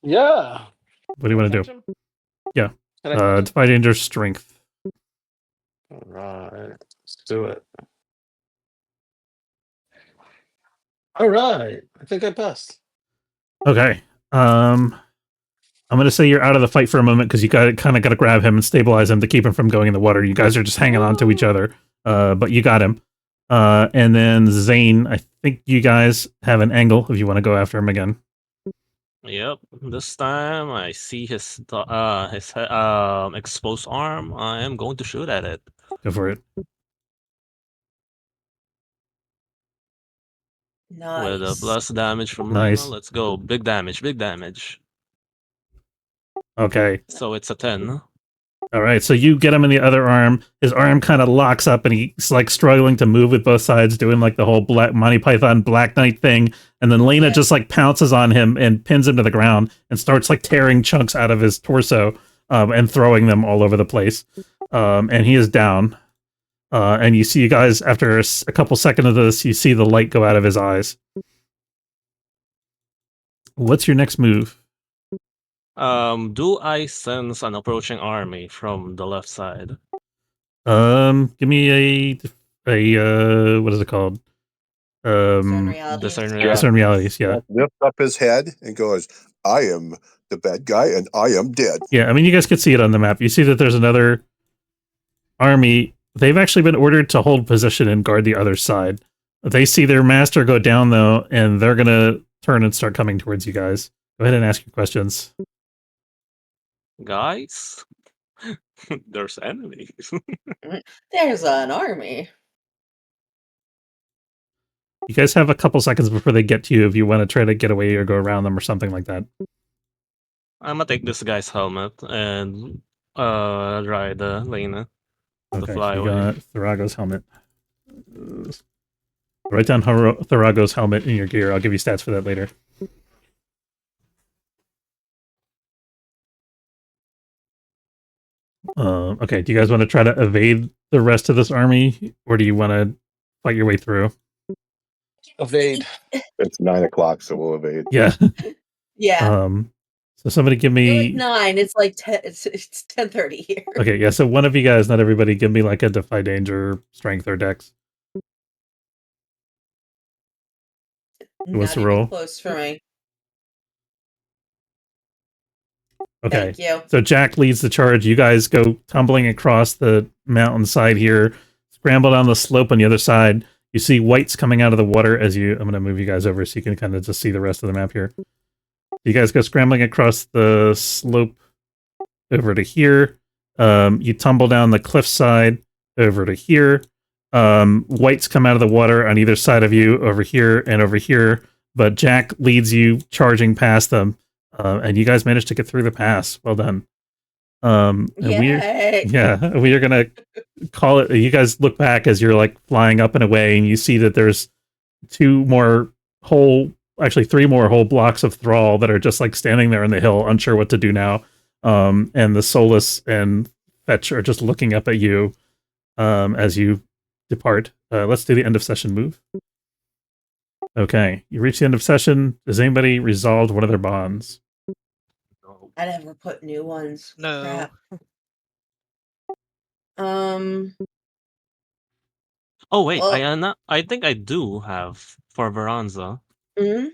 Yeah. What do you want to do? Catch him? Yeah. Can I catch him? Defy danger strength. All right, let's do it. All right. I think I passed. Okay. I'm gonna say you're out of the fight for a moment because you got kind of got to grab him and stabilize him to keep him from going in the water. You guys are just hanging on to each other, but you got him. And then Zane, I think you guys have an angle if you want to go after him again. Yep. This time I see his exposed arm. I am going to shoot at it. Go for it. With a Nice. plus damage from Nice. Lena. Let's go. Big damage. Big damage. Okay. So it's a 10. All right. So you get him in the other arm. His arm kind of locks up, and he's like struggling to move with both sides, doing like the whole Black Monty Python Black Knight thing. And then Lena just like pounces on him and pins him to the ground and starts like tearing chunks out of his torso and throwing them all over the place. And he is down. And you see you guys after a couple seconds of this, you see the light go out of his eyes. What's your next move? Do I sense an approaching army from the left side? Give me a what is it called? Discern realities. Discern realities. Yeah. Lifts up his head and goes, "I am the bad guy, and I am dead." Yeah. I mean, you guys could see it on the map. You see that there's another army. They've actually been ordered to hold position and guard the other side. They see their master go down though, and they're gonna turn and start coming towards you guys. Go ahead and ask your questions. Guys? There's enemies. There's an army. You guys have a couple seconds before they get to you if you want to try to get away or go around them or something like that. I'm gonna take this guy's helmet and ride Lena to Okay, fly so you away. got Therago's helmet. Write down Therago's helmet in your gear. I'll give you stats for that later. Okay, do you guys want to try to evade the rest of this army, or do you want to fight your way through? Evade. It's 9 o'clock, so we'll evade. Yeah. Yeah. So somebody give You're me like 9. It's like 10. It's 10:30 here. Okay, yeah. So one of you guys, not everybody, give me like a defy danger, strength, or dex. Who wants Not to even roll? close for me. Okay. Thank you. So Jack leads the charge. You guys go tumbling across the mountainside here, scramble down the slope on the other side. You see whites coming out of the water as you. I'm going to move you guys over so you can kind of just see the rest of the map here. You guys go scrambling across the slope over to here. You tumble down the cliffside over to here. Whites come out of the water on either side of you over here and over here. But Jack leads you charging past them. And you guys managed to get through the pass. Well done. And Yay. we are gonna call it. You guys look back as you're like flying up and away, and you see that there's 3 more whole blocks of thrall that are just like standing there in the hill, unsure what to do now. And the Solus and Fetch are just looking up at you as you depart. Let's do the end of session move. Okay, you reach the end of session. Has anybody resolved one of their bonds? I never put new ones. No. Crap. Oh wait, Well, I think I do have for Veranza. mhm.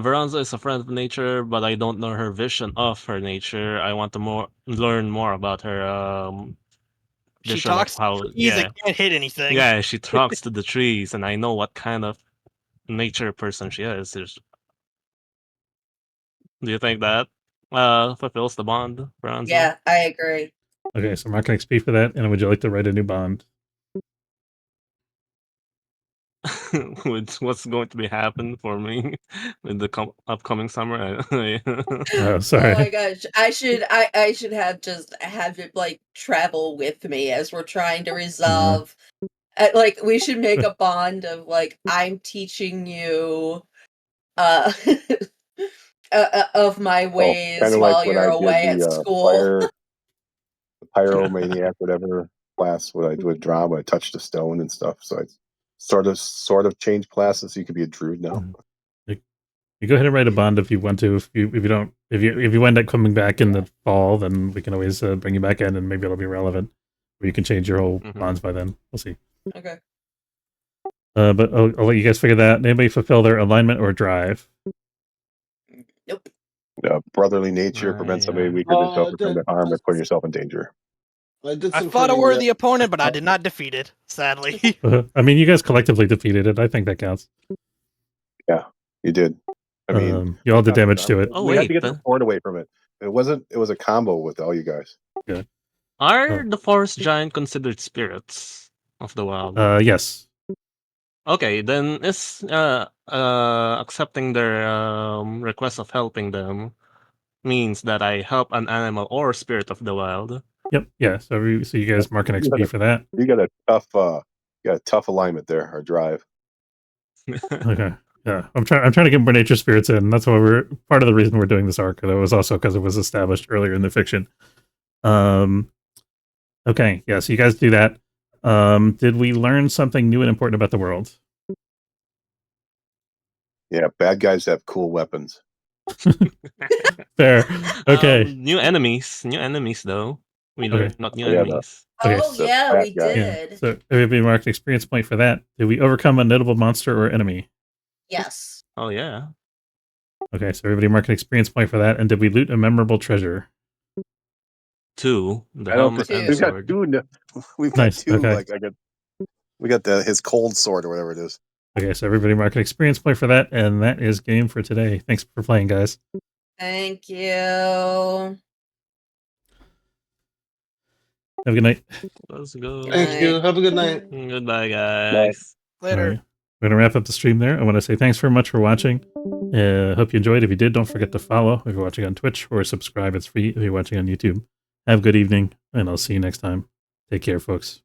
Veranza is a friend of nature, but I don't know her vision of her nature. I want to learn more about her She vision of talks to how. trees and can't hit anything. Yeah, she talks to the trees, and I know what kind of nature person she is. Do you think that fulfills the bond, Veranza? Yeah, I agree. Okay, so mark an XP for that, and would you like to write a new bond? With what's going to be happen for me in the upcoming summer. Oh, Oh sorry. my gosh. I should have just have it like travel with me as we're trying to resolve like we should make a bond of like I'm teaching you uh, of my Oh, kind ways of like while when you're I did away at the school. pyromaniac, whatever class. When I did drama, I touched a stone and stuff. So I sort of changed classes. So you could be a druid now. You go ahead and write a bond if you want to. If you end up coming back in the fall, then we can always bring you back in, and maybe it'll be relevant. Or you can change your whole bonds by then. We'll see. Okay. But I'll let you guys figure that out. Anybody fulfill their alignment or drive? Nope. Brotherly nature prevents somebody weaker than yourself from harm and putting yourself in danger. I fought a worthy opponent, but I did not defeat it, sadly. I mean, you guys collectively defeated it. I think that counts. Yeah, you did. I mean, you all did damage to it. Oh, we had wait, to get the sword away from it. It was a combo with all you guys. Yeah. Are the forest giant considered spirits of the wild? Yes. Okay, then is accepting their request of helping them means that I help an animal or spirit of the wild. Yep. Yeah. So you guys mark an XP for that. You got a tough alignment there, or drive. Okay. Yeah, I'm trying to get more nature spirits in. That's why we're part of the reason we're doing this arc. That was also because it was established earlier in the fiction. Okay, yeah, so you guys do that. Did we learn something new and important about the world? Yeah, bad guys have cool weapons. Fair. Okay. New enemies though. We learned not new enemies. Okay. Oh yeah, we guy. did. Yeah. So everybody marked an experience point for that. Did we overcome a notable monster or enemy? Yes. Oh yeah. Okay, so everybody marked an experience point for that. And did we loot a memorable treasure? 2. The I don't helmet think and we've got sword. two. We've got Nice, two. okay. Like we got his cold sword or whatever it is. Okay, so everybody mark an experience point for that, and that is game for today. Thanks for playing, guys. Thank you. Have a good night. Let's go. Thank you. Have a good night. Goodbye, guys. Later. All right. We're going to wrap up the stream there. I want to say thanks very much for watching. Hope you enjoyed. If you did, don't forget to follow if you're watching on Twitch, or subscribe. It's free if you're watching on YouTube. Have a good evening, and I'll see you next time. Take care, folks.